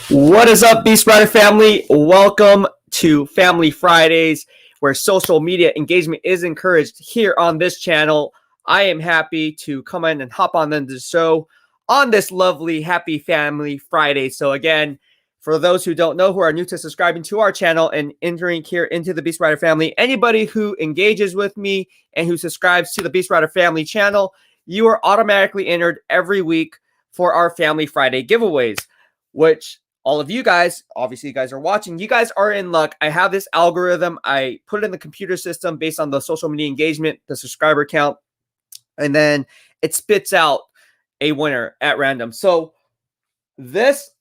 What is up, BEASTwriter Family? Welcome to Family Fridays, where social media engagement is encouraged here on this channel. I am happy to come in and hop on into the show on this lovely, happy Family Friday. So again, for those who don't know, who are new to subscribing to our channel and entering here into the BEASTwriter Family, anybody who engages with me and who subscribes to the BEASTwriter Family channel, you are automatically entered every week for our Family Friday giveaways, which all of you guys, obviously you guys are watching, you guys are in luck. I have this algorithm. I put it in the computer system based on the social media engagement, the subscriber count, and then it spits out a winner at random. So this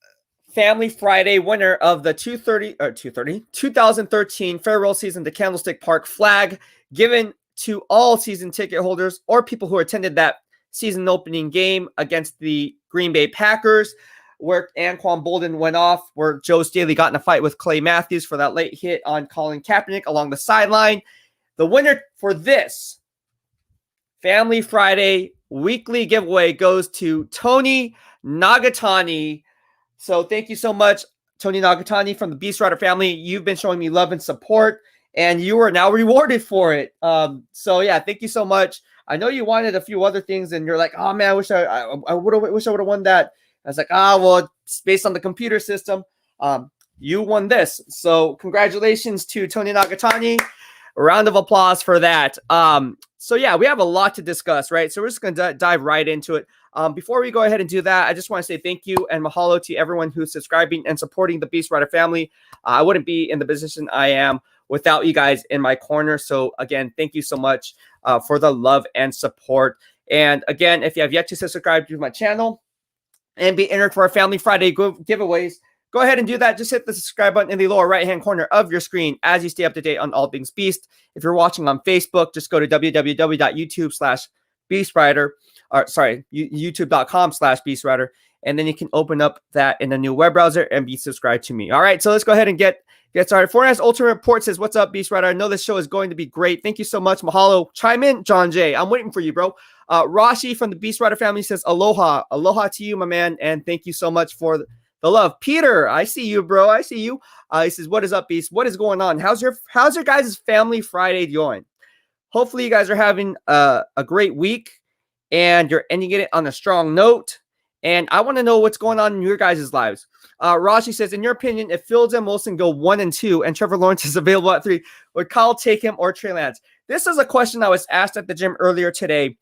Family Friday winner of the 2013 farewell season to Candlestick Park flag, given to all season ticket holders or people who attended that season opening game against the Green Bay Packers, where Anquan Bolden went off, where Joe Staley got in a fight with Clay Matthews for that late hit on Colin Kaepernick along the sideline. The winner for this Family Friday weekly giveaway goes to Tony Nagatani. So thank you so much, Tony Nagatani from the BEASTwriter Family. You've been showing me love and support, and you are now rewarded for it. So yeah, thank you so much. I know you wanted a few other things, and you're like, oh man, I wish I would have won that. I was like, well, it's based on the computer system. You won this. So congratulations to Tony Nagatani. A round of applause for that. So yeah, we have a lot to discuss, right? So we're just going to dive right into it. Before we go ahead and do that, I just want to say thank you and mahalo to everyone who's subscribing and supporting the BEASTwriter Family. I wouldn't be in the position I am without you guys in my corner. So again, thank you so much for the love and support. And again, if you have yet to subscribe to my channel and be entered for our Family Friday giveaways, go ahead and do that. Just hit the subscribe button in the lower right-hand corner of your screen as you stay up to date on all things Beast. If you're watching on Facebook, just go to www.youtube.com/BEASTwriter, or sorry, youtube.com/BEASTwriter, and then you can open up that in a new web browser and be subscribed to me. All right, so let's go ahead and get started. Fortnite's Ultimate Report says, what's up, BEASTwriter? I know this show is going to be great. Thank you so much. Mahalo. Chime in, John J. I'm waiting for you, bro. Rashi from the BEASTwriter Family says, aloha. Aloha to you, my man, and thank you so much for the love. Peter, I see you, bro. I see you. He says, what is up, Beast? What is going on? How's your guys' Family Friday going? Hopefully you guys are having a great week and you're ending it on a strong note. And I want to know what's going on in your guys' lives. Rashi says, in your opinion, if Fields and Wilson go 1 and 2 and Trevor Lawrence is available at 3, would Kyle take him or Trey Lance? This is a question I was asked at the gym earlier today.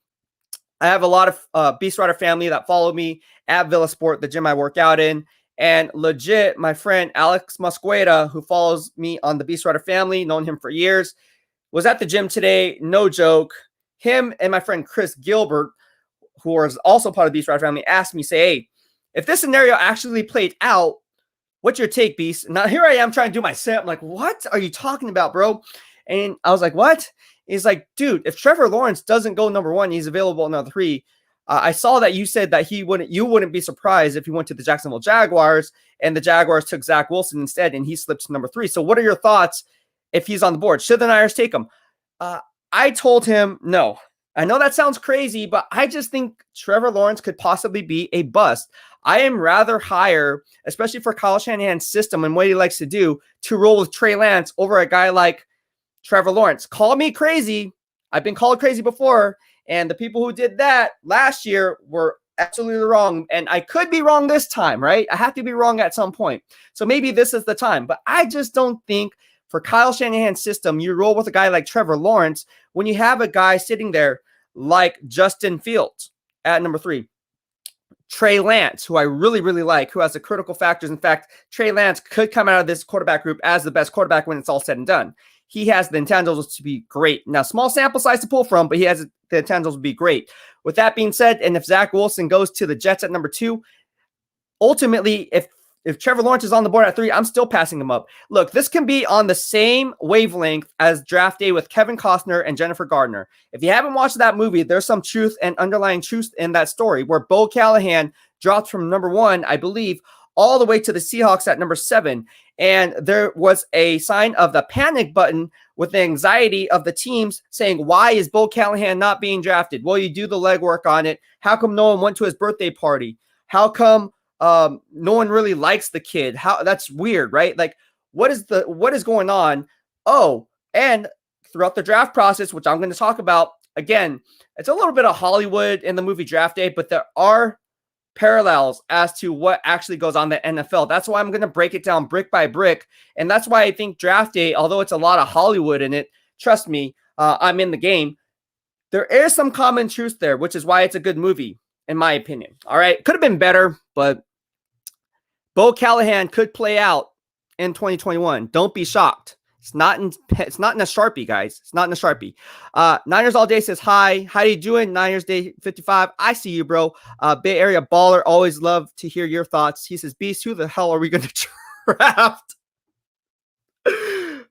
I have a lot of BEASTwriter Family that follow me at Villa Sport, the gym I work out in. And legit, my friend Alex Mosqueda, who follows me on the BEASTwriter Family, known him for years, was at the gym today. No joke. Him and my friend Chris Gilbert, who was also part of the BEASTwriter Family, asked me, say, hey, if this scenario actually played out, what's your take, Beast? Now, here I am trying to do my set. I'm like, what are you talking about, bro? And I was like, what? He's like, dude, if Trevor Lawrence doesn't go number 1, he's available in number 3. I saw that you said that you wouldn't be surprised if he went to the Jacksonville Jaguars and the Jaguars took Zach Wilson instead and he slipped to number 3. So what are your thoughts if he's on the board? Should the Niners take him? I told him no. I know that sounds crazy, but I just think Trevor Lawrence could possibly be a bust. I am rather higher, especially for Kyle Shanahan's system and what he likes to do, to roll with Trey Lance over a guy like Trevor Lawrence. Call me crazy. I've been called crazy before. And the people who did that last year were absolutely wrong. And I could be wrong this time, right? I have to be wrong at some point. So maybe this is the time. But I just don't think for Kyle Shanahan's system, you roll with a guy like Trevor Lawrence when you have a guy sitting there like Justin Fields at number 3. Trey Lance, who I really, really like, who has the critical factors. In fact, Trey Lance could come out of this quarterback group as the best quarterback when it's all said and done. He has the intangibles to be great. Now, small sample size to pull from, but he has the intangibles to be great. With that being said, and if Zach Wilson goes to the Jets at number 2, ultimately, if Trevor Lawrence is on the board at 3, I'm still passing him up. Look, this can be on the same wavelength as Draft Day with Kevin Costner and Jennifer Gardner. If you haven't watched that movie, there's some truth and underlying truth in that story where Bo Callahan dropped from number 1, I believe, all the way to the Seahawks at number 7. And there was a sign of the panic button with the anxiety of the teams saying, why is Bo Callahan not being drafted? Well, you do the legwork on it. How come no one went to his birthday party? How come no one really likes the kid? That's weird, right? Like, what is going on? Oh, and throughout the draft process, which I'm going to talk about, again, it's a little bit of Hollywood in the movie Draft Day, but there are parallels as to what actually goes on in the NFL. That's why I'm going to break it down brick by brick. And that's why I think Draft Day, although it's a lot of Hollywood in it, trust me, I'm in the game. There is some common truth there, which is why it's a good movie, in my opinion. All right. Could have been better, but Bo Callahan could play out in 2021. Don't be shocked. It's not in a Sharpie, guys. It's not in a Sharpie. Niners All Day says, hi. How you doing? Niners Day 55. I see you, bro. Bay Area baller. Always love to hear your thoughts. He says, Beast, who the hell are we going to draft?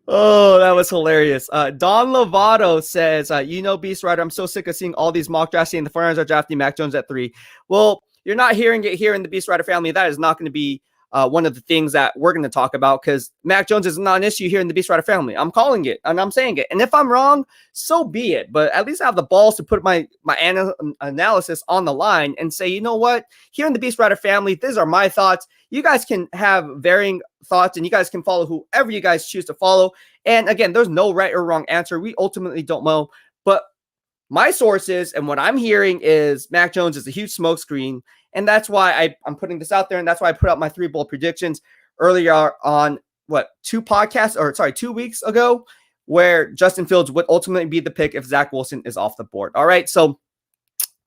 Oh, that was hilarious. Don Lovato says, Beastwriter, I'm so sick of seeing all these mock drafts saying the 49ers are drafting Mac Jones at 3. Well, you're not hearing it here in the Beastwriter family. That is not going to be one of the things that we're going to talk about, because Mac Jones is not an issue here in the Beastwriter family. I'm calling it and I'm saying it. And if I'm wrong, so be it. But at least I have the balls to put my analysis on the line and say, you know what? Here in the Beastwriter family, these are my thoughts. You guys can have varying thoughts and you guys can follow whoever you guys choose to follow. And again, there's no right or wrong answer. We ultimately don't know. But my sources and what I'm hearing is Mac Jones is a huge smokescreen. And that's why I'm putting this out there. And that's why I put out my 3 bold predictions earlier on, 2 weeks ago, where Justin Fields would ultimately be the pick if Zach Wilson is off the board. All right. So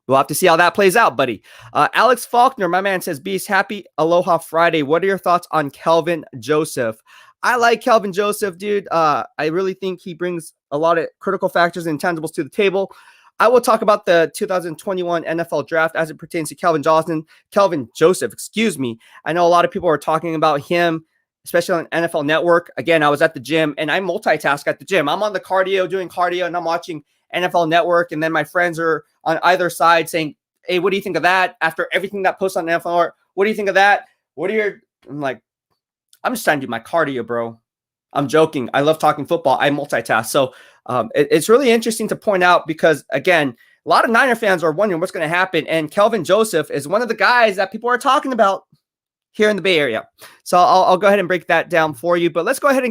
we'll have to see how that plays out, buddy. Alex Faulkner, my man, says, Beast, happy Aloha Friday. What are your thoughts on Kelvin Joseph? I like Kelvin Joseph, dude. I really think he brings a lot of critical factors and intangibles to the table. I will talk about the 2021 NFL draft as it pertains to Kelvin Joseph, excuse me. I know a lot of people are talking about him, especially on NFL Network. Again, I was at the gym and I multitask at the gym. I'm on the doing cardio, and I'm watching NFL Network. And then my friends are on either side saying, hey, what do you think of that? After everything that posts on NFL Network, what do you think of that? I'm like, I'm just trying to do my cardio, bro. I'm joking. I love talking football. I multitask. So it's really interesting to point out because, again, a lot of Niner fans are wondering what's going to happen. And Kelvin Joseph is one of the guys that people are talking about here in the Bay Area. So I'll go ahead and break that down for you. But let's go ahead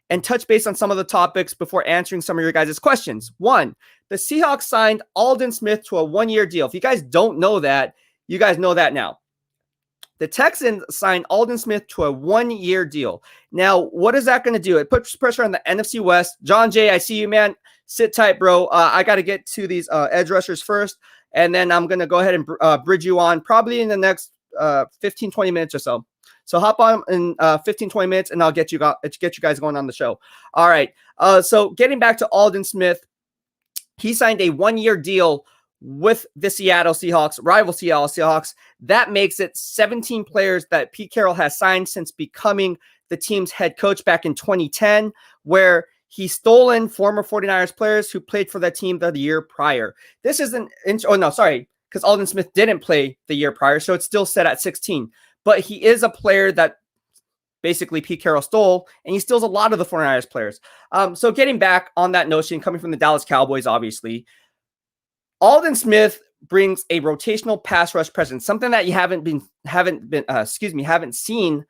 and touch base on some of the topics before answering some of your guys' questions. 1, the Seahawks signed Aldon Smith to a 1-year deal. If you guys don't know that, you guys know that now. The Texans signed Aldon Smith to a 1-year deal. Now, what is that going to do? It puts pressure on the NFC West. John Jay, I see you, man. Sit tight, bro. I got to get to these edge rushers first, and then I'm going to go ahead and bridge you on probably in the next 15, 20 minutes or so. So hop on in 15, 20 minutes, and I'll get you guys going on the show. All right. So getting back to Aldon Smith, he signed a 1-year deal with the rival Seattle Seahawks. That makes it 17 players that Pete Carroll has signed since becoming the team's head coach back in 2010, where he's stolen former 49ers players who played for that team the year prior. This isn't, because Aldon Smith didn't play the year prior, so it's still set at 16. But he is a player that basically Pete Carroll stole, and he steals a lot of the 49ers players. So getting back on that notion, coming from the Dallas Cowboys, obviously, Aldon Smith brings a rotational pass rush presence, something that you haven't seen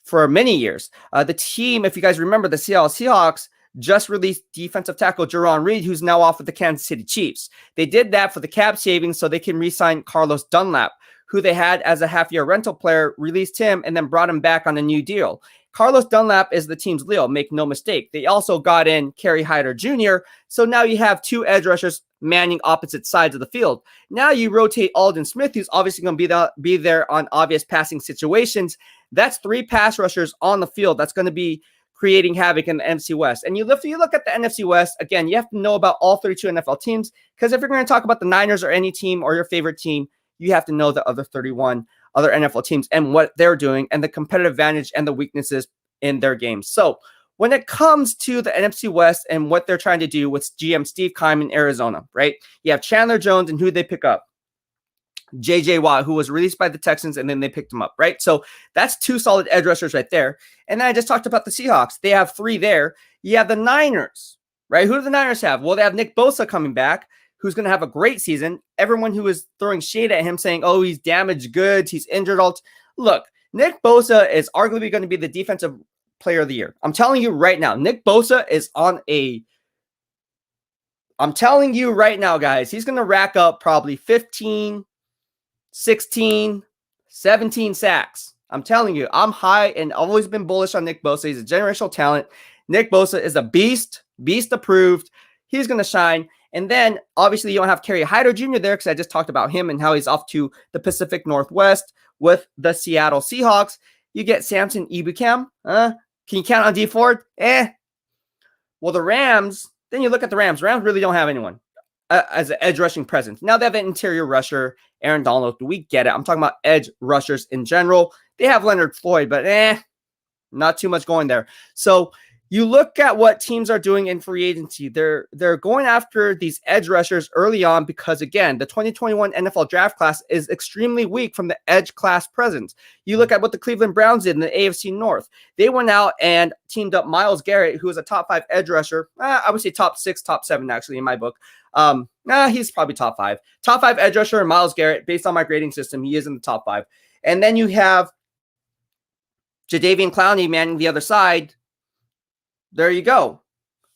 for many years. The team, if you guys remember, the Seattle Seahawks just released defensive tackle Jarron Reed, who's now off with the Kansas City Chiefs. They did that for the cap savings so they can re-sign Carlos Dunlap, who they had as a half-year rental player, released him, and then brought him back on a new deal. Carlos Dunlap is the team's Leo, make no mistake. They also got in Kerry Hyder Jr., so now you have 2 edge rushers manning opposite sides of the field. Now you rotate Aldon Smith, who's obviously going to be there on obvious passing situations. That's 3 pass rushers on the field. That's going to be creating havoc in the NFC West. And you look at the NFC West, again, you have to know about all 32 NFL teams, because if you're going to talk about the Niners or any team or your favorite team, you have to know the other 31 other NFL teams and what they're doing and the competitive advantage and the weaknesses in their games. So when it comes to the NFC West and what they're trying to do with GM Steve Keim in Arizona, right? You have Chandler Jones and who they pick up. J.J. Watt, who was released by the Texans, and then they picked him up, right? So that's 2 solid edge rushers right there. And then I just talked about the Seahawks. They have 3 there. You have the Niners, right? Who do the Niners have? Well, they have Nick Bosa coming back, who's going to have a great season. Everyone who is throwing shade at him saying, oh, he's damaged goods, he's injured. Look, Nick Bosa is arguably going to be the defensive player of the year. I'm telling you right now, Nick Bosa is I'm telling you right now, guys, he's going to rack up probably 15, 16, 17 sacks. I'm telling you, I'm high and always been bullish on Nick Bosa. He's a generational talent. Nick Bosa is a beast approved. He's going to shine. And then, obviously, you don't have Kerry Hyder Jr. there because I just talked about him and how he's off to the Pacific Northwest with the Seattle Seahawks. You get Samson Ebukam. Can you count on D Ford? Well, the Rams, then you look at the Rams. Rams really don't have anyone as an edge rushing presence. Now they have an interior rusher, Aaron Donald. We get it. I'm talking about edge rushers in general. They have Leonard Floyd, but not too much going there. So you look at what teams are doing in free agency. They're going after these edge rushers early on because, again, the 2021 NFL draft class is extremely weak from the edge class presence. You look at what the Cleveland Browns did in the AFC North. They went out and teamed up Myles Garrett, who is a top 5 edge rusher. I would say top 6, top 7, actually, in my book. He's probably top 5. Top 5 edge rusher, Myles Garrett. Based on my grading system, he is in the top 5. And then you have Jadeveon Clowney manning the other side. There you go,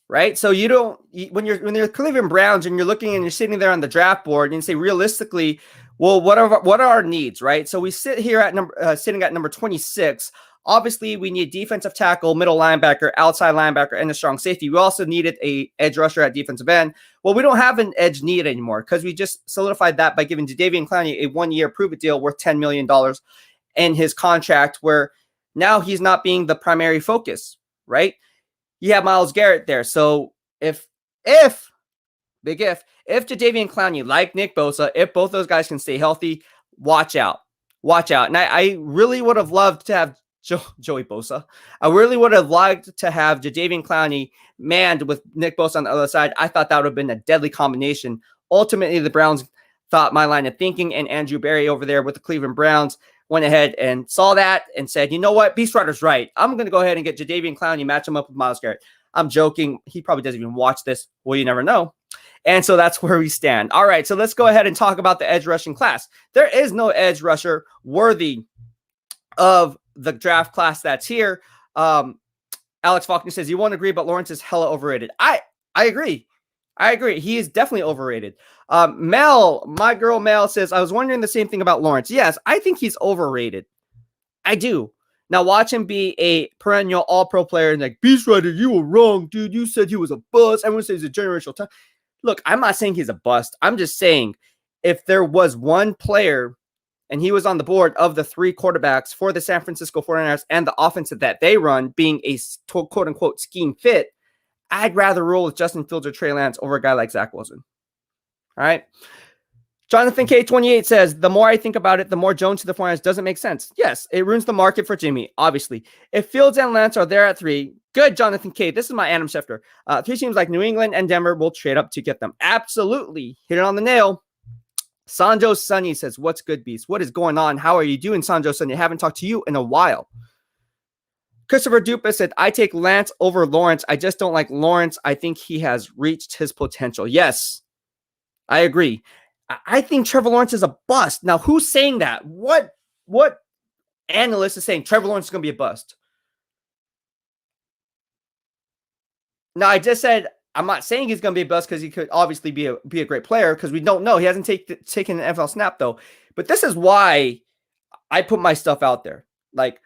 right? So when you're Cleveland Browns and you're looking and you're sitting there on the draft board and you say realistically, well, what are our needs, right? So we sit here at sitting at number 26. Obviously, we need defensive tackle, middle linebacker, outside linebacker, and a strong safety. We also needed a edge rusher at defensive end. Well, we don't have an edge need anymore because we just solidified that by giving Jadeveon Clowney a 1-year prove-it deal worth $10 million in his contract, where now he's not being the primary focus, right? You have Myles Garrett there. So if Jadeveon Clowney, like Nick Bosa, if both those guys can stay healthy, watch out. And I really would have loved to have Joey Bosa. I really would have liked to have Jadeveon Clowney manned with Nick Bosa on the other side. I thought that would have been a deadly combination. Ultimately, the Browns thought my line of thinking, and Andrew Berry over there with the Cleveland Browns went ahead and saw that and said, you know what? BEASTwriter's right. I'm going to go ahead and get Jadeveon Clowney, match him up with Myles Garrett. I'm joking. He probably doesn't even watch this. Well, you never know. And so that's where we stand. All right, so let's go ahead and talk about the edge rushing class. There is no edge rusher worthy of the draft class that's here. Alex Faulkner says, you won't agree, but Lawrence is hella overrated. I agree. He is definitely overrated. Mel, my girl Mel says, I was wondering the same thing about Lawrence. Yes, I think he's overrated. I do. Now watch him be a perennial all-pro player and like, BEASTwriter, you were wrong, dude. You said he was a bust. Everyone says he's a generational talent. Look, I'm not saying he's a bust. I'm just saying if there was one player and he was on the board of the 3 quarterbacks for the San Francisco 49ers and the offense that they run being a quote-unquote scheme fit, I'd rather roll with Justin Fields or Trey Lance over a guy like Zach Wilson. All right. Jonathan K28 says, the more I think about it, the more Jones to the 49ers doesn't make sense. Yes, it ruins the market for Jimmy, obviously. If Fields and Lance are there at 3, good, Jonathan K. This is my Adam Schefter. 3 teams like New England and Denver will trade up to get them. Absolutely. Hit it on the nail. Sanjo Sunny says, what's good, Beast? What is going on? How are you doing, Sanjo Sunny? I haven't talked to you in a while. Christopher Dupas said, I take Lance over Lawrence. I just don't like Lawrence. I think he has reached his potential. Yes, I agree. I think Trevor Lawrence is a bust. Now, who's saying that? What analyst is saying Trevor Lawrence is going to be a bust? Now, I just said I'm not saying he's going to be a bust because he could obviously be a great player because we don't know. He hasn't taken an NFL snap, though. But this is why I put my stuff out there. Like,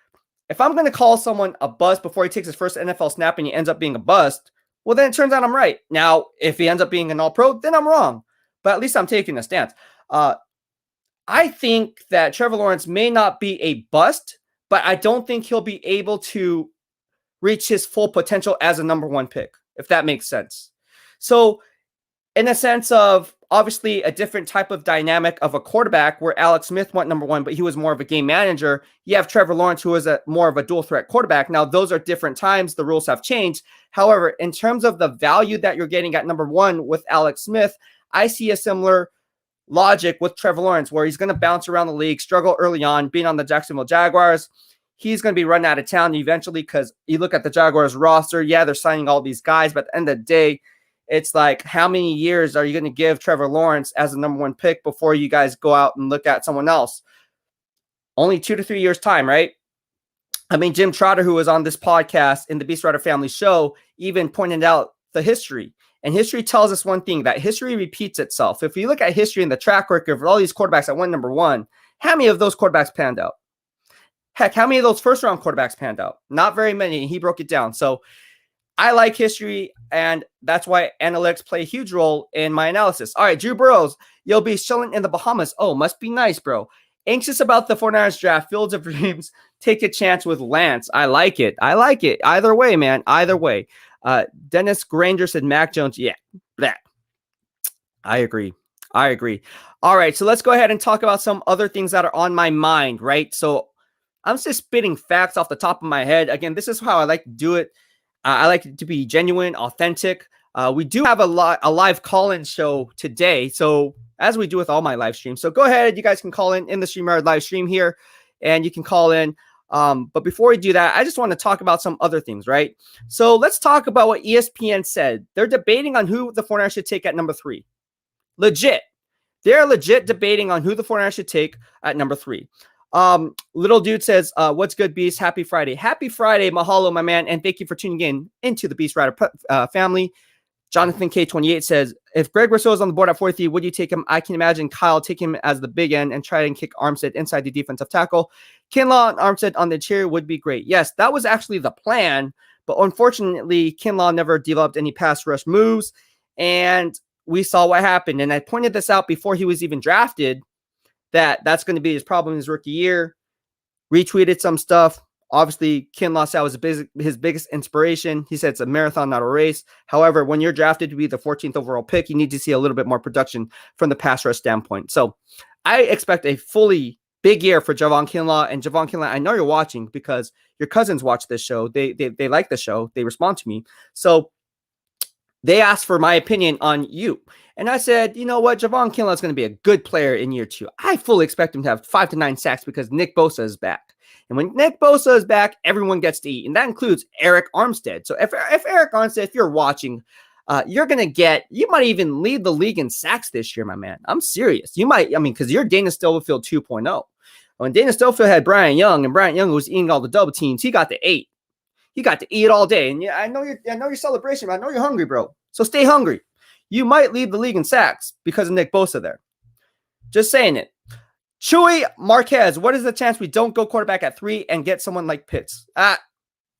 if I'm going to call someone a bust before he takes his first NFL snap and he ends up being a bust, well, then it turns out I'm right. Now, if he ends up being an all-pro, then I'm wrong. But at least I'm taking a stance. I think that Trevor Lawrence may not be a bust, but I don't think he'll be able to reach his full potential as a number 1 pick, if that makes sense. So in a sense of obviously a different type of dynamic of a quarterback where Alex Smith went number 1, but he was more of a game manager. You have Trevor Lawrence, who is more of a dual threat quarterback. Now, those are different times. The rules have changed. However, in terms of the value that you're getting at number 1 with Alex Smith, I see a similar logic with Trevor Lawrence, where he's going to bounce around the league, struggle early on, being on the Jacksonville Jaguars. He's going to be run out of town eventually because you look at the Jaguars roster. Yeah, they're signing all these guys, but at the end of the day, it's like, how many years are you going to give Trevor Lawrence as the number one pick before you guys go out and look at someone else? Only 2 to 3 years time, right? I mean, Jim Trotter, who was on this podcast in the BEASTwriter Family show, even pointed out the history. And history tells us one thing, that history repeats itself. If you look at history and the track record of all these quarterbacks that went number one, how many of those quarterbacks panned out? Heck, how many of those first-round quarterbacks panned out? Not very many. He broke it down. So I like history, and that's why analytics play a huge role in my analysis. All right, Drew Burrows, you'll be chilling in the Bahamas. Oh, must be nice, bro. Anxious about the 49ers draft. Fields of Dreams. Take a chance with Lance. I like it. I like it. Either way, man. Either way. Dennis Granger said Mac Jones. Yeah, that. I agree. I agree. All right, so let's go ahead and talk about some other things that are on my mind, right? So I'm just spitting facts off the top of my head. Again, this is how I like to do it. I like it to be genuine, authentic. We do have a live call-in show today, so as we do with all my live streams. So go ahead, you guys can call in the StreamYard live stream here, and you can call in. But before we do that, I just want to talk about some other things, right? So let's talk about what ESPN said. They're debating on who the 49ers should take at number 3. Legit. They're legit debating on who the 49ers should take at number 3. Little dude says, what's good, Beast? Happy Friday. Happy Friday, Mahalo, my man, and thank you for tuning in into the BEASTwriter family. Jonathan K28 says, if Greg Rousseau is on the board at 43, would you take him? I can imagine Kyle take him as the big end and try and kick Armstead inside the defensive tackle. Kinlaw and Armstead on the interior would be great. Yes, that was actually the plan, but unfortunately, Kinlaw never developed any pass rush moves, and we saw what happened. And I pointed this out before he was even drafted, that's going to be his problem his rookie year. Retweeted some stuff. Obviously, Kinlaw said was his biggest inspiration. He said it's a marathon, not a race. However, when you're drafted to be the 14th overall pick, you need to see a little bit more production from the pass rush standpoint. So I expect a fully big year for Javon Kinlaw. And Javon Kinlaw, I know you're watching because your cousins watch this show. They like the show. They respond to me. So they asked for my opinion on you. And I said, you know what? Javon Kinlaw is going to be a good player in year 2. I fully expect him to have 5 to 9 sacks because Nick Bosa is back. And when Nick Bosa is back, everyone gets to eat. And that includes Eric Armstead. So if Eric Armstead, if you're watching, you might even lead the league in sacks this year, my man. I'm serious. You might, because you're Dana Stubblefield 2.0. When Dana Stubblefield had Brian Young, and Brian Young was eating all the double teams, he got to 8. He got to eat all day. And yeah, I know your celebration, but I know you're hungry, bro. So stay hungry. You might lead the league in sacks because of Nick Bosa there. Just saying it. Chewy Marquez, what is the chance we don't go quarterback at 3 and get someone like Pitts?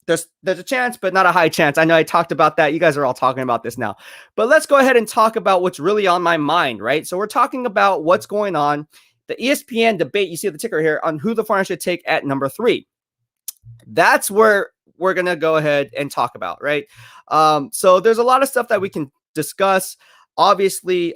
There's a chance, but not a high chance. I know I talked about that. You guys are all talking about this now. But let's go ahead and talk about what's really on my mind, right? So we're talking about what's going on. The ESPN debate, you see the ticker here, on who the 49ers should take at number 3. That's where we're going to go ahead and talk about, right? So there's a lot of stuff that we can discuss. Obviously,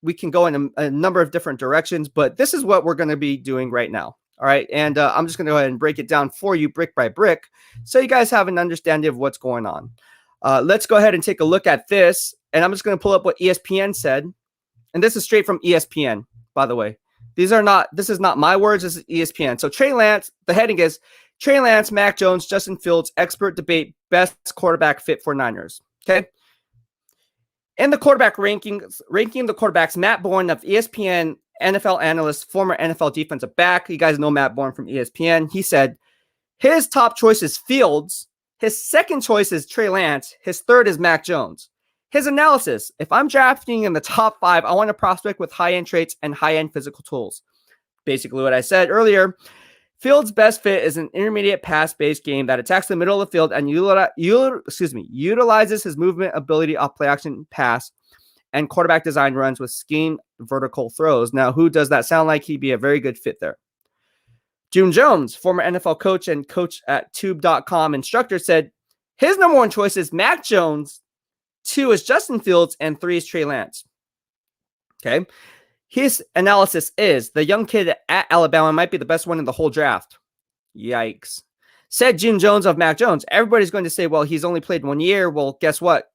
we can go in a number of different directions, but this is what we're going to be doing right now. All right. And I'm just going to go ahead and break it down for you brick by brick so you guys have an understanding of what's going on. Let's go ahead and take a look at this. And I'm just going to pull up what ESPN said. And this is straight from ESPN, by the way. This is not my words. This is ESPN. So Trey Lance, the heading is Trey Lance, Mac Jones, Justin Fields, expert debate, best quarterback fit for Niners. Okay. In the quarterback ranking the quarterbacks, Matt Bourne of ESPN, NFL analyst, former NFL defensive back. You guys know Matt Bourne from ESPN. He said his top choice is Fields. His second choice is Trey Lance. His third is Mac Jones. His analysis, if I'm drafting in the top 5, I want a prospect with high-end traits and high-end physical tools. Basically what I said earlier. Fields' best fit is an intermediate pass-based game that attacks the middle of the field and utilizes his movement ability off play-action pass and quarterback design runs with scheme vertical throws. Now, who does that sound like? He'd be a very good fit there. June Jones, former NFL coach and coach at Tube.com instructor, said his number 1 choice is Mac Jones, 2 is Justin Fields, and 3 is Trey Lance. Okay. His analysis is the young kid at Alabama might be the best one in the whole draft. Yikes. Said Jim Jones of Mac Jones. Everybody's going to say, well, he's only played 1 year. Well, guess what?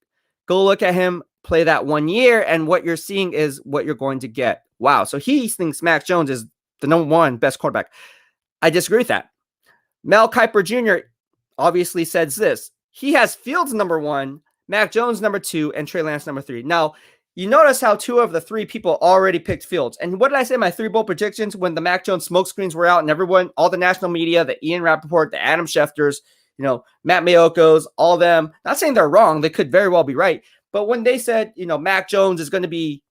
Go look at him play that 1 year, and what you're seeing is what you're going to get. Wow. So he thinks Mac Jones is the number 1 best quarterback. I disagree with that. Mel Kiper Jr. obviously says this. He has Fields number 1, Mac Jones number 2, and Trey Lance number 3. Now, you notice how 2 of the 3 people already picked Fields. And what did I say in my 3 bold predictions when the Mac Jones smoke screens were out and everyone, all the national media, the Ian Rappaport, the Adam Schefters, Matt Mayokos, all of them, not saying they're wrong. They could very well be right. But when they said, Mac Jones is going to be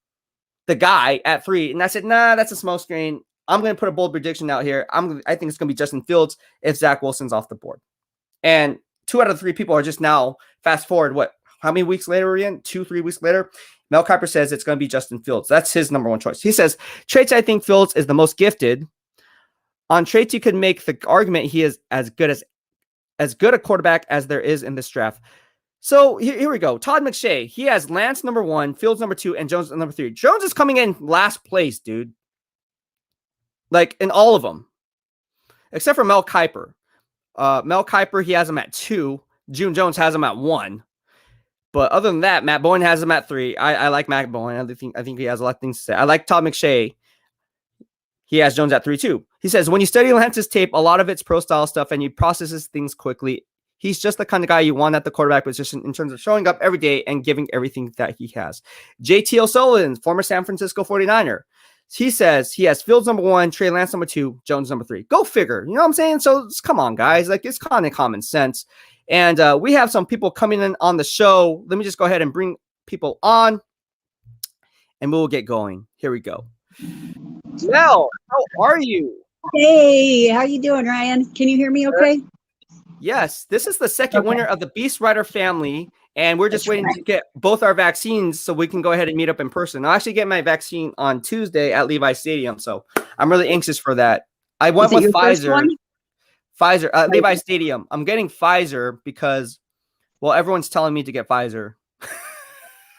the guy at 3, and I said, nah, that's a smoke screen. I'm going to put a bold prediction out here. I think it's going to be Justin Fields if Zach Wilson's off the board. And 2 out of 3 people are just now, fast forward, how many weeks later are we in? 2-3 weeks later. Mel Kiper says it's going to be Justin Fields. That's his number 1 choice. He says, traits, I think Fields is the most gifted. On traits, you can make the argument he is as good a quarterback as there is in this draft. So here we go. Todd McShay, he has Lance number 1, Fields number 2, and Jones number 3. Jones is coming in last place, dude. Like in all of them, except for Mel Kiper. Mel Kiper, he has him at 2. June Jones has him at 1. But other than that, Matt Bowen has him at 3. I like Matt Bowen. I think he has a lot of things to say. I like Todd McShay. He has Jones at 3 too. He says, when you study Lance's tape, a lot of it's pro style stuff and he processes things quickly. He's just the kind of guy you want at the quarterback position in terms of showing up every day and giving everything that he has. JT O'Sullivan, former San Francisco 49er. He says he has Fields number 1, Trey Lance number 2, Jones number 3. Go figure. You know what I'm saying? So come on, guys. Like, it's kind of common sense. And we have some people coming in on the show. Let me just go ahead and bring people on, and we'll get going. Here we go. Mel, how are you? Hey, how you doing, Ryan? Can you hear me okay? Yes, this is the second winner of the BEASTwriter Family, and we're just waiting to get both our vaccines so we can go ahead and meet up in person. I'll actually get my vaccine on Tuesday at Levi Stadium, so I'm really anxious for that. I went with Pfizer. Levi Stadium. I'm getting Pfizer because, well, everyone's telling me to get Pfizer.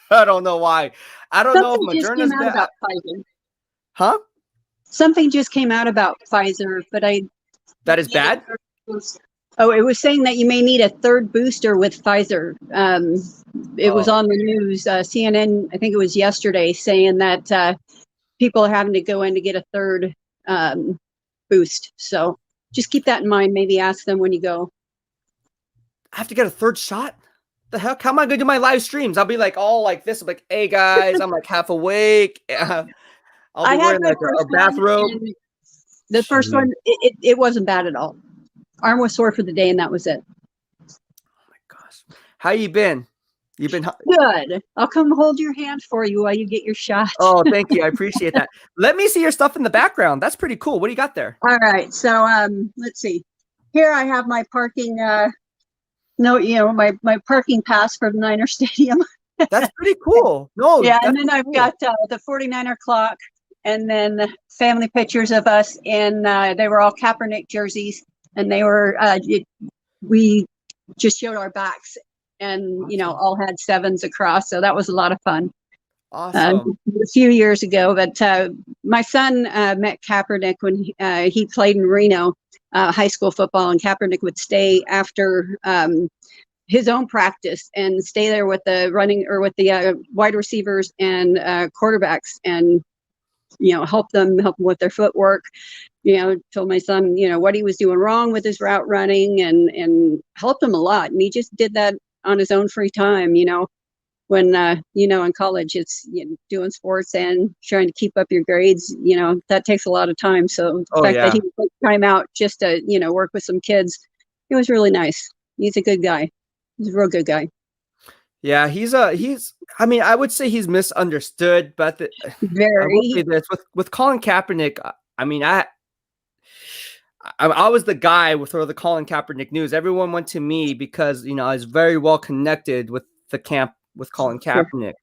I don't know why. I don't know if Moderna's bad. Huh? Something just came out about Pfizer, but that is bad? Oh, it was saying that you may need a 3rd booster with Pfizer. It was on the news. CNN, I think it was yesterday, saying that people are having to go in to get a 3rd boost. So just keep that in mind. Maybe ask them when you go. I have to get a 3rd shot? The heck? How am I going to do my live streams? I'll be like all like this. I'm like, hey, guys, I'm like half awake. I'll be wearing like a bathrobe. The first one, it wasn't bad at all. Arm was sore for the day, and that was it. Oh my gosh. How you been? You've been good. I'll come hold your hand for you while you get your shot. Oh, thank you. I appreciate that. Let me see your stuff in the background. That's pretty cool. What do you got there? All right. So let's see. Here I have my parking my parking pass for the Niner Stadium. That's pretty cool. No, yeah, and then I've got the 49er clock, and then family pictures of us in they were all Kaepernick jerseys, and they were we just showed our backs, and awesome. All had 7s across, so that was a lot of fun. Awesome. A few years ago, but my son met Kaepernick when he played in Reno high school football, and Kaepernick would stay after his own practice and stay there with the wide receivers and quarterbacks, and help them with their footwork. Told my son what he was doing wrong with his route running, and helped him a lot. And he just did that on his own free time. When in college, it's doing sports and trying to keep up your grades. That takes a lot of time. So the fact that he would take time out just to work with some kids, it was really nice. He's a good guy. He's a real good guy. Yeah, I mean, I would say he's misunderstood, but very. I will say this with Colin Kaepernick. I mean, I was the guy with the Colin Kaepernick news. Everyone went to me because I was very well connected with the camp with Colin Kaepernick.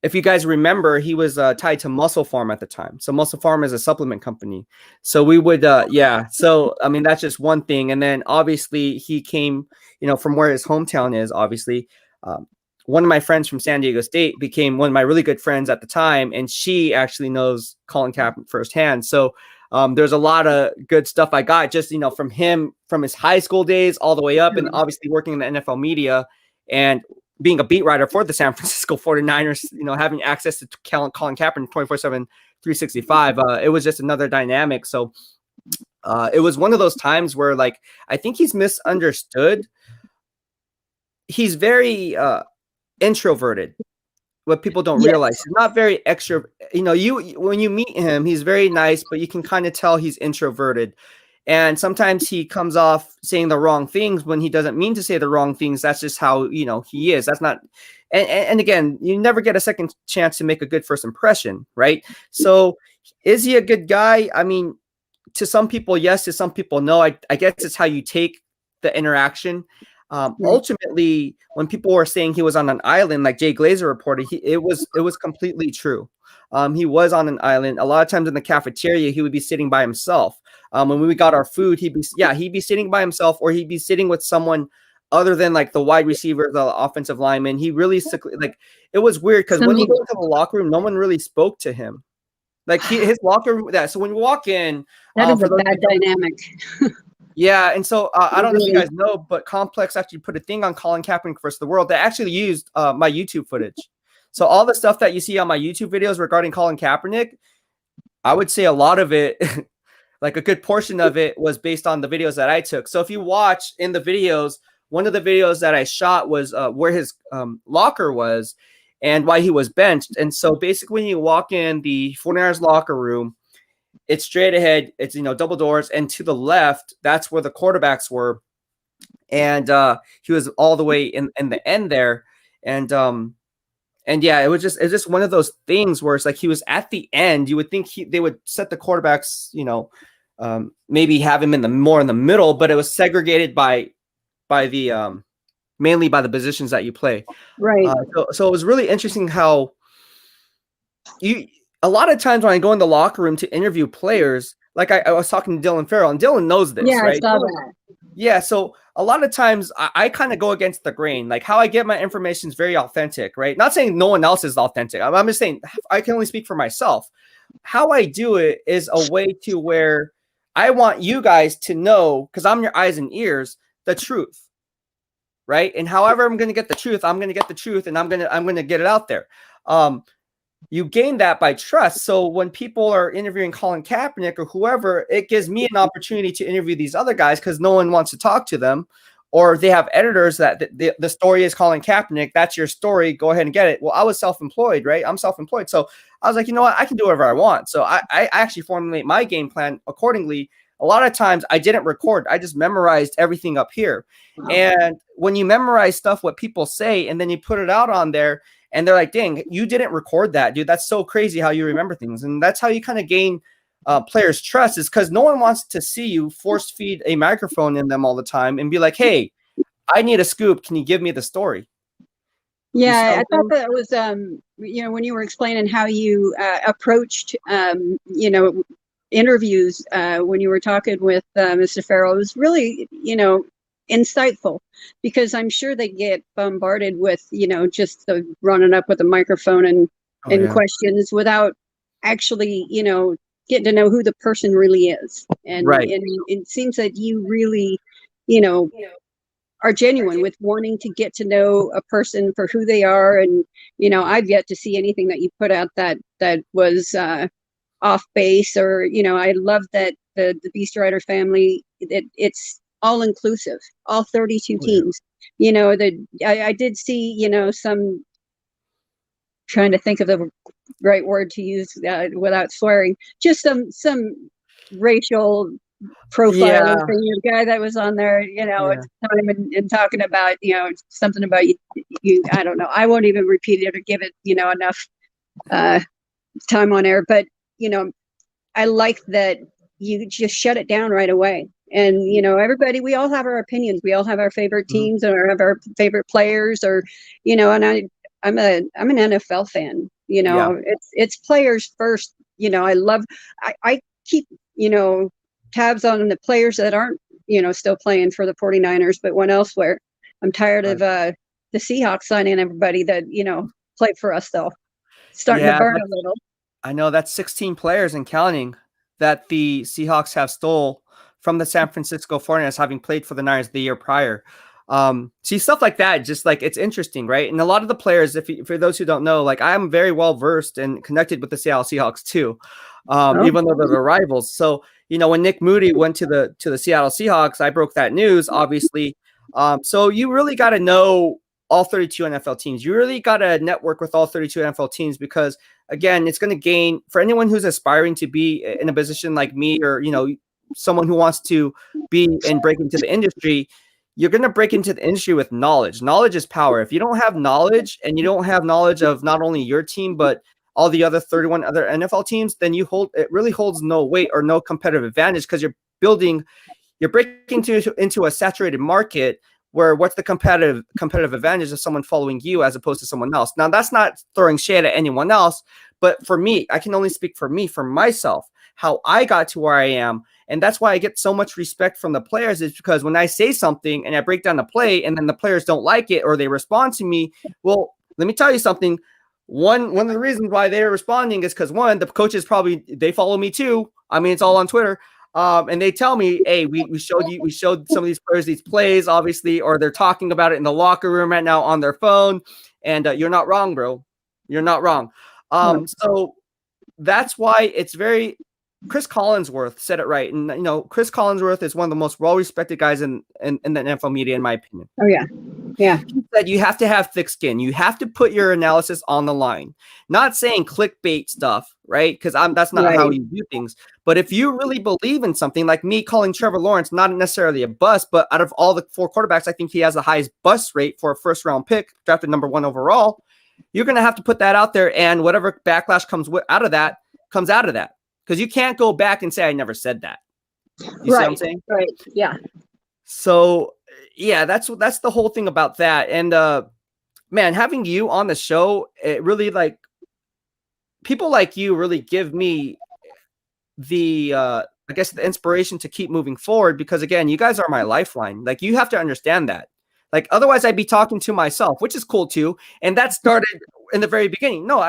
If you guys remember, he was tied to Muscle Farm at the time. So Muscle Farm is a supplement company. So we would, So, I mean, that's just one thing. And then obviously he came, from where his hometown is, obviously. One of my friends from San Diego State became one of my really good friends at the time. And she actually knows Colin Kaepernick firsthand. So there's a lot of good stuff I got just, from him, from his high school days all the way up, and obviously working in the NFL media. And being a beat writer for the San Francisco 49ers, having access to Colin Kaepernick 24/7, 365. It was just another dynamic. So it was one of those times where, like, I think he's misunderstood. He's very introverted. What people don't realize, he's not very extra. When you meet him, he's very nice, but you can kind of tell he's introverted. And sometimes he comes off saying the wrong things when he doesn't mean to say the wrong things. That's just how, he is. That's not, and again, you never get a second chance to make a good first impression, right? So is he a good guy? I mean, to some people, yes. To some people, no. I guess it's how you take the interaction. Ultimately, when people were saying he was on an island, like Jay Glazer reported, it was completely true. He was on an island. A lot of times in the cafeteria, he would be sitting by himself. When we got our food, he'd be sitting by himself, or he'd be sitting with someone other than like the wide receiver, the offensive lineman. He really like, it was weird because when you go into the locker room, no one really spoke to him. Like his locker room. So when you walk in, that is a bad dynamic. Yeah, and so I don't know if you guys know, but Complex actually put a thing on Colin Kaepernick versus the world. They actually used my YouTube footage. So all the stuff that you see on my YouTube videos regarding Colin Kaepernick, I would say a lot of it, like a good portion of it, was based on the videos that I took. So if you watch in the videos, one of the videos that I shot was where his locker was and why he was benched. And so basically when you walk in the 49ers locker room, it's straight ahead. It's, double doors. And to the left, that's where the quarterbacks were. And he was all the way in the end there. And yeah, it was just one of those things where it's like he was at the end. You would think they would set the quarterbacks, maybe have him more in the middle, but it was segregated by the mainly by the positions that you play. Right. So it was really interesting how a lot of times when I go in the locker room to interview players, like I was talking to Dylan Farrell, and Dylan knows this, right? I saw that. Yeah, so a lot of times I kind of go against the grain. Like how I get my information is very authentic, right? Not saying no one else is authentic. I'm just saying I can only speak for myself. How I do it is a way to where I want you guys to know, because I'm your eyes and ears, the truth, right? And however I'm going to get the truth, I'm going to get the truth, and I'm going to get it out there. You gain that by trust. So when people are interviewing Colin Kaepernick or whoever, it gives me an opportunity to interview these other guys because no one wants to talk to them, or they have editors that the story is Colin Kaepernick. That's your story. Go ahead and get it. Well, I was self-employed, right? I'm self-employed. So I was like, you know what? I can do whatever I want. So I actually formulate my game plan accordingly. A lot of times I didn't record. I just memorized everything up here. And when you memorize stuff, what people say, and then you put it out on there, and they're like, dang, you didn't record that, dude. That's so crazy how you remember things. And that's how you kind of gain players' trust, is because no one wants to see you force feed a microphone in them all the time and be like, hey, I need a scoop. Can you give me the story? Yeah, I thought that was, when you were explaining how you approached, interviews when you were talking with Mr. Farrell, it was really, insightful, because I'm sure they get bombarded with, just the running up with a microphone and questions without actually, getting to know who the person really is. And, right. And it seems that you really, are genuine with wanting to get to know a person for who they are. And, I've yet to see anything that you put out that was off base, or, I love that the BEASTwriter family, it's all inclusive, all 32 teams. I did see, some, trying to think of the right word to use without swearing, just some racial profiling thing. The guy that was on there, at the time, and talking about, something about you. I don't know. I won't even repeat it or give it, enough time on air. But I like that you just shut it down right away. And everybody, we all have our opinions. We all have our favorite teams, or have our favorite players, or and I'm an NFL fan. It's players first. I keep tabs on the players that aren't still playing for the 49ers but went elsewhere. I'm tired of the Seahawks signing everybody that played for us, though. Starting to burn a little. I know that's 16 players and counting that the Seahawks have stole from the San Francisco 49ers, having played for the Niners the year prior. See stuff like that, just like it's interesting, right? And a lot of the players, for those who don't know, like I'm very well versed and connected with the Seattle Seahawks too, Oh, even though they're rivals. So when Nick Moody went to the Seattle Seahawks, I broke that news, obviously. So you really got to know all 32 NFL teams. You really got to network with all 32 NFL teams because, again, it's going to gain for anyone who's aspiring to be in a position like me or someone who wants to be and break into the industry. You're going to break into the industry with knowledge. Knowledge is power. If you don't have knowledge and you don't have knowledge of not only your team, but all the other 31 other NFL teams, then it really holds no weight or no competitive advantage because you're breaking into a saturated market where what's the competitive advantage of someone following you as opposed to someone else? Now, that's not throwing shade at anyone else, but for me, I can only speak for me, for myself, how I got to where I am. And that's why I get so much respect from the players is because when I say something and I break down the play and then the players don't like it or they respond to me, well, let me tell you something. One of the reasons why they're responding is because one, the coaches they follow me too. I mean, it's all on Twitter. And they tell me, hey, we showed some of these players these plays, obviously, or they're talking about it in the locker room right now on their phone. And you're not wrong, bro. You're not wrong. So that's why it's very. Chris Collinsworth said it right, and Chris Collinsworth is one of the most well-respected guys in the NFL media, in my opinion. Oh yeah. Yeah. He said you have to have thick skin. You have to put your analysis on the line. Not saying clickbait stuff, right? Because that's not how you do things. But if you really believe in something, like me calling Trevor Lawrence not necessarily a bust, but out of all the 4 quarterbacks, I think he has the highest bust rate for a first-round pick, drafted number 1 overall. You're going to have to put that out there, and whatever backlash comes out of that. Because you can't go back and say, I never said that. You see what I'm saying? Right. Yeah. So, yeah, that's the whole thing about that. And, man, having you on the show, it really, like, people like you really give me the, I guess, the inspiration to keep moving forward. Because, again, you guys are my lifeline. Like, you have to understand that. Like, otherwise, I'd be talking to myself, which is cool, too. And that started in the very beginning. No,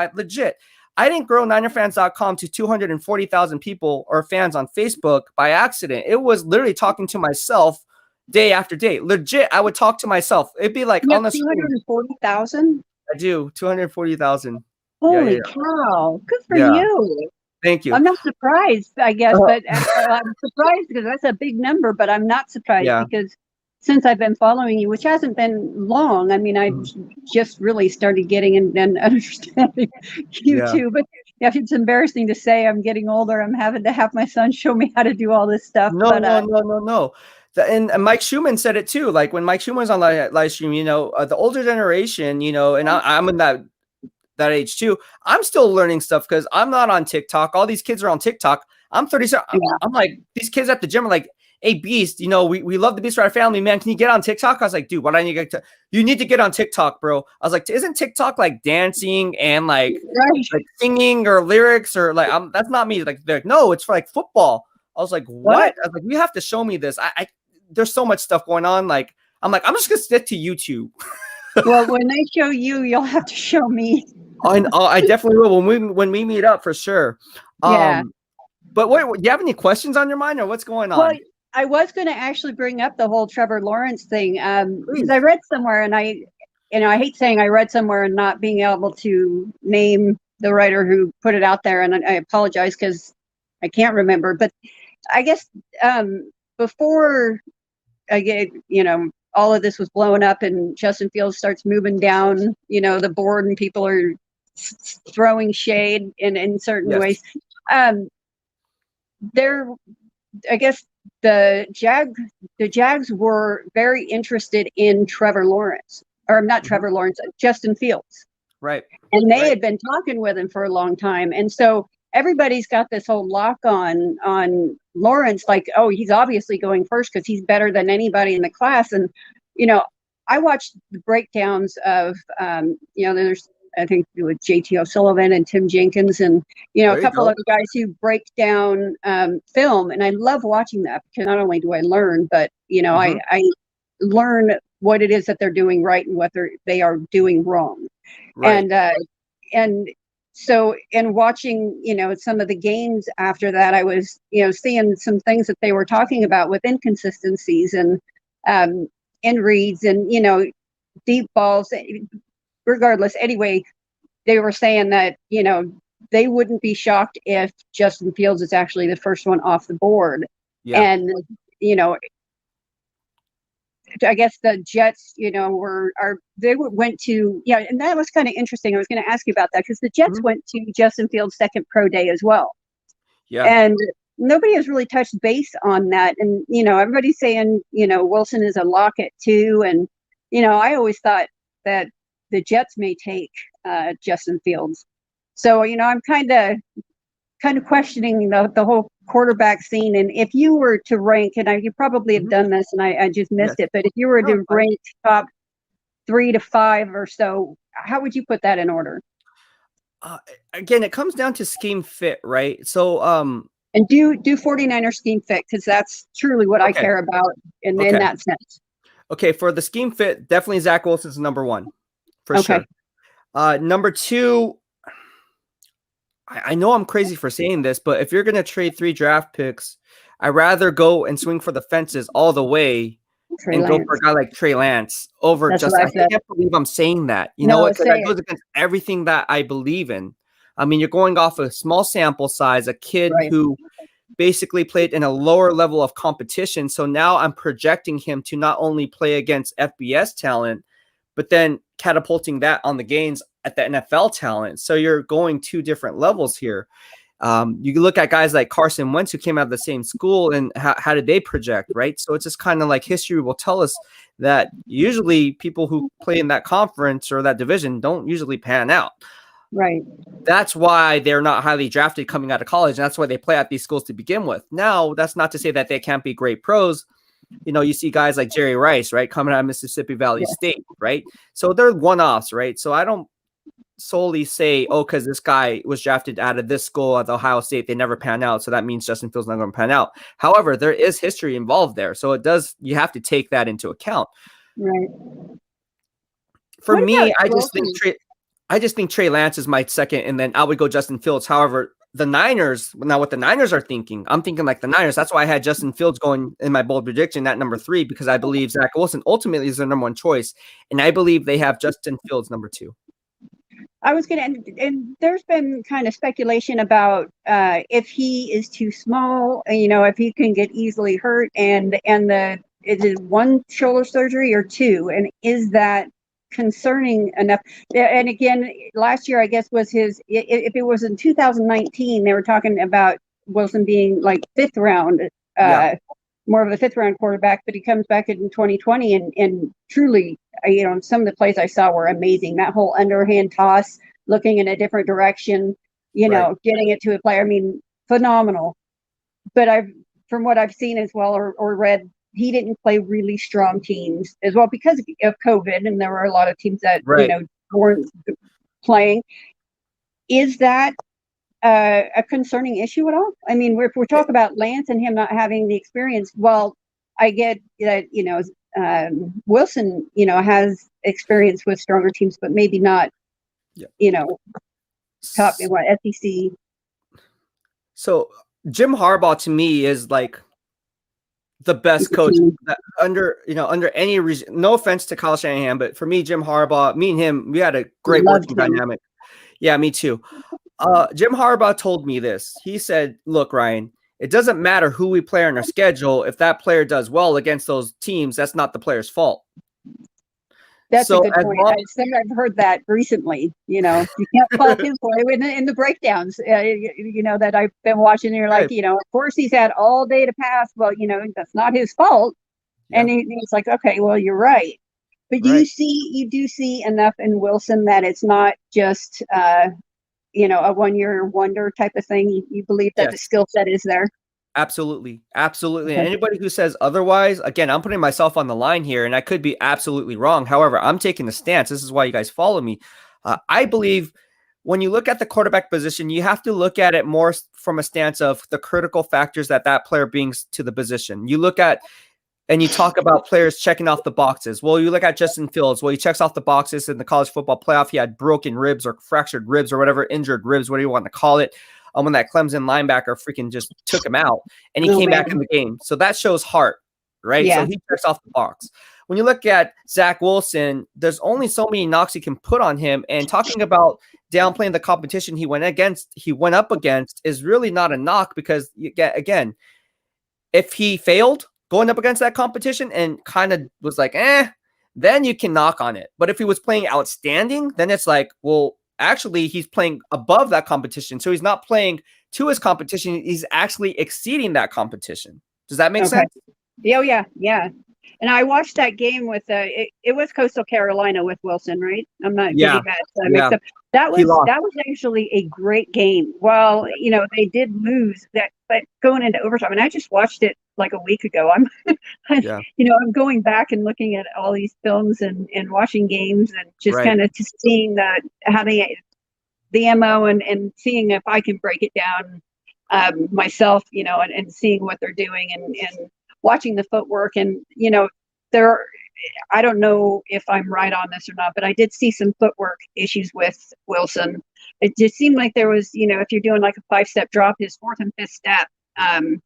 I didn't grow NinerFans.com to 240,000 people or fans on Facebook by accident. It was literally talking to myself day after day. Legit, I would talk to myself. It'd be like on the 240,000? I do, 240,000. Holy cow. Good for you. Thank you. I'm not surprised, I guess, but I'm surprised because that's a big number, but I'm not surprised because since I've been following you, which hasn't been long. I mean, I just really started getting in and understanding YouTube. But if it's embarrassing to say I'm getting older, I'm having to have my son show me how to do all this stuff. No. And Mike Schumann said it too. Like when Mike Schumann was on live stream, the older generation, and I'm in that age too. I'm still learning stuff because I'm not on TikTok. All these kids are on TikTok. I'm 37. I'm like, these kids at the gym are like, hey, Beast, we love the BEASTwriter family, man. Can you get on TikTok? I was like, dude, what do I need to get to? You need to get on TikTok, bro. I was like, isn't TikTok like dancing and like singing or lyrics or like, that's not me. Like, they're like, no, it's for like football. I was like, what? I was like, you have to show me this. There's so much stuff going on. Like, I'm just going to stick to YouTube. Well, when they show you, you'll have to show me. I definitely will when we meet up for sure. Yeah. But do you have any questions on your mind or what's going on? Well, I was going to actually bring up the whole Trevor Lawrence thing because I read somewhere, and I hate saying I read somewhere and not being able to name the writer who put it out there, and I apologize because I can't remember. But I guess before I get, all of this was blowing up and Justin Fields starts moving down, the board and people are throwing shade in certain ways. I guess the Jags were very interested in Trevor Lawrence, or not Trevor Lawrence, Justin Fields. Right. And they had been talking with him for a long time. And so everybody's got this whole lock on Lawrence, like, oh, he's obviously going first because he's better than anybody in the class. And, I watched the breakdowns of, there's, I think, with JT O'Sullivan and Tim Jenkins and, a couple of the guys who break down film. And I love watching that because not only do I learn, but, I learn what it is that they're doing right and what they are doing wrong. Right. And so in watching, some of the games after that, I was, seeing some things that they were talking about with inconsistencies. And in reads and, deep balls, regardless. Anyway, they were saying that, they wouldn't be shocked if Justin Fields is actually the first one off the board. Yeah. And, I guess the Jets, went to, and that was kind of interesting. I was going to ask you about that because the Jets went to Justin Fields' second pro day as well. Yeah. And nobody has really touched base on that. And, everybody's saying, Wilson is a lock at 2. And, I always thought that the Jets may take Justin Fields. So, I'm kind of questioning the whole quarterback scene. And if you were to rank, and you probably have done this and I just missed it, but if you were to rank top 3 to 5 or so, how would you put that in order? Again, it comes down to scheme fit, right? So, and do 49er scheme fit, because that's truly what I care about in that sense. Okay, for the scheme fit, definitely Zach Wilson's number 1, for sure. Number 2, I know I'm crazy for saying this, but if you're going to trade 3 draft picks, I'd rather go and swing for the fences all the way go for a guy like Trey Lance over I can't believe I'm saying that. You know what? Because that goes against everything that I believe in. I mean, you're going off a small sample size, a kid who basically played in a lower level of competition. So now I'm projecting him to not only play against FBS talent, but then catapulting that on the gains at the NFL talent. So you're going 2 different levels here. You can look at guys like Carson Wentz, who came out of the same school, and how did they project, right? So it's just kind of like history will tell us that usually people who play in that conference or that division don't usually pan out. Right. That's why they're not highly drafted coming out of college, and that's why they play at these schools to begin with. Now, that's not to say that they can't be great pros. You see guys like Jerry Rice, right, coming out of Mississippi Valley State, right? So they're one-offs, right? So I don't solely say, because this guy was drafted out of this school at Ohio State, they never pan out, so that means Justin Fields not going to pan out. However, there is history involved there, so you have to take that into account. Right. For me, I just think Trey Lance is my second, and then I would go Justin Fields. However, the Niners, now what the Niners are thinking, I'm thinking like the Niners. That's why I had Justin Fields going in my bold prediction at number 3, because I believe Zach Wilson ultimately is their number 1 choice, and I believe they have Justin Fields number 2. I was going to, and there's been kind of speculation about if he is too small, if he can get easily hurt, and is it 1 shoulder surgery or 2, and is that concerning enough? And again, last year, I guess, was his, if it was in 2019, they were talking about Wilson being like 5th round, more of a 5th round quarterback, but he comes back in 2020 and truly, some of the plays I saw were amazing. That whole underhand toss, looking in a different direction, getting it to a player. I mean, phenomenal. But from what I've seen as well or read, he didn't play really strong teams as well because of COVID, and there were a lot of teams that weren't playing. Is that a concerning issue at all? I mean, if we're talking about Lance and him not having the experience, well, I get that Wilson has experience with stronger teams, but maybe not top SEC. So Jim Harbaugh to me is like the best coach under any reason. No offense to Kyle Shanahan, but for me, Jim Harbaugh, me and him, we had a great working dynamic. Yeah, me too. Jim Harbaugh told me this. He said, "Look, Ryan, it doesn't matter who we play on our schedule. If that player does well against those teams, that's not the player's fault." That's a good point. I've heard that recently. You can't fault his play in the breakdowns. That I've been watching. And you're like, of course he's had all day to pass. Well, that's not his fault. Yeah. And he's like, okay, well, you're right. But you do see enough in Wilson that it's not just a 1-year wonder type of thing. You believe that the skill set is there. Absolutely. Absolutely. Okay. And anybody who says otherwise, again, I'm putting myself on the line here, and I could be absolutely wrong. However, I'm taking the stance. This is why you guys follow me. I believe when you look at the quarterback position, you have to look at it more from a stance of the critical factors that player brings to the position. You look at, and you talk about players checking off the boxes. Well, you look at Justin Fields. Well, he checks off the boxes in the college football playoff. He had broken ribs or fractured ribs or whatever, injured ribs, what do you want to call it? When that Clemson linebacker freaking just took him out, and he came back in the game. So that shows heart, right? Yeah. So he checks off the box. when you look at Zach Wilson, there's only so many knocks you can put on him. And talking about downplaying the competition he went up against is really not a knock, because you get, again, if he failed going up against that competition and kind of was like, then you can knock on it. But if he was playing outstanding, then it's like, well, actually he's playing above that competition. So he's not playing to his competition. He's actually exceeding that competition. Does that make sense? Oh, yeah. Yeah. And I watched that game with it was Coastal Carolina with Wilson, right? I'm not getting that mixed up. That was actually a great game. Well, you know, they did lose that, but going into overtime, and I just watched it like a week ago. You know, I'm going back and looking at all these films and watching games and just kind of just seeing how the MO and seeing if I can break it down myself, you know, and seeing what they're doing and watching the footwork. And, you know, I don't know if I'm right on this or not, but I did see some footwork issues with Wilson. It just seemed like there was, you know, if you're doing like a 5-step drop, his 4th and 5th step, and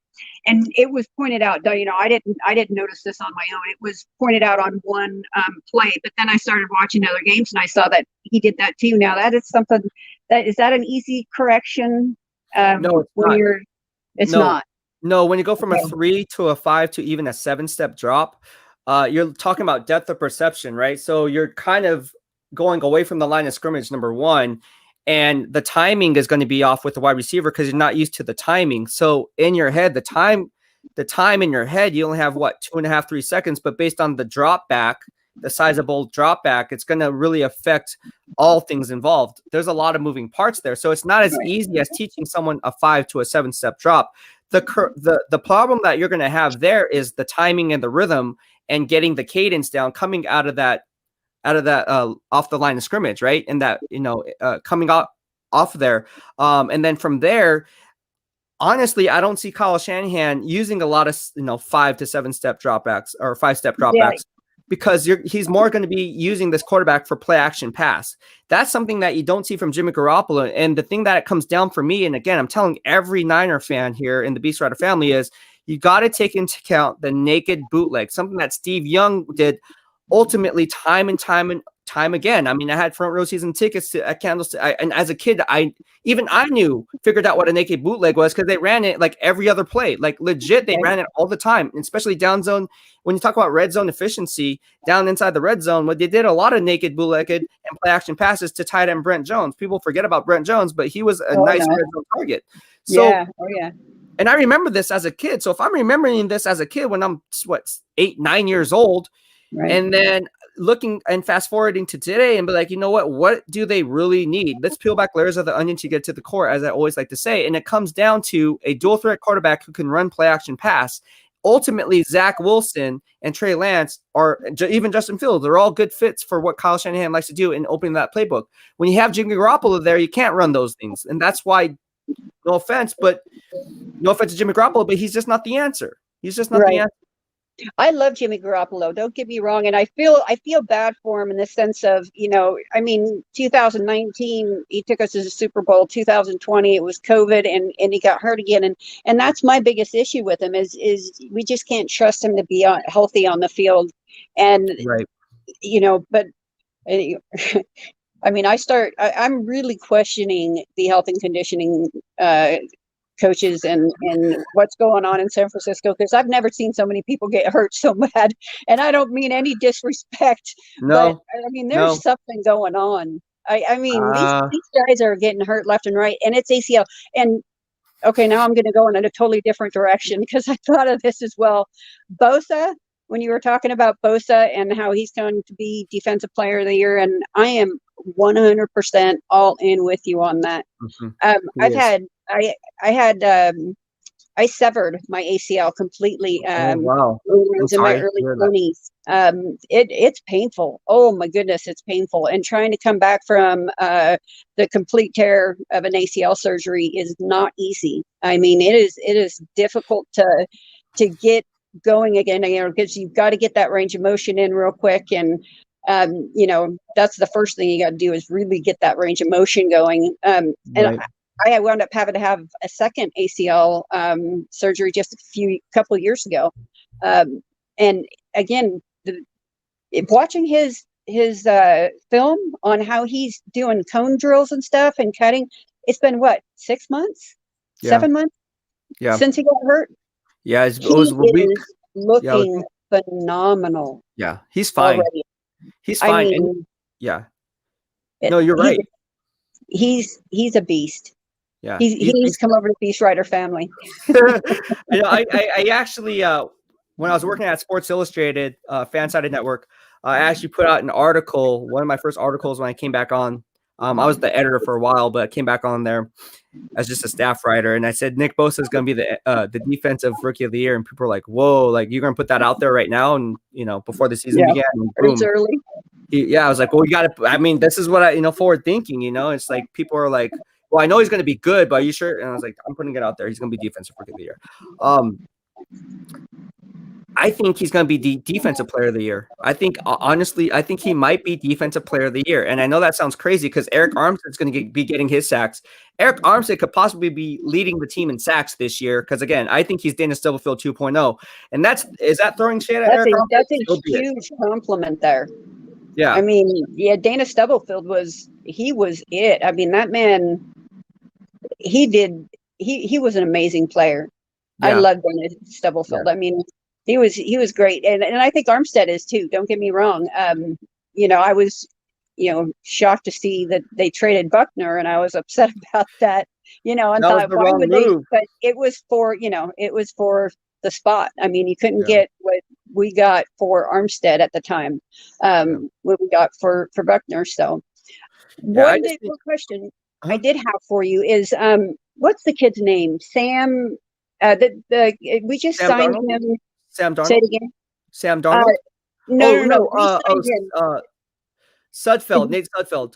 it was pointed out, you know, I didn't notice this on my own. It was pointed out on one play, but then I started watching other games and I saw that he did that too. Now that is something is that an easy correction? No, it's not. No, when you go from a 3 to a 5 to even a 7-step drop, you're talking about depth of perception, right? So you're kind of going away from the line of scrimmage, number one, and the timing is going to be off with the wide receiver because you're not used to the timing. So in your head, the time in your head, you only have 2.5, 3 seconds, but based on the drop back, the sizable drop back, it's going to really affect all things involved. There's a lot of moving parts there. So it's not as easy as teaching someone a 5 to a 7-step drop. The problem that you're going to have there is the timing and the rhythm and getting the cadence down, coming out of that off the line of scrimmage, right? And that, you know, coming off there. And then from there, honestly, I don't see Kyle Shanahan using a lot of, you know, 5 to 7-step dropbacks or 5-step dropbacks, because he's more going to be using this quarterback for play action pass. That's something that you don't see from Jimmy Garoppolo. And the thing that it comes down for me, and again, I'm telling every Niner fan here in the BEASTwriter family, is you got to take into account the naked bootleg, something that Steve Young did ultimately time and time again. I mean, I had front row season tickets at Candlestick, and as a kid, I figured out what a naked bootleg was because they ran it like every other play, like legit. They ran it all the time, especially down zone. When you talk about red zone efficiency, down inside the red zone, what they did a lot of naked bootlegged and play action passes to tight end Brent Jones. People forget about Brent Jones, but he was a nice red zone target. So, and I remember this as a kid. So if I'm remembering this as a kid when I'm 8, 9 years old, and then looking and fast forwarding to today and be like, you know what do they really need? Let's peel back layers of the onion to get to the core, as I always like to say. And it comes down to a dual threat quarterback who can run play action pass. Ultimately, Zach Wilson and Trey Lance, or even Justin Fields, they're all good fits for what Kyle Shanahan likes to do in opening that playbook. When you have Jimmy Garoppolo there, you can't run those things. And that's why, no offense to Jimmy Garoppolo, but he's just not the answer. He's just not the answer. I love Jimmy Garoppolo. Don't get me wrong, and I feel bad for him in the sense of, you know, I mean, 2019 he took us to the Super Bowl. 2020 it was COVID, and he got hurt again, and that's my biggest issue with him is we just can't trust him to be healthy on the field, and you know, but. I mean, I'm really questioning the health and conditioning coaches and what's going on in San Francisco, because I've never seen so many people get hurt so bad. And I don't mean any disrespect, but I mean, there's something going on. I mean, these guys are getting hurt left and right, and it's ACL. And okay, now I'm going to go in a totally different direction because I thought of this as well. Bosa, when you were talking about Bosa and how he's going to be Defensive Player of the Year, and I am 100% all in with you on that. I severed my ACL completely. In my early 20s. It's painful. Oh my goodness, it's painful. And trying to come back from the complete tear of an ACL surgery is not easy. I mean, it is difficult to get going again, you know, because you've got to get that range of motion in real quick. And you know, that's the first thing you got to do is really get that range of motion going. And I wound up having to have a second ACL surgery just a couple of years ago. And again, watching his film on how he's doing cone drills and stuff and cutting. It's been what, 6 months, Yeah. 7 months Yeah. since he got hurt. Yeah. He is looking phenomenal. Yeah. He's fine. Already. He's fine. I mean, yeah. No, you're right. He's a beast. Yeah. He needs to come over to BEASTwriter Family. I actually, when I was working at Sports Illustrated, fan-sided network, I actually put out an article, one of my first articles when I came back on. I was the editor for a while, but I came back on there as just a staff writer. And I said, Nick Bosa is going to be the defensive rookie of the year. And people were like, whoa, like you're going to put that out there right now. And, before the season began. And boom. It's early. I was like, well, you got to, I mean, this is what forward thinking, it's like, people are like, well, I know he's going to be good, but are you sure? And I was like, I'm putting it out there. He's going to be defensive rookie of the year. I think he's going to be defensive player of the year. I think, honestly, I think he might be defensive player of the year. And I know that sounds crazy because Eric Armstead's going to be getting his sacks. Eric Armstead could possibly be leading the team in sacks this year because, again, I think he's Dana Stubblefield 2.0. And is that throwing shade at Eric Armstead? That's a huge compliment there. Yeah. I mean, Dana Stubblefield was it. I mean, that man, he was an amazing player. Yeah. I love Dana Stubblefield. Yeah. I mean, he was great. And I think Armstead is too. Don't get me wrong. I was, shocked to see that they traded Buckner, and I was upset about that, and that thought, why would they? But it was for, the spot. I mean, you couldn't get what we got for Armstead at the time, what we got for Buckner. So one big question I did have for you is, what's the kid's name? Sam, we just Sam signed Darnold? him. Sam Darnold? Say it again. Sam Darnold? No. Sudfeld, Nate Sudfeld.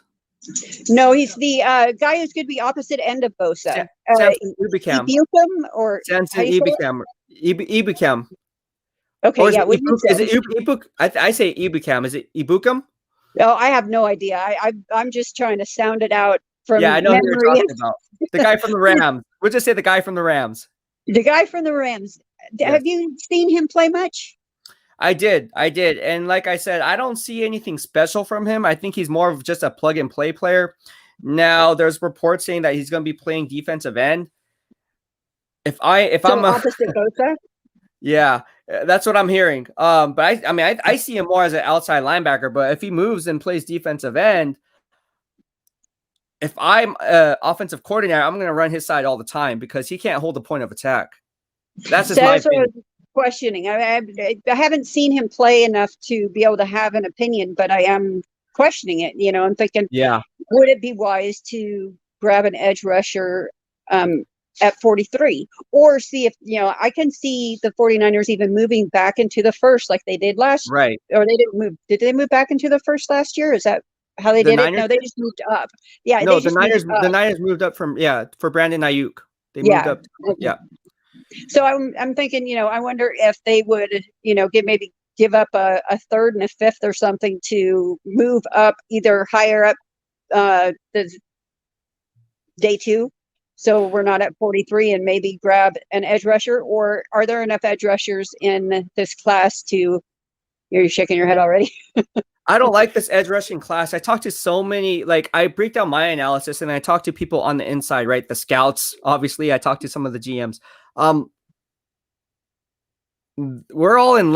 No, he's the guy who's going to be opposite end of Bosa. Ibukam. Or Samson Ibukam. Ibukam. Okay, or yeah. Is it Ibuk? I say Ibukam. Is it Ibukam? No, I have no idea. I'm just trying to sound it out from I know memory. who you're talking about. The guy from the Rams. We'll just say the guy from the Rams. The guy from the Rams. Yes. Have you seen him play much? I did. And like I said, I don't see anything special from him. I think he's more of just a plug and play player. Now there's reports saying that he's going to be playing defensive end. If I'm opposite Bosa? Yeah, that's what I'm hearing. But I see him more as an outside linebacker, but if he moves and plays defensive end, if I'm an offensive coordinator, I'm going to run his side all the time because he can't hold the point of attack. That's just my opinion. Questioning. I haven't seen him play enough to be able to have an opinion, but I am questioning it. I'm thinking, would it be wise to grab an edge rusher at 43 or see if, I can see the 49ers even moving back into the first like they did last year. Right. Or they didn't move. Did they move back into the first last year? Is that how they did it? No, they just moved up. Yeah. No, the Niners moved up for Brandon Ayuk. They moved up. Yeah. So I'm thinking, I wonder if they would, give up a third and a fifth or something to move up either higher up the day 2. So we're not at 43 and maybe grab an edge rusher, or are there enough edge rushers in this class to, you're shaking your head already. I don't like this edge rushing class. I talked to so many, I break down my analysis and I talk to people on the inside, right? The scouts, obviously. I talk to some of the GMs. We're all in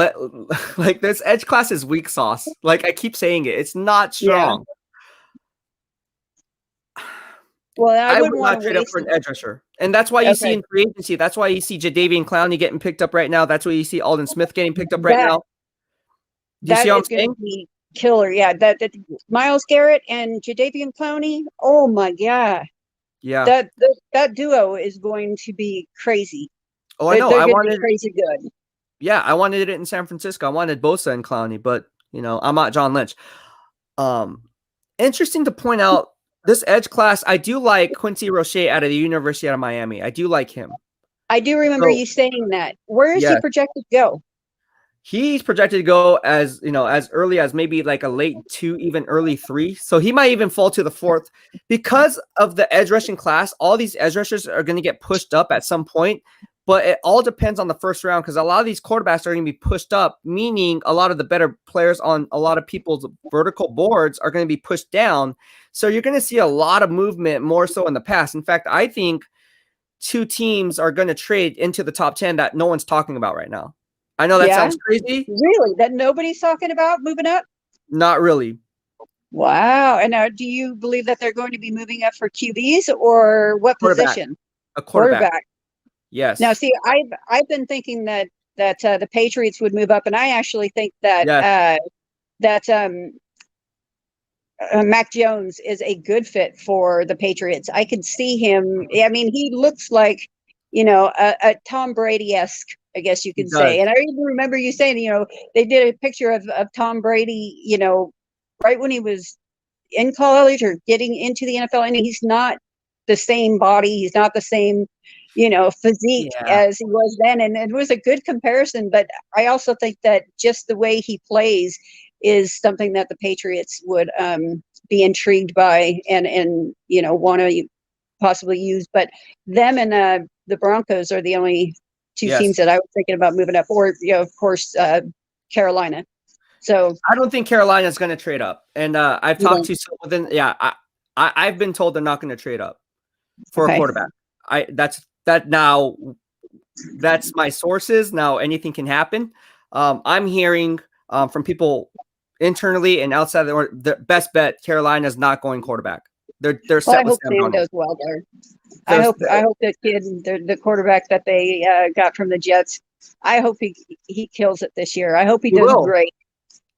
this edge class is weak sauce. I keep saying it. It's not strong. Yeah. Well, I would not trade up for an edge rusher. And that's why you see in free agency, that's why you see Jadeveon Clowney getting picked up right now. That's why you see Alden Smith getting picked up right now. Do you see what I'm saying? Be killer. Yeah. That Myles Garrett and Jadeveon Clowney. Oh my God. Yeah. That duo is going to be crazy. Oh, I know. I wanted crazy good. Yeah, I wanted it in San Francisco. I wanted Bosa and Clowney, but I'm not John Lynch. Interesting to point out this edge class. I do like Quincy Roche out of the University of Miami. I do like him. I do remember you saying that. Where is he projected to go? He's projected to go as early as maybe a late 2, even early 3. So he might even fall to the 4th because of the edge rushing class. All these edge rushers are going to get pushed up at some point. but it all depends on the first round because a lot of these quarterbacks are going to be pushed up, meaning a lot of the better players on a lot of people's vertical boards are going to be pushed down. So you're going to see a lot of movement more so in the past. In fact, I think 2 teams are going to trade into the top 10 that no one's talking about right now. I know that sounds crazy. Really? That nobody's talking about moving up? Not really. Wow. And do you believe that they're going to be moving up for QBs or what position? A quarterback. Yes. Now, see, I've been thinking that the Patriots would move up, and I actually think that Mac Jones is a good fit for the Patriots. I could see him. I mean, he looks like, a Tom Brady-esque, I guess you could say. And I even remember you saying, they did a picture of Tom Brady, right when he was in college or getting into the NFL, and he's not the same body. He's not the same, physique as he was then. And it was a good comparison. But I also think that just the way he plays is something that the Patriots would be intrigued by and want to possibly use. But them and the Broncos are the only 2 teams that I was thinking about moving up, or of course Carolina. So I don't think Carolina is going to trade up, and I've talked to some within. Yeah, I've been told they're not going to trade up for a quarterback. That's my sources. Now anything can happen. I'm hearing from people internally and outside the best bet. Carolina is not going quarterback. They're set with Sam Sam does well there. I hope the kid, the quarterback that they got from the Jets, I hope he kills it this year. I hope he does great.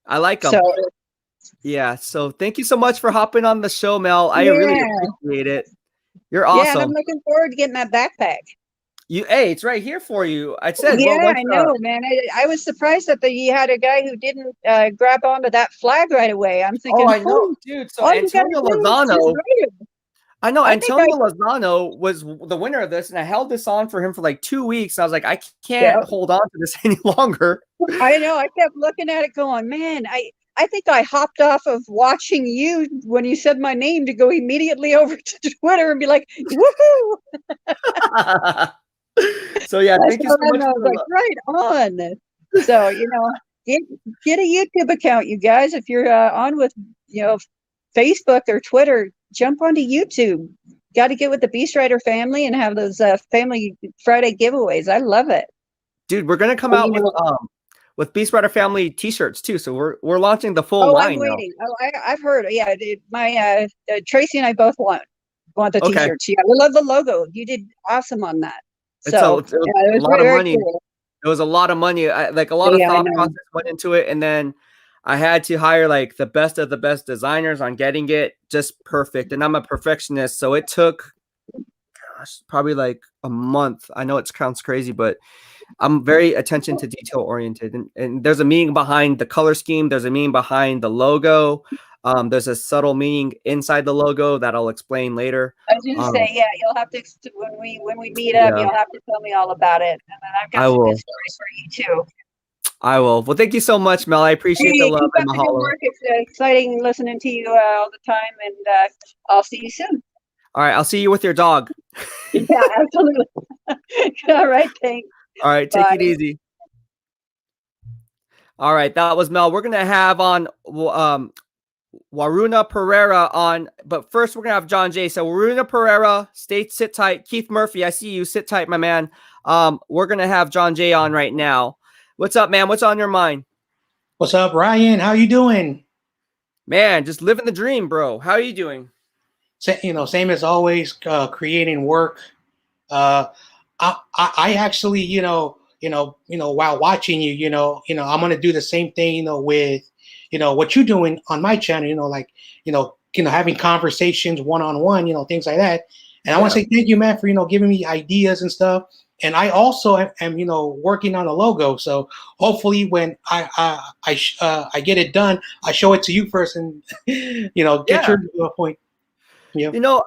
I like him. So thank you so much for hopping on the show, Mel. I really appreciate it. You're awesome. Yeah, and I'm looking forward to getting that backpack. Hey, it's right here for you. I said, I know, man. I was surprised that you had a guy who didn't grab onto that flag right away. I'm thinking, I know, dude. So Antonio Lozano. I know Antonio Lozano was the winner of this, and I held this on for him for like 2 weeks. I was like, I can't hold on to this any longer. I know. I kept looking at it going, man, I think I hopped off of watching you when you said my name to go immediately over to Twitter and be like, woohoo. So yeah, thank you so much. I was like, right on. So, get a YouTube account, you guys. If you're on with, Facebook or Twitter, jump onto YouTube. Got to get with the BEASTwriter family and have those Family Friday giveaways. I love it. Dude, we're gonna come out with BEASTwriter Family T-shirts too. So we're launching the full line. I'm waiting. Now. I've heard. Yeah, my Tracy and I both want the T-shirts. Yeah, we love the logo. You did awesome on that. So it was a lot of money. Cool. It was a lot of money. Like a lot of thought process went into it, and then I had to hire like the best of the best designers on getting it just perfect. And I'm a perfectionist, so it took probably like a month. I know it sounds crazy, but I'm very attention to detail oriented. And there's a meaning behind the color scheme. There's a meaning behind the logo. There's a subtle meaning inside the logo that I'll explain later. I was going to say, you'll have to when we meet up, you'll have to tell me all about it, and then I've got some good stories for you too. I will. Well, thank you so much, Mel. I appreciate the love and mahalo. It's exciting listening to you all the time, and I'll see you soon. All right, I'll see you with your dog. Yeah, absolutely. All right, thanks. All right, take it easy. All right, that was Mel. We're gonna have on Waruna Pereira on, but first we're gonna have John Jay. So Waruna Pereira, sit tight. Keith Murphy, I see you. Sit tight, my man. We're gonna have John Jay on right now. What's up, man? What's on your mind? What's up, Ryan? How you doing? Man, just living the dream, bro. How are you doing? Same as always, creating work. I actually, while watching you, I'm gonna do the same thing, with, what you're doing on my channel, having conversations one-on-one, things like that. And I want to say thank you, man, for, giving me ideas and stuff. And I also am, working on a logo. So hopefully when I get it done, I show it to you first and, get your point. Yeah.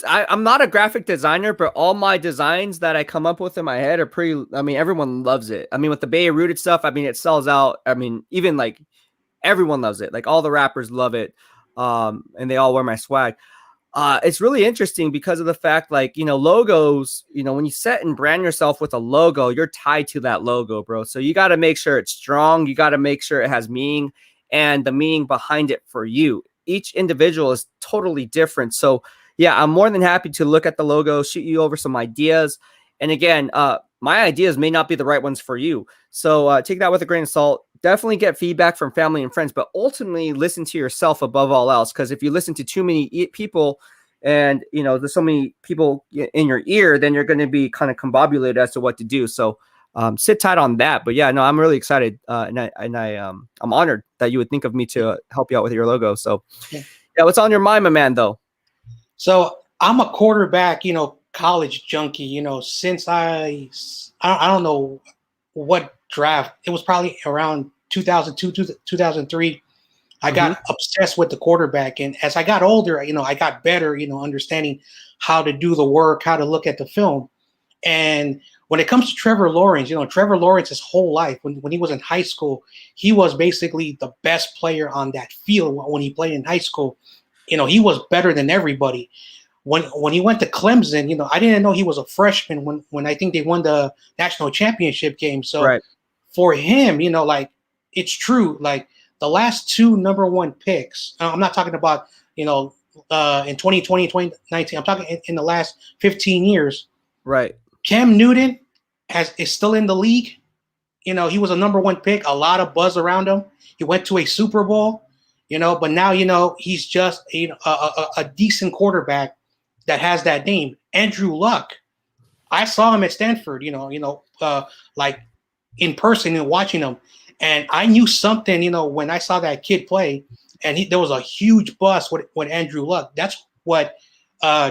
I'm not a graphic designer, but all my designs that I come up with in my head are everyone loves it. With the Bay Rooted stuff, it sells out. Even like everyone loves it. Like all the rappers love it. And they all wear my swag. It's really interesting because of the fact, like, logos, when you set and brand yourself with a logo, you're tied to that logo, bro. So you got to make sure it's strong. You got to make sure it has meaning and the meaning behind it for you. Each individual is totally different. So yeah, I'm more than happy to look at the logo, shoot you over some ideas. And again, my ideas may not be the right ones for you. So take that with a grain of salt. Definitely get feedback from family and friends, but ultimately listen to yourself above all else. Because if you listen to too many people and, there's so many people in your ear, then you're going to be kind of combobulated as to what to do. So sit tight on that. But yeah, no, I'm really excited. I'm honored that you would think of me to help you out with your logo. So yeah, what's on your mind, my man, though? So I'm a quarterback, college junkie, since I don't know what draft. It was probably around 2002, 2003. I got obsessed with the quarterback. And as I got older, I got better, understanding how to do the work, how to look at the film. And when it comes to Trevor Lawrence, Trevor Lawrence, his whole life, when he was in high school, he was basically the best player on that field when he played in high school. He was better than everybody. When he went to Clemson, I didn't know he was a freshman when I think they won the national championship game. So for him, like, it's true. Like, the last two #1 picks, I'm not talking about, in 2020, 2019. I'm talking in the last 15 years. Right. Cam Newton is still in the league. He was a #1 pick, a lot of buzz around him. He went to a Super Bowl, but now, he's just a decent quarterback that has that name. Andrew Luck. I saw him at Stanford, like in person and watching him. And I knew something, when I saw that kid play, and there was a huge buzz with Andrew Luck. That's what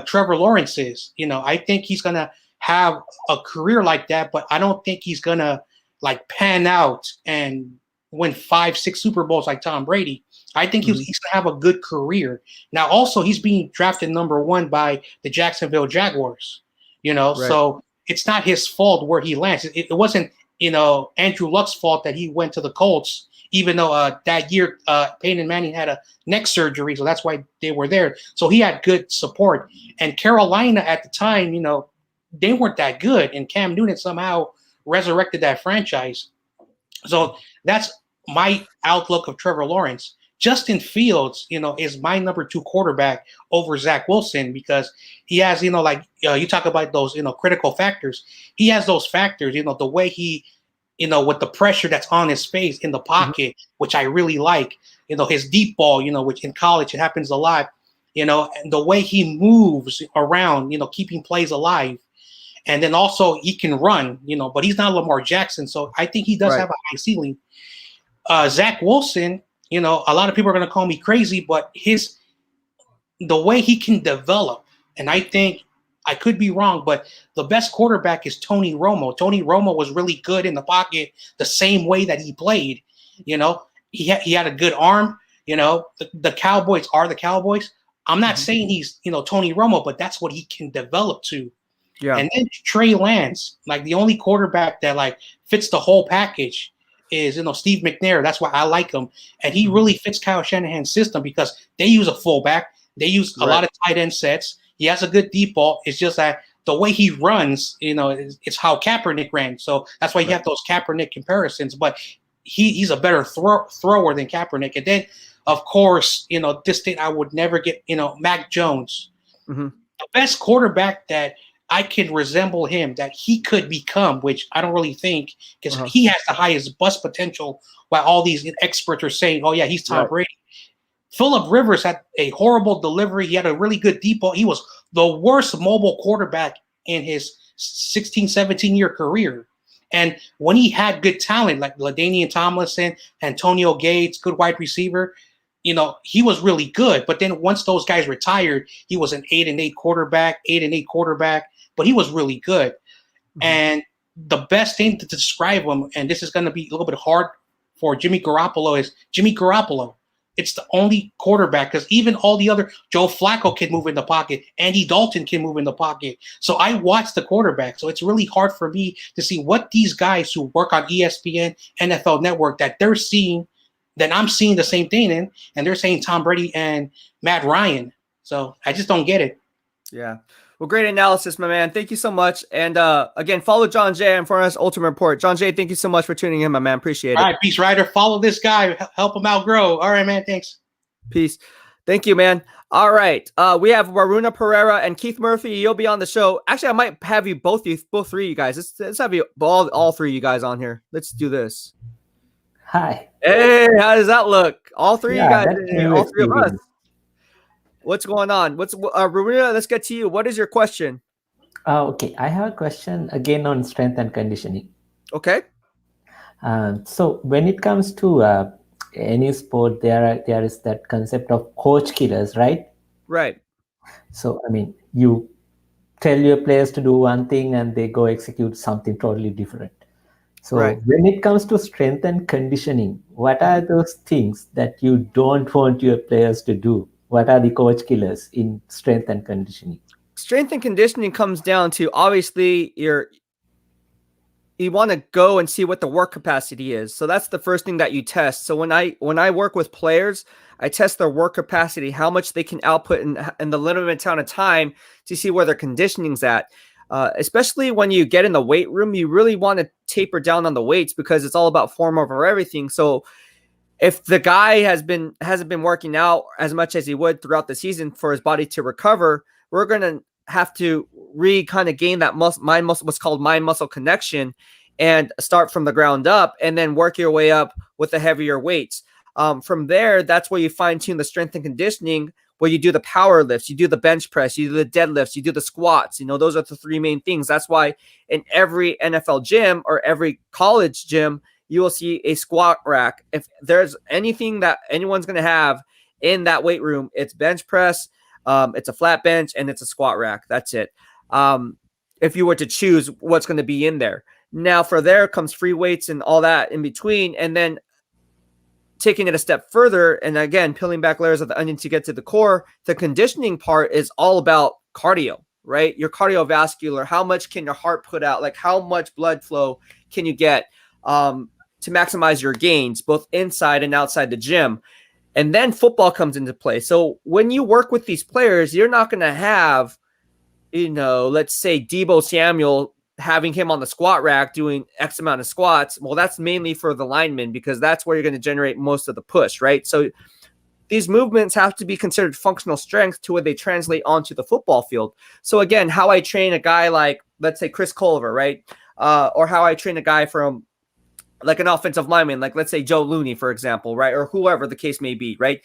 Trevor Lawrence is. I think he's going to have a career like that, but I don't think he's going to like pan out and win 5-6 Super Bowls like Tom Brady. I think he's going to have a good career. Now, also, he's being drafted #1 by the Jacksonville Jaguars, so it's not his fault where he lands. It wasn't, Andrew Luck's fault that he went to the Colts, even though that year Peyton Manning had a neck surgery, so that's why they were there. So he had good support. And Carolina at the time, they weren't that good, and Cam Newton somehow resurrected that franchise. So that's my outlook of Trevor Lawrence. Justin Fields, is my #2 quarterback over Zach Wilson because he has, you talk about those, critical factors. He has those factors, the way he, with the pressure that's on his face in the pocket, which I really like, his deep ball, which in college it happens a lot, and the way he moves around, keeping plays alive. And then also he can run, but he's not Lamar Jackson. So I think he does have a high ceiling. Zach Wilson, a lot of people are going to call me crazy, but the way he can develop, and I think I could be wrong, but the best quarterback is Tony Romo. Tony Romo was really good in the pocket the same way that he played. He had a good arm. The Cowboys are the Cowboys. I'm not saying he's, Tony Romo, but that's what he can develop to. Yeah. And then Trey Lance, like the only quarterback that like fits the whole package is, Steve McNair. That's why I like him. And he really fits Kyle Shanahan's system because they use a fullback. They use a lot of tight end sets. He has a good deep ball. It's just that the way he runs, it's how Kaepernick ran. So that's why you have those Kaepernick comparisons. But he's a better thrower than Kaepernick. And then, of course, this thing I would never get, Mac Jones. The best quarterback that I can resemble him, that he could become, which I don't really think, because he has the highest bust potential, while all these experts are saying, oh, yeah, he's Tom Brady. Phillip Rivers had a horrible delivery. He had a really good deep ball. He was the worst mobile quarterback in his 16, 17-year career. And when he had good talent, like LaDainian Tomlinson, Antonio Gates, good wide receiver, he was really good. But then once those guys retired, he was an 8-8 quarterback, but he was really good. And the best thing to describe him, and this is going to be a little bit hard for Jimmy Garoppolo, is Jimmy Garoppolo. It's the only quarterback, because even all the other, Joe Flacco can move in the pocket. Andy Dalton can move in the pocket. So I watch the quarterback. So it's really hard for me to see what these guys who work on ESPN, NFL Network, that they're seeing, that I'm seeing the same thing in, and they're saying Tom Brady and Matt Ryan. So I just don't get it. Yeah. Well, great analysis, my man. Thank you so much. And again, follow John Jay and for us Ultimate Report. John Jay, thank you so much for tuning in, my man. Appreciate it. All right, BEASTwriter, follow this guy, help him outgrow. All right, man. Thanks. Peace. Thank you, man. All right. We have Waruna Pereira and Keith Murphy. You'll be on the show. Actually, I might have you both three of you guys. Let's have you all three of you guys on here. Let's do this. Hi. Hey, how does that look? All three of you guys, all three of us. Experience. What's going on? Waruna, let's get to you. What is your question? Okay, I have a question again on strength and conditioning. Okay. So when it comes to any sport, there is that concept of coach killers, right? Right. So I mean, you tell your players to do one thing and they go execute something totally different. So Right. when it comes to strength and conditioning, what are those things that you don't want your players to do? What are the coach killers in strength and conditioning? Strength and conditioning comes down to obviously you want to go and see what the work capacity is. So that's the first thing that you test. So when I work with players, I test their work capacity, how much they can output in the limited amount of time to see where their conditioning's at. Especially when you get in the weight room, you really want to taper down on the weights because it's all about form over everything. So if the guy hasn't been working out as much as he would throughout the season for his body to recover, we're going to have to kind of gain that what's called mind muscle connection, and start from the ground up and then work your way up with the heavier weights. From there, that's where you fine tune the strength and conditioning, where you do the power lifts, you do the bench press, you do the deadlifts, you do the squats. Those are the three main things. That's why in every NFL gym or every college gym, you will see a squat rack. If there's anything that anyone's going to have in that weight room, it's bench press, it's a flat bench, and it's a squat rack. That's it. If you were to choose what's going to be in there. Now, for there comes free weights and all that in between, and then taking it a step further, and again, peeling back layers of the onion to get to the core, the conditioning part is all about cardio, right? Your cardiovascular, how much can your heart put out? Like how much blood flow can you get to maximize your gains, both inside and outside the gym? And then football comes into play. So when you work with these players, you're not going to have, let's say Deebo Samuel, having him on the squat rack doing X amount of squats. Well, that's mainly for the linemen because that's where you're going to generate most of the push, right? So these movements have to be considered functional strength to where they translate onto the football field. So again, how I train a guy like, let's say Chris Culver, right? Or how I train a guy from like an offensive lineman, like let's say Joe Looney, for example, right? Or whoever the case may be, right?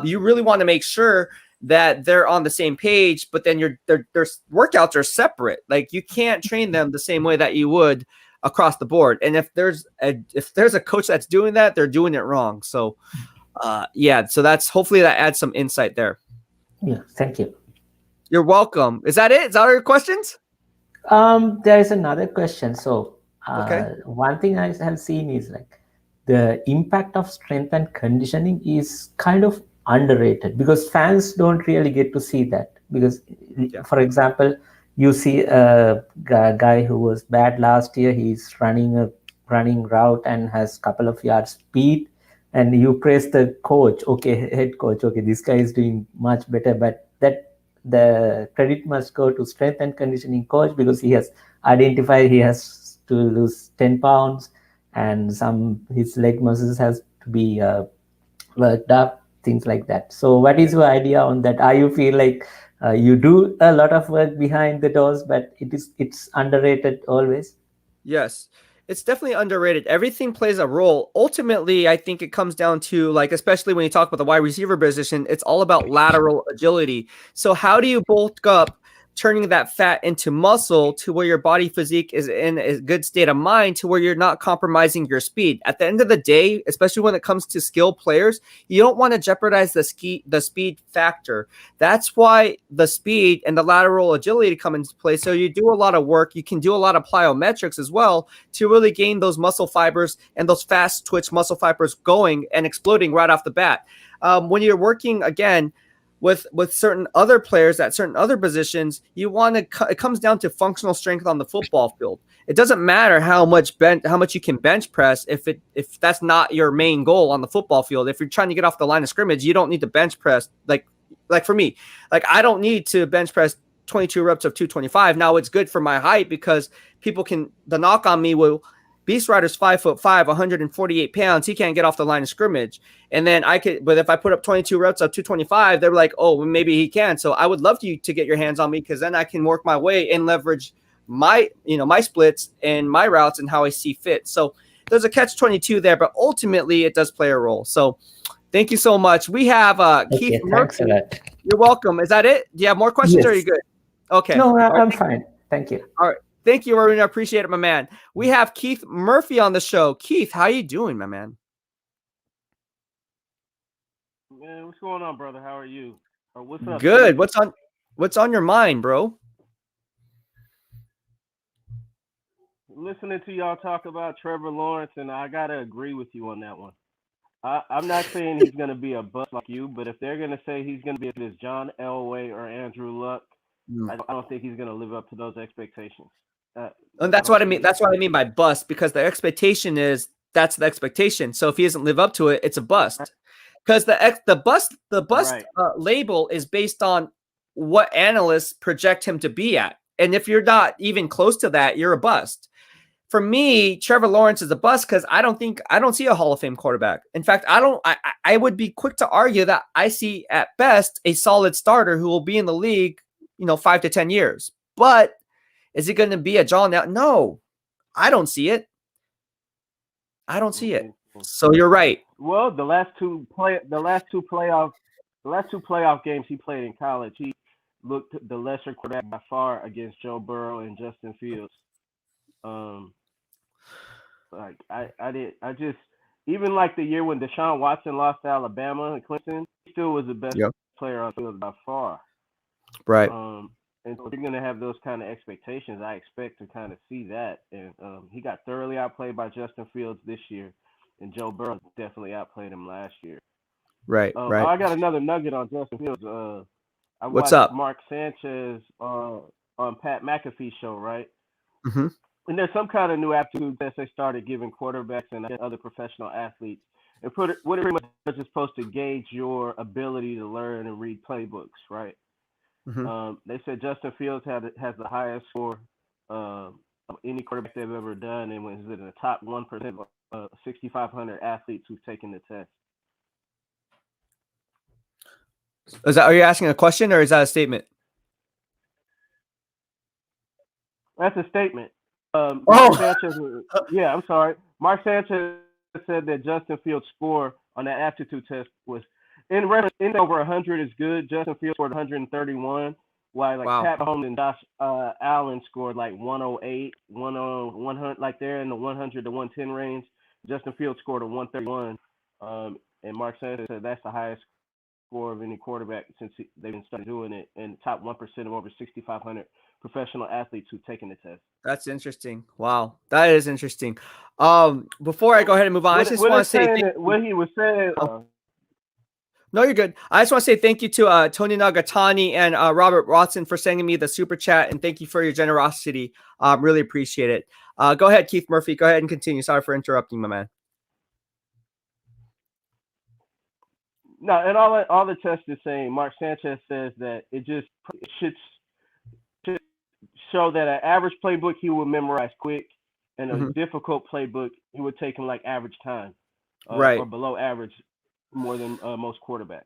You really want to make sure that they're on the same page, but then their workouts are separate. Like you can't train them the same way that you would across the board. And if there's a coach that's doing that, they're doing it wrong. So so that's hopefully that adds some insight there. Yeah, thank you. You're welcome. Is that it? Is that all your questions? There is another question. So Okay. one thing I have seen is like the impact of strength and conditioning is kind of underrated because fans don't really get to see that. Because, for example, you see a guy who was bad last year, he's running a running route and has a couple of yards speed, and you praise the coach, head coach, this guy is doing much better, but that the credit must go to strength and conditioning coach because he has identified he has to lose 10 pounds and his leg muscles has to be worked up, things like that. So what is your idea on that? You feel like you do a lot of work behind the doors, but it's underrated always? Yes, it's definitely underrated. Everything plays a role. Ultimately, I think it comes down to, like, especially when you talk about the wide receiver position, it's all about lateral agility. So how do you bulk up, turning that fat into muscle to where your body physique is in a good state of mind to where you're not compromising your speed? At the end of the day, especially when it comes to skilled players, you don't want to jeopardize the speed factor. That's why the speed and the lateral agility come into play. So you do a lot of work. You can do a lot of plyometrics as well to really gain those muscle fibers and those fast twitch muscle fibers going and exploding right off the bat. When you're working, again, with certain other players at certain other positions, it comes down to functional strength on the football field. It doesn't matter how much you can bench press if that's not your main goal on the football field. If you're trying to get off the line of scrimmage, you don't need to bench press. Like, like for me, like I don't need to bench press 22 reps of 225. Now it's good for my height because people can, the knock on me will, BEASTwriter's 5'5", 148 pounds. He can't get off the line of scrimmage. And then I could, but if I put up 22 reps of 225, they're like, oh, well, maybe he can. So I would love you to get your hands on me because then I can work my way and leverage my, my splits and my routes and how I see fit. So there's a catch-22 there, but ultimately it does play a role. So thank you so much. We have Keith Thanks Murphy. a lot. You're welcome. Is that it? Do you have more questions or are you good? Okay. No, I'm right. fine. Thank you. All right. Thank you, Aruna. I appreciate it, my man. We have Keith Murphy on the show. Keith, how you doing, my man? Man, what's going on, brother? How are you? Or what's up? Good. What's on your mind, bro? Listening to y'all talk about Trevor Lawrence, and I gotta agree with you on that one. I'm not saying he's gonna be a bust like you, but if they're gonna say he's gonna be as John Elway or Andrew Luck, I don't think he's gonna live up to those expectations. And that's what I mean. That's what I mean by bust, because the expectation is that's the expectation. So if he doesn't live up to it, it's a bust. Because the bust right. Label is based on what analysts project him to be at, and if you're not even close to that, you're a bust. For me, Trevor Lawrence is a bust because I don't see a Hall of Fame quarterback. In fact, I would be quick to argue that I see at best a solid starter who will be in the league, 5 to 10 years. But is he going to be a John? No, I don't see it. I don't see it. So you're right. Well, the last two playoff games he played in college, he looked the lesser quarterback by far against Joe Burrow and Justin Fields. Like I just even like the year when Deshaun Watson lost to Alabama and Clemson, he still was the best player on the field by far. Right. And so if you're going to have those kind of expectations, I expect to kind of see that. And he got thoroughly outplayed by Justin Fields this year, and Joe Burrow definitely outplayed him last year. Right, right. I got another nugget on Justin Fields. I What's watched up? Mark Sanchez on Pat McAfee's show, right? Mm-hmm. And there's some kind of new aptitude test they started giving quarterbacks and other professional athletes. And what it pretty much is supposed to gauge your ability to learn and read playbooks, right? Mm-hmm. They said Justin Fields has the highest score of any quarterback they've ever done, and was in the top 1% of 6,500 athletes who've taken the test. Are you asking a question or is that a statement? That's a statement. Mark Sanchez, I'm sorry. Mark Sanchez said that Justin Fields' score on that aptitude test was in over 100 is good. Justin Fields scored 131, while Pat Mahomes and Josh Allen scored like 108, 100, like they're in the 100 to 110 range. Justin Fields scored a 131, and Mark Sanchez said that's the highest score of any quarterback since they've been started doing it, and top 1% of over 6,500 professional athletes who've taken the test. That's interesting. Wow, that is interesting. Before I go ahead and move on, I just want to say what he was saying. No, you're good. I just want to say thank you to Tony Nagatani and Robert Watson for sending me the super chat, and thank you for your generosity. Really appreciate it. Go ahead, Keith Murphy. Go ahead and continue. Sorry for interrupting, my man. No, and all the tests is saying, Mark Sanchez says that it should show that an average playbook he will memorize quick, and a difficult playbook he would take him like average time, or below average, more than most quarterbacks.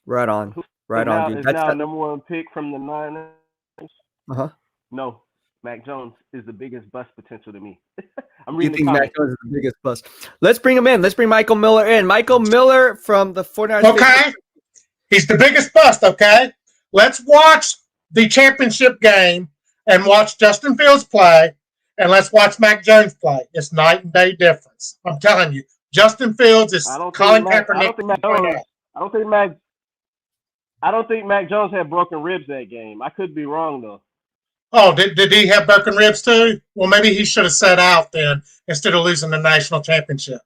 Right on, right on, dude. That's now number one pick from the Niners. No, Mac Jones is the biggest bust potential to me. I'm reading the comments. Mac Jones is the biggest bust? Let's bring him in. Let's bring Michael Miller in. Michael Miller from the 49ers. Okay, he's the biggest bust. Okay, let's watch the championship game and watch Justin Fields play, and let's watch Mac Jones play. It's night and day difference. I'm telling you, Justin Fields is Colin Kaepernick. I don't think Mac Jones had broken ribs that game. I could be wrong though. Oh, did he have broken ribs too? Well, maybe he should have sat out then instead of losing the national championship.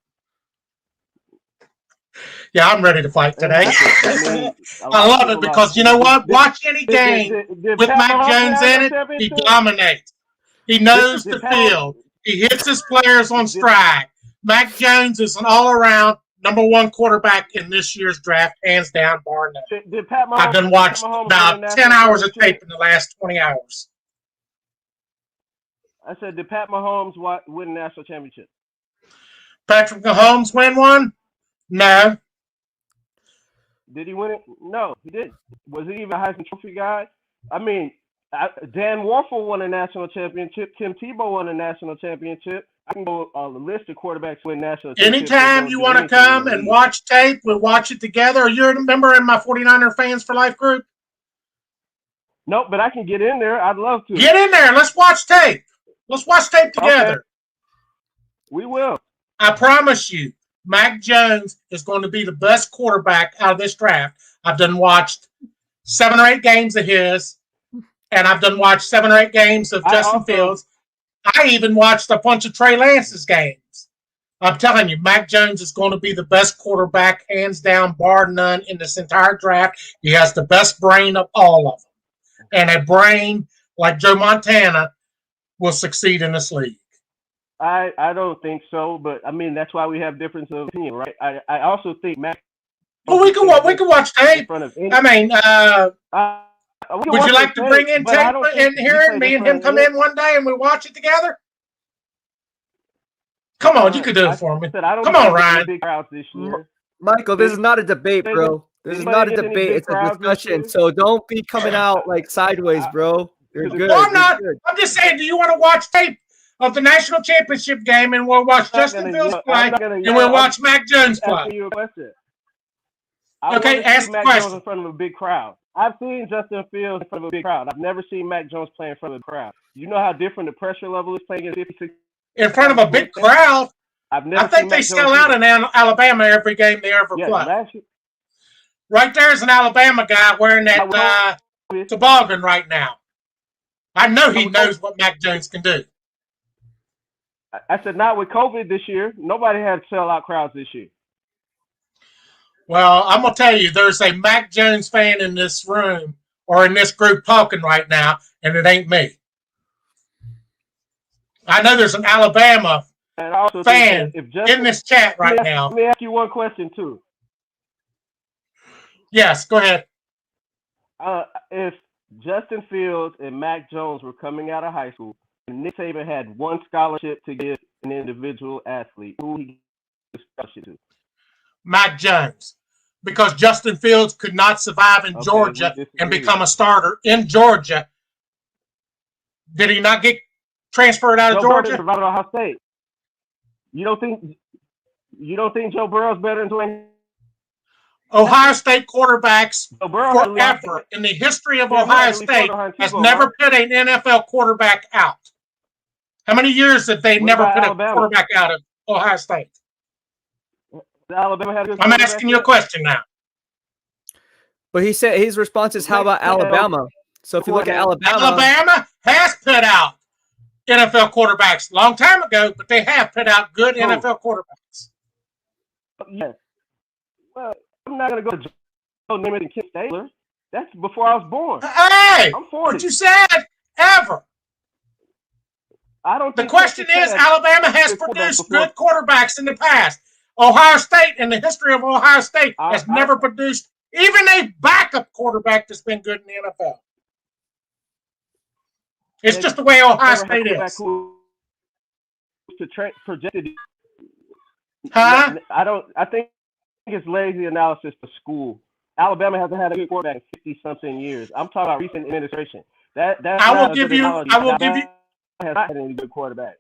Yeah, I'm ready to fight today. I love it because you know what? Watch any game with Mac Jones in it, he dominates. He knows the field. He hits his players on stride. Mac Jones is an all-around number one quarterback in this year's draft, hands down, bar none. Did Pat Mahomes? I've done watched Mahomes about 10 hours of tape in the last 20 hours. I said, did Pat Mahomes win a national championship? Patrick Mahomes win one? No. Did he win it? No, he didn't. Was he even a Heisman Trophy guy? I mean, Dan Warfel won a national championship. Tim Tebow won a national championship. I can go on the list of quarterbacks win national championships. Anytime you want to come and watch tape, we'll watch it together. Are you a member in my 49er Fans for Life group? Nope, but I can get in there. I'd love to. Get in there. Let's watch tape. Let's watch tape together. Okay. We will. I promise you, Mac Jones is going to be the best quarterback out of this draft. I've done watched 7 or 8 games of his, and I've done watched 7 or 8 games of Justin Fields. I even watched a bunch of Trey Lance's games. I'm telling you, Mac Jones is going to be the best quarterback, hands down, bar none, in this entire draft. He has the best brain of all of them. And a brain like Joe Montana will succeed in this league. I don't think so, but I mean that's why we have difference of opinion, right? I also think Mac. Well, we can watch tape. I mean, would you like to bring in tape in here and me and him come in one day and we watch it together? Come on, you could do it for me. Come on, Ryan. Big crowds this year. Michael, this is not a debate, bro. This is not a debate. It's a discussion. So don't be coming out like sideways, bro. You're good. No, I'm not. I'm just saying, do you want to watch tape of the national championship game and we'll watch Justin Fields play and we'll watch Mac Jones play? Okay, ask the Mac question. Jones in front of a big crowd. I've seen Justin Fields in front of a big crowd. I've never seen Mac Jones play in front of a crowd. You know how different the pressure level is playing in 56? In front of a big crowd? I think they sell out in Alabama every game they ever play. Right there's an Alabama guy wearing that toboggan right now. I know he knows what Mac Jones can do. I said not with COVID this year. Nobody had sellout crowds this year. Well, I'm going to tell you, there's a Mac Jones fan in this room or in this group talking right now, and it ain't me. I know there's an Alabama fan in this chat right now. Let me ask you one question, too. Yes, go ahead. If Justin Fields and Mac Jones were coming out of high school, and Nick Saban had one scholarship to give an individual athlete, who would he give a scholarship to? Mac Jones. Because Justin Fields could not survive in Georgia and become a starter in Georgia. Did he not get transferred out of Georgia? Survived at Ohio State. You don't think Joe Burrow's better than Dwayne? Ohio State quarterbacks forever in the history of Ohio State has never put an NFL quarterback out. How many years have they never put a quarterback out of Ohio State? I'm asking you a question now. But he said his response is, how about Alabama? So if you look at Alabama has put out NFL quarterbacks a long time ago, but they have put out good NFL quarterbacks. Yes. Well, I'm not going to go to Joe Namath and Kent Stabler. That's before I was born. Hey, I'm 40. What you said ever. I don't. The question is, Alabama has produced good quarterbacks in the past. Ohio State, in the history of Ohio State, has never produced even a backup quarterback that's been good in the NFL. It's just the way Ohio State is. Projected. Huh? I think it's lazy analysis for school. Alabama hasn't had a good quarterback in 50-something years. I'm talking about recent administration. I will give you any good quarterback.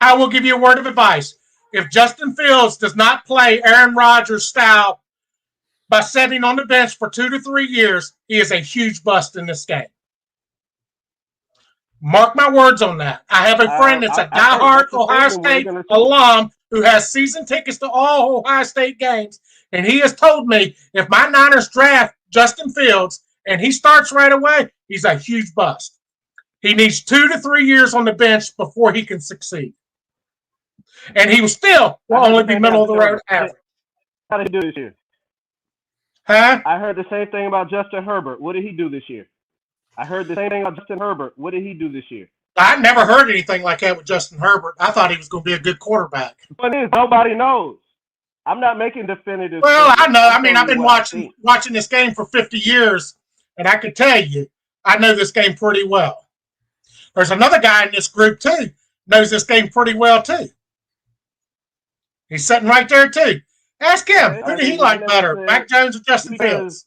I will give you a word of advice. If Justin Fields does not play Aaron Rodgers' style by sitting on the bench for 2 to 3 years, he is a huge bust in this game. Mark my words on that. I have a friend that's a diehard Ohio State alum who has season tickets to all Ohio State games, and he has told me if my Niners draft Justin Fields and he starts right away, he's a huge bust. He needs 2 to 3 years on the bench before he can succeed. And he will only be middle of the road average. How did he do this year? Huh? I heard the same thing about Justin Herbert. What did he do this year? I heard the same thing about Justin Herbert. What did he do this year? I never heard anything like that with Justin Herbert. I thought he was going to be a good quarterback. But nobody knows. I'm not making definitive. Well, I know. I'm I mean, telling I've you been what I think. watching this game for 50 years, and I can tell you, I know this game pretty well. There's another guy in this group, too, knows this game pretty well, too. He's sitting right there, too. Ask him, who do he like better, Mac Jones or Justin Fields?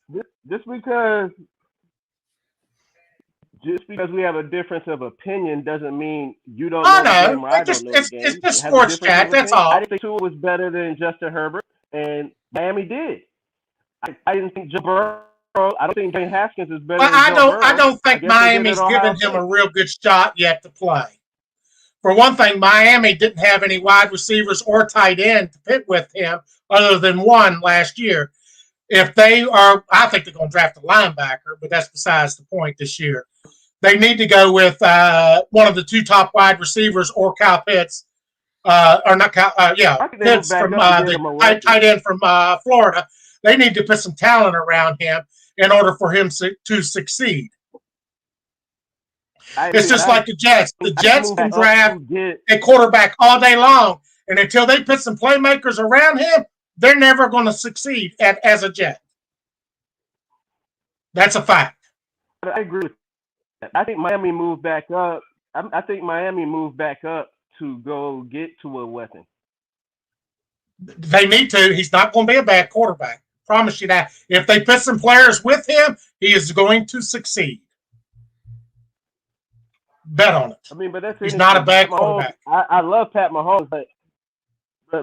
Just because we have a difference of opinion doesn't mean you don't know the game or I don't know the game. It's just sports chat, that's all. I didn't think Tua was better than Justin Herbert, and Miami did. I didn't think Joe Burrow. I don't think Dwayne Haskins is better than Joe Burrow. I don't think Miami's given him a real good shot yet to play. For one thing, Miami didn't have any wide receivers or tight end to pit with him other than one last year. If they are, I think they're going to draft a linebacker, but that's besides the point this year. They need to go with one of the two top wide receivers or Kyle Pitts, or not Kyle, Pitts from the tight end from Florida. They need to put some talent around him in order for him to succeed. It's just like the Jets. The Jets can draft a quarterback all day long, and until they put some playmakers around him, they're never going to succeed as a Jet. That's a fact. I agree with that. I think Miami moved back up. I think Miami moved back up to go get to a weapon. They need to. He's not going to be a bad quarterback. Promise you that. If they put some players with him, he is going to succeed. Bet on it. I mean, but he's not a bad quarterback. I love Pat Mahomes, but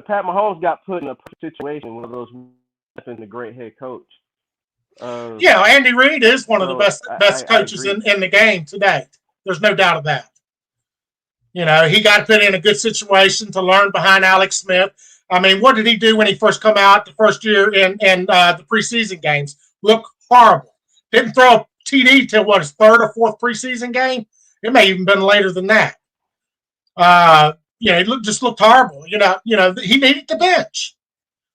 Pat Mahomes got put in a situation one of those weapons, a great head coach. Andy Reid is one of the best coaches in the game today. There's no doubt of that. You know, he got put in a good situation to learn behind Alex Smith. I mean, what did he do when he first come out the first year in the preseason games? Look horrible. Didn't throw a TD till his third or fourth preseason game. It may even been later than that. He just looked horrible. You know, he needed the bench.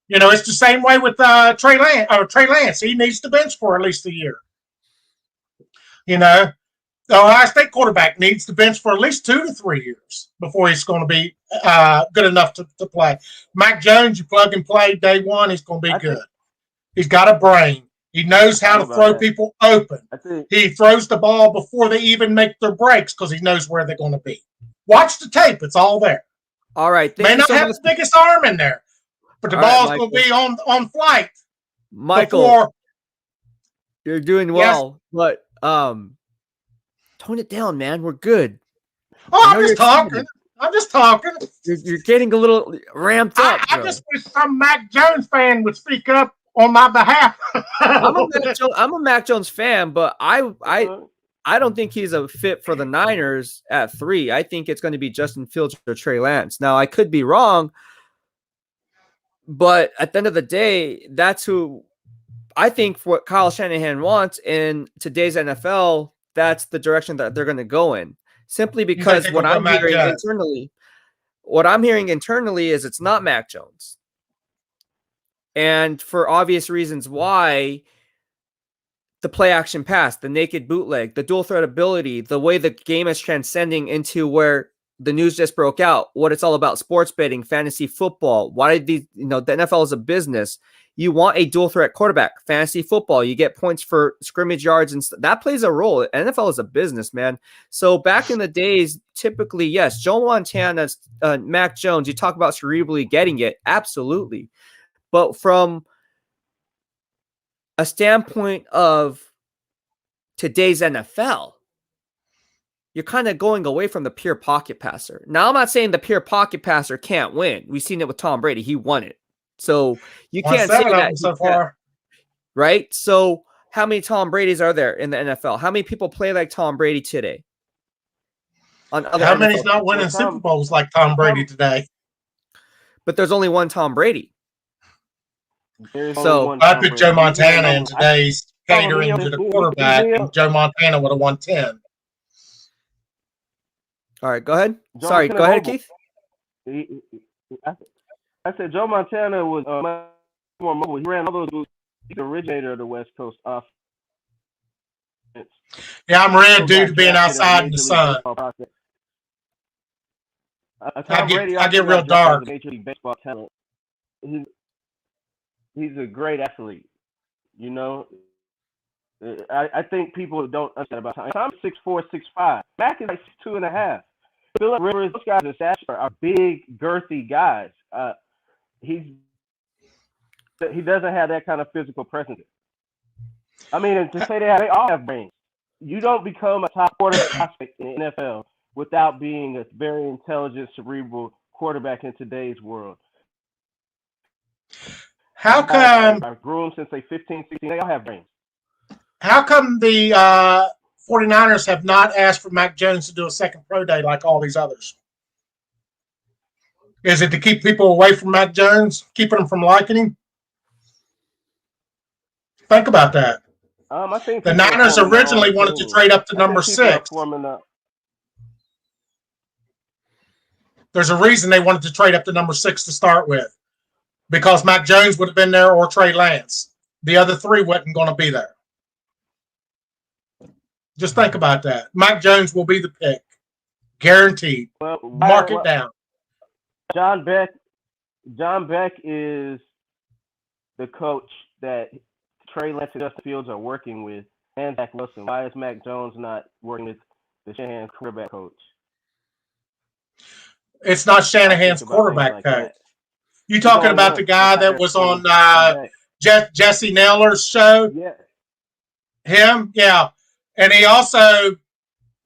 You know, it's the same way with Trey Lance. He needs the bench for at least a year. You know, the Ohio State quarterback needs the bench for at least 2 to 3 years before he's going to be good enough to play. Mac Jones, you plug and play day one, he's going to be good. He's got a brain. He knows how to throw people open. He throws the ball before they even make their breaks because he knows where they're going to be. Watch the tape. It's all there. All right. May not have the biggest arm in there, but the ball's going to be on flight. Michael, you're doing well, but tone it down, man. We're good. Oh, I'm just talking. You're getting a little ramped up. I just wish some Mac Jones fan would speak up on my behalf. I'm a Mac Jones fan, but I don't think he's a fit for the Niners at 3. I think it's going to be Justin Fields or Trey Lance. Now, I could be wrong, but at the end of the day, that's who I think what Kyle Shanahan wants in today's NFL. That's the direction that they're going to go in. Simply because what I'm hearing internally is it's not Mac Jones. And for obvious reasons why, the play action pass, the naked bootleg, the dual threat ability, the way the game is transcending into where the news just broke out, what it's all about, sports betting, fantasy football. Why did the NFL is a business. You want a dual threat quarterback, fantasy football. You get points for scrimmage yards and that plays a role. NFL is a business, man. So back in the days, typically, yes, Joe Montana, Mac Jones, you talk about cerebrally getting it. Absolutely. But from a standpoint of today's NFL, you're kind of going away from the pure pocket passer. Now, I'm not saying the pure pocket passer can't win. We've seen it with Tom Brady. He won it. So you can't say that so far. Right? So how many Tom Bradys are there in the NFL? How many people play like Tom Brady today? How many's not winning Super Bowls like Tom Brady today? But there's only one Tom Brady. So I put Joe Montana in today's catering to the quarterback, and Joe Montana would have won 10. All right, go ahead. Sorry, go ahead, Keith. I said Joe Montana was more mobile. He ran all those moves. He's the originator of the West Coast offense. Yeah, I'm red due to being outside in the sun. I get real dark. he's a great athlete. You know, I think people don't understand about Tom. Tom's 6'4", 6'5". Mac is like 6'2.5". Phillip Rivers, those guys in stature are big, girthy guys. He doesn't have that kind of physical presence. I mean, and to say they all have brains. You don't become a top quarterback prospect in the NFL without being a very intelligent, cerebral quarterback in today's world. How come? I've grown since they 15, 16. They all have brains. How come the 49ers have not asked for Mac Jones to do a second pro day like all these others? Is it to keep people away from Mac Jones, keeping them from liking him? Think about that. I think the Niners originally wanted to trade up to number 6. There's a reason they wanted to trade up to number 6 to start with, because Mac Jones would have been there or Trey Lance. The other 3 wasn't going to be there. Just think about that. Mac Jones will be the pick, guaranteed. Well, Mark it down. John Beck is the coach that Trey Lance and Justin Fields are working with, and Zach Wilson. Why is Mac Jones not working with the Shanahan quarterback coach? It's not Shanahan's quarterback coach. You talking about the guy that was on Jesse Naylor's show? Yeah. Him? Yeah. And he also,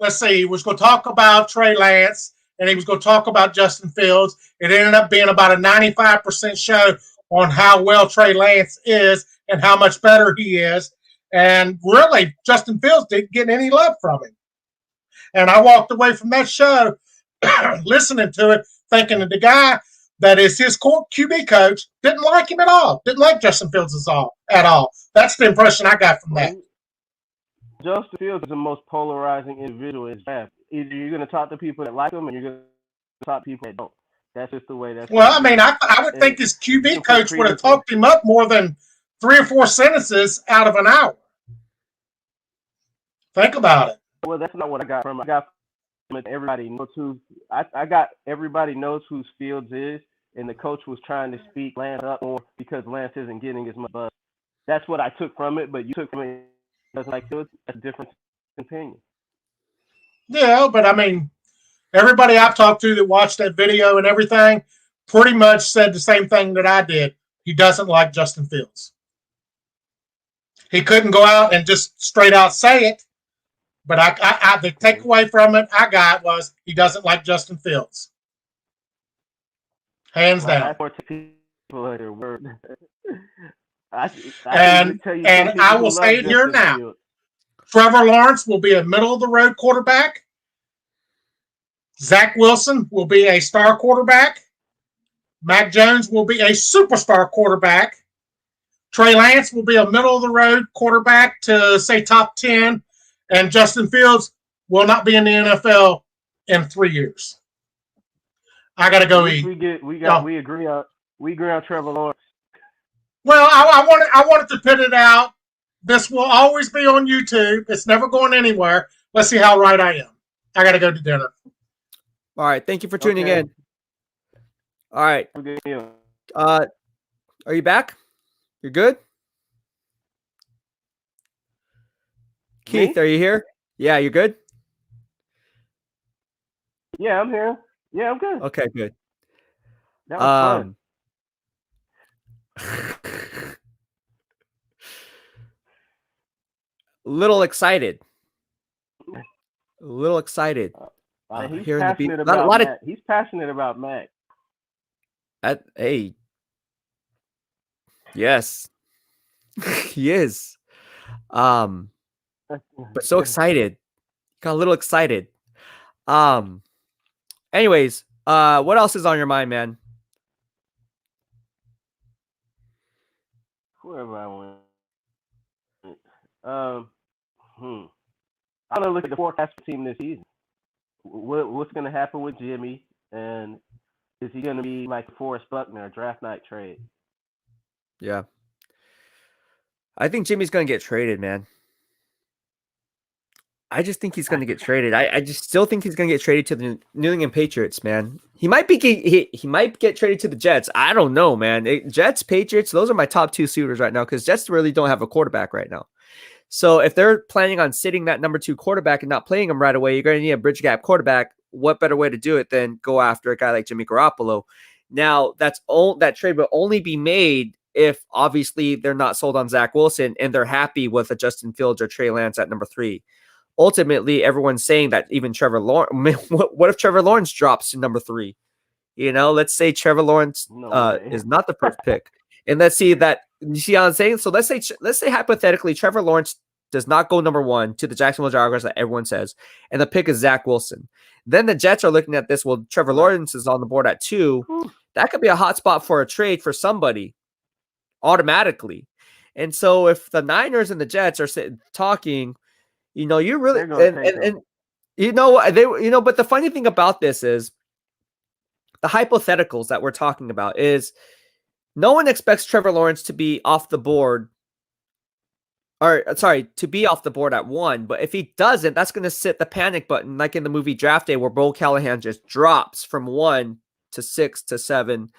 let's see, he was going to talk about Trey Lance, and he was going to talk about Justin Fields. It ended up being about a 95% show on how well Trey Lance is and how much better he is. And really, Justin Fields didn't get any love from him. And I walked away from that show listening to it, thinking that the guy that is his QB coach didn't like him at all. Didn't like Justin Fields at all. That's the impression I got from that. Justin Fields is the most polarizing individual in draft. Either you're going to talk to people that like him, and you're going to talk to people that don't. That's just the way that's. Well, I mean, I would think his QB coach would have talked him up more than 3 or 4 sentences out of an hour. Think about it. Well, that's not what I got from him. I got from everybody knows who. I got everybody knows who Fields is, and the coach was trying to speak Lance up more because Lance isn't getting as much buzz. That's what I took from it. But you took from it doesn't like Fields. That's a different opinion. Yeah, but I mean, everybody I've talked to that watched that video and everything pretty much said the same thing that I did. He doesn't like Justin Fields. He couldn't go out and just straight out say it, but I the takeaway from it I got was he doesn't like Justin Fields. Hands down. And I will say it here now. Trevor Lawrence will be a middle-of-the-road quarterback. Zach Wilson will be a star quarterback. Mac Jones will be a superstar quarterback. Trey Lance will be a middle-of-the-road quarterback to, say, top 10. And Justin Fields will not be in the NFL in 3 years. I got to go eat. We agree on Trevor Lawrence. Well, I wanted to put it out. This will always be on YouTube. It's never going anywhere. Let's see how right I am. I got to go to dinner. All right. Thank you for tuning in. All right. Are you back? You're good? Keith, are you here? Yeah, you're good? Yeah, I'm here. Yeah, I'm good. Okay, good. That was fun. Little excited. He's passionate about Mac. He's passionate about Mac. Hey. Yes. He is. But so excited. Got a little excited. Anyways, what else is on your mind, man? Wherever I went. I'm gonna look at the forecast for team this season. What's gonna happen with Jimmy, and is he gonna be like Forrest Buckner, a draft night trade? Yeah, I think Jimmy's gonna get traded, man. I just think he's going to get traded. I just still think he's going to get traded to the New England Patriots, man. He might get traded to the Jets. I don't know, man. Jets, Patriots, those are my top two suitors right now because Jets really don't have a quarterback right now. So if they're planning on sitting that number 2 quarterback and not playing him right away, you're going to need a bridge gap quarterback. What better way to do it than go after a guy like Jimmy Garoppolo? Now, that trade will only be made if obviously they're not sold on Zach Wilson and they're happy with a Justin Fields or Trey Lance at number 3. Ultimately, everyone's saying that even Trevor Lawrence. What if Trevor Lawrence drops to number 3? Let's say Trevor Lawrence is not the first pick, and let's see that. You see how I'm saying? So let's say hypothetically Trevor Lawrence does not go number 1 to the Jacksonville Jaguars that everyone says, and the pick is Zach Wilson. Then the Jets are looking at this. Well, Trevor Lawrence is on the board at 2. That could be a hot spot for a trade for somebody automatically. And so if the Niners and the Jets are talking, you really and but the funny thing about this is the hypotheticals that we're talking about is no one expects Trevor Lawrence to be off the board. To be off the board at 1. But if he doesn't, that's going to sit the panic button, like in the movie Draft Day, where Bo Callahan just drops from 1 to 6 to 7,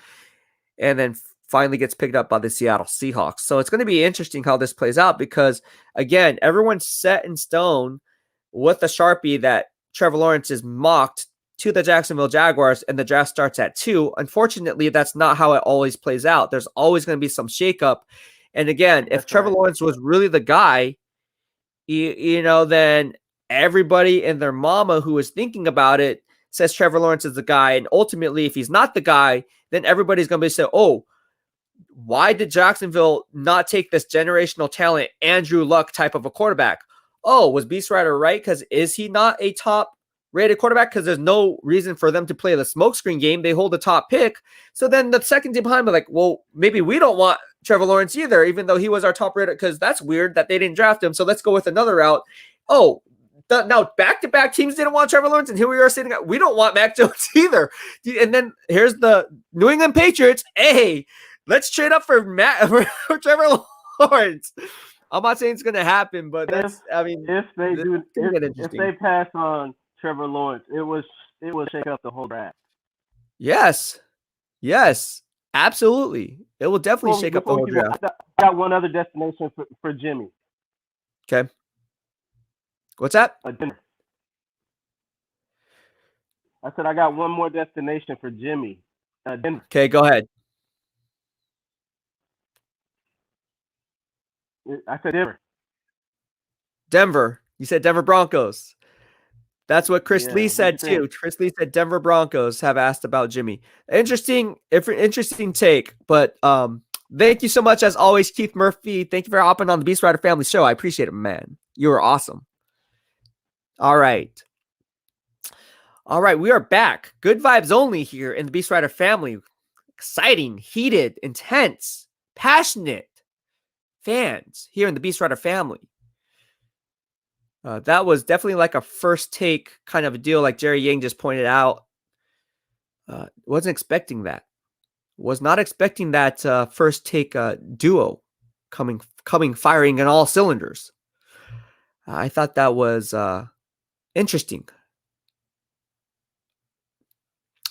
and then finally gets picked up by the Seattle Seahawks. So it's going to be interesting how this plays out because, again, everyone's set in stone with the Sharpie that Trevor Lawrence is mocked to the Jacksonville Jaguars and the draft starts at 2. Unfortunately, that's not how it always plays out. There's always going to be some shakeup. And again, if Trevor Lawrence was really the guy, then everybody and their mama who is thinking about it says Trevor Lawrence is the guy. And ultimately, if he's not the guy, then everybody's going to be saying, oh, why did Jacksonville not take this generational talent, Andrew Luck type of a quarterback? Oh, was BEASTwriter right? Because is he not a top-rated quarterback? Because there's no reason for them to play the smokescreen game. They hold the top pick. So then the second team behind, like, well, maybe we don't want Trevor Lawrence either, even though he was our top-rated, because that's weird that they didn't draft him. So let's go with another route. Oh, now back-to-back teams didn't want Trevor Lawrence, and here we are sitting at, we don't want Mac Jones either. And then here's the New England Patriots. Hey, let's trade up for Trevor Lawrence. I'm not saying it's going to happen, but if they pass on Trevor Lawrence, it will shake up the whole draft. Yes, absolutely. It will definitely shake up the whole draft. I got one other destination for Jimmy. Okay. What's that? Denver. I said I got one more destination for Jimmy. Denver. Okay, go ahead. I said Denver. Denver. You said Denver Broncos. That's what Chris Lee said too. Chris Lee said Denver Broncos have asked about Jimmy. Interesting take. But thank you so much as always, Keith Murphy. Thank you for hopping on the BEASTwriter Family Show. I appreciate it, man. You were awesome. All right, we are back. Good vibes only here in the BEASTwriter Family. Exciting, heated, intense, passionate fans here in the BEASTwriter Family. That was definitely like a first take kind of a deal, like Jerry Yang just pointed out. Wasn't expecting that. Was not expecting that first take duo coming firing in all cylinders. I thought that was interesting,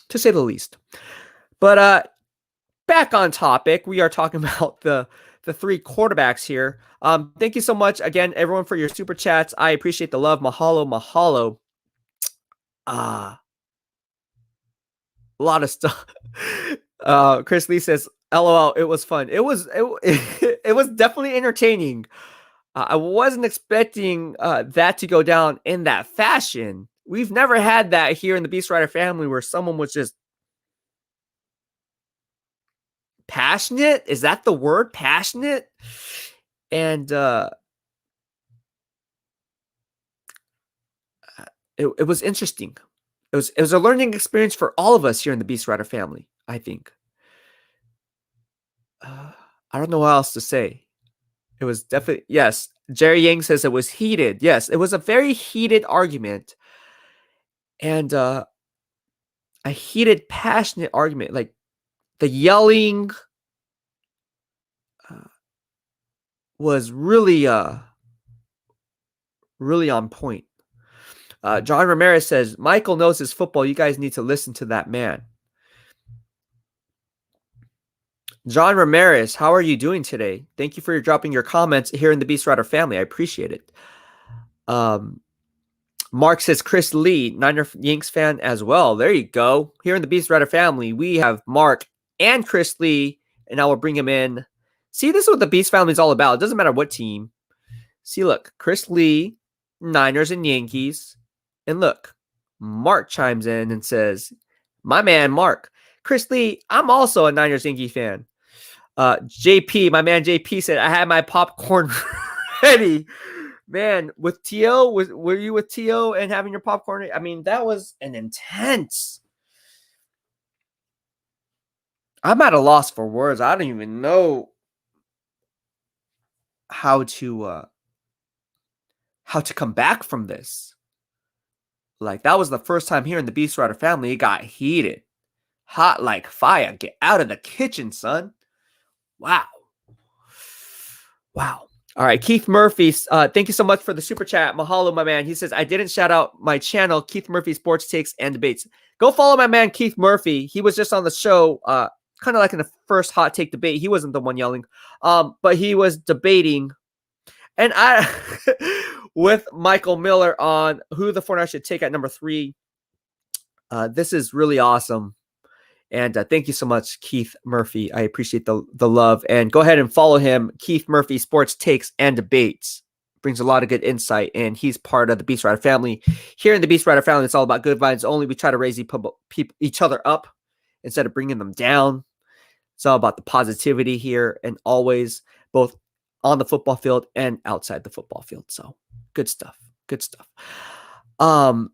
to say the least. But back on topic, we are talking about the 3 quarterbacks here. Thank you so much again, everyone, for your super chats. I appreciate the love. Mahalo. A lot of stuff. Chris Lee says, "LOL, it was fun. It was definitely entertaining. I wasn't expecting that to go down in that fashion. We've never had that here in the BEASTwriter Family where someone was just passionate. Is that the word? Passionate? And it was interesting. It was a learning experience for all of us here in the BEASTwriter Family, I think. I don't know what else to say. It was definitely, yes. Jerry Yang says it was heated. Yes, it was a very heated argument. And a heated, passionate argument. Like the yelling was really on point. John Ramirez says, Michael knows his football. You guys need to listen to that man. John Ramirez, how are you doing today? Thank you for dropping your comments here in the BEASTwriter family. I appreciate it. Mark says, Chris Lee, Niner Yanks fan as well. There you go. Here in the BEASTwriter family, we have Mark and Chris Lee, and I will bring him in. See, this is what the Beast family is all about. It doesn't matter what team. See, look, Chris Lee, Niners and Yankees. And look, Mark chimes in and says, my man, Mark. Chris Lee, I'm also a Niners Yankee fan. JP, my man JP said, I had my popcorn ready. Man, with T.O., were you with T.O. and having your popcorn? I mean, that was an intense. I'm at a loss for words. I don't even know how to come back from this. Like, that was the first time here in the BEASTwriter family. It got heated. Hot like fire. Get out of the kitchen, son. Wow. Wow. All right, Keith Murphy, thank you so much for the super chat. Mahalo, my man. He says, I didn't shout out my channel, Keith Murphy Sports Takes and Debates. Go follow my man, Keith Murphy. He was just on the show, kind of like in the first hot take debate. He wasn't the one yelling, but he was debating. And I, with Michael Miller on who the 49ers should take at number 3. This is really awesome. And thank you so much, Keith Murphy. I appreciate the love. And go ahead and follow him, Keith Murphy Sports Takes and Debates. Brings a lot of good insight, and he's part of the BEASTwriter family. Here in the BEASTwriter family, it's all about good vibes only. We try to raise each other up instead of bringing them down. It's all about the positivity here, and always both on the football field and outside the football field. So good stuff. Good stuff. All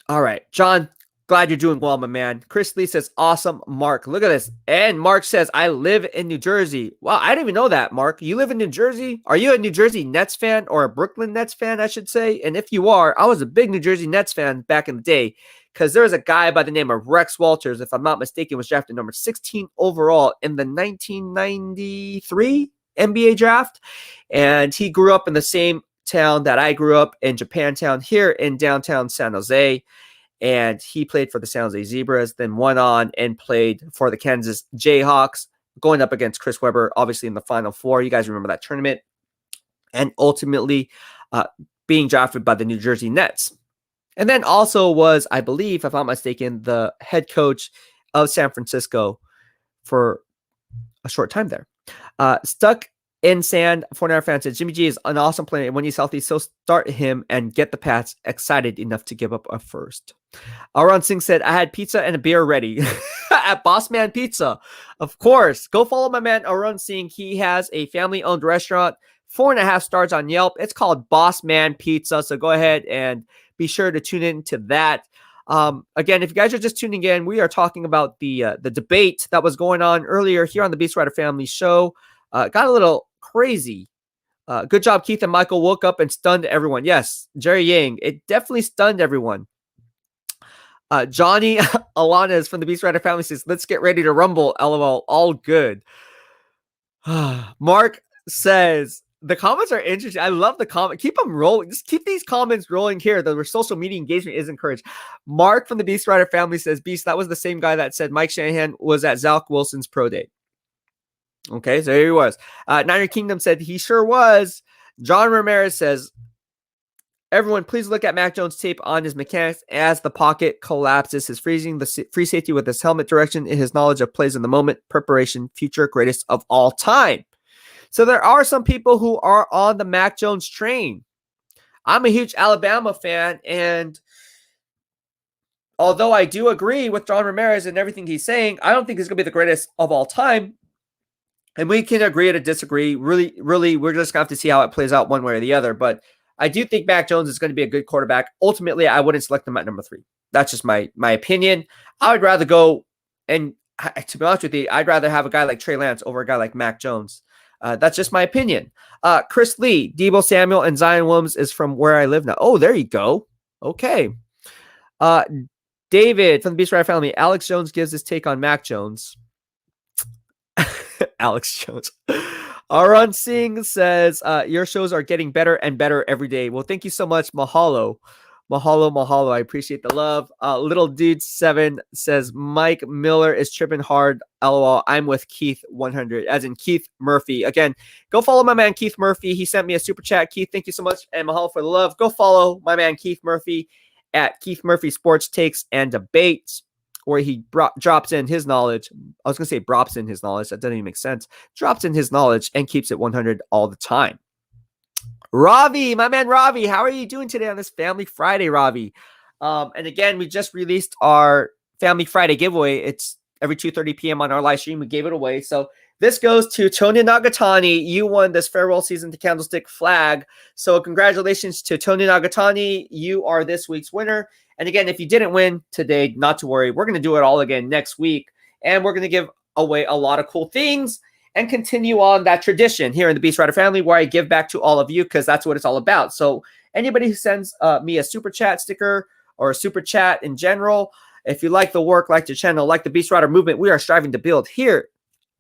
right, John. Glad you're doing well, my man. Chris Lee says, awesome, Mark. Look at this. And Mark says, I live in New Jersey. Wow, I didn't even know that, Mark. You live in New Jersey? Are you a New Jersey Nets fan, or a Brooklyn Nets fan, I should say? And if you are, I was a big New Jersey Nets fan back in the day, because there was a guy by the name of Rex Walters, if I'm not mistaken, was drafted number 16 overall in the 1993 NBA draft. And he grew up in the same town that I grew up in, Japantown, here in downtown San Jose. And he played for the San Jose Zebras, then went on and played for the Kansas Jayhawks, going up against Chris Webber, obviously in the Final Four. You guys remember that tournament. And ultimately being drafted by the New Jersey Nets. And then also was, I believe, if I'm not mistaken, the head coach of San Francisco for a short time there. Stuck in sand, 49er fan said, Jimmy G is an awesome player when he's healthy, so start him and get the Pats excited enough to give up a first. Arun Singh said, I had pizza and a beer ready at Boss Man Pizza. Of course. Go follow my man Arun Singh. He has a family-owned restaurant, 4.5 stars on Yelp. It's called Boss Man Pizza, so go ahead and be sure to tune in to that. Again, if you guys are just tuning in, we are talking about the debate that was going on earlier here on the BEASTwriter Family Show. Got a little crazy. Good job, Keith and Michael. Woke up and stunned everyone. Yes, Jerry Yang. It definitely stunned everyone. Johnny Alanes from the BEASTwriter Family says, let's get ready to rumble. LOL. All good. Mark says, the comments are interesting. I love the comment. Keep them rolling. Just keep these comments rolling here. The social media engagement is encouraged. Mark from the BEASTwriter Family says, Beast, that was the same guy that said Mike Shanahan was at Zach Wilson's pro day. Okay, so here he was. Niner Kingdom said he sure was. John Ramirez says, everyone, please look at Mac Jones' tape on his mechanics as the pocket collapses. His freezing the free safety with his helmet direction, his knowledge of plays in the moment, preparation, future greatest of all time. So there are some people who are on the Mac Jones train. I'm a huge Alabama fan, and although I do agree with John Ramirez and everything he's saying, I don't think he's going to be the greatest of all time. And we can agree to disagree. Really, we're just going to have to see how it plays out one way or the other. But I do think Mac Jones is going to be a good quarterback. Ultimately, I wouldn't select him at number 3. That's just my opinion. I would rather go, and to be honest with you, I'd rather have a guy like Trey Lance over a guy like Mac Jones. That's just my opinion. Chris Lee, Deebo Samuel, and Zion Williams is from where I live now. Oh, there you go. Okay. David from the BEASTwriter Family. Alex Jones gives his take on Mac Jones. Alex Jones. Arun Singh says, your shows are getting better and better every day. Well, thank you so much. Mahalo. Mahalo. I appreciate the love. Little Dude 7 says, Mike Miller is tripping hard. LOL. I'm with Keith 100, as in Keith Murphy. Again, go follow my man Keith Murphy. He sent me a super chat. Keith, thank you so much. And mahalo for the love. Go follow my man Keith Murphy at Keith Murphy Sports Takes and Debates, where he drops in his knowledge. I was going to say drops in his knowledge. That doesn't even make sense. Drops in his knowledge and keeps it 100 all the time. Ravi, my man Ravi, how are you doing today on this Family Friday, Ravi? And again, we just released our Family Friday giveaway. It's every 2:30 p.m. on our live stream. We gave it away. So this goes to Tony Nagatani. You won this farewell season to Candlestick flag. So congratulations to Tony Nagatani. You are this week's winner. And again, if you didn't win today, not to worry. We're going to do it all again next week. And we're going to give away a lot of cool things and continue on that tradition here in the BEASTwriter family, where I give back to all of you, because that's what it's all about. So anybody who sends me a super chat sticker or a super chat in general, if you like the work, like the channel, like the BEASTwriter movement we are striving to build here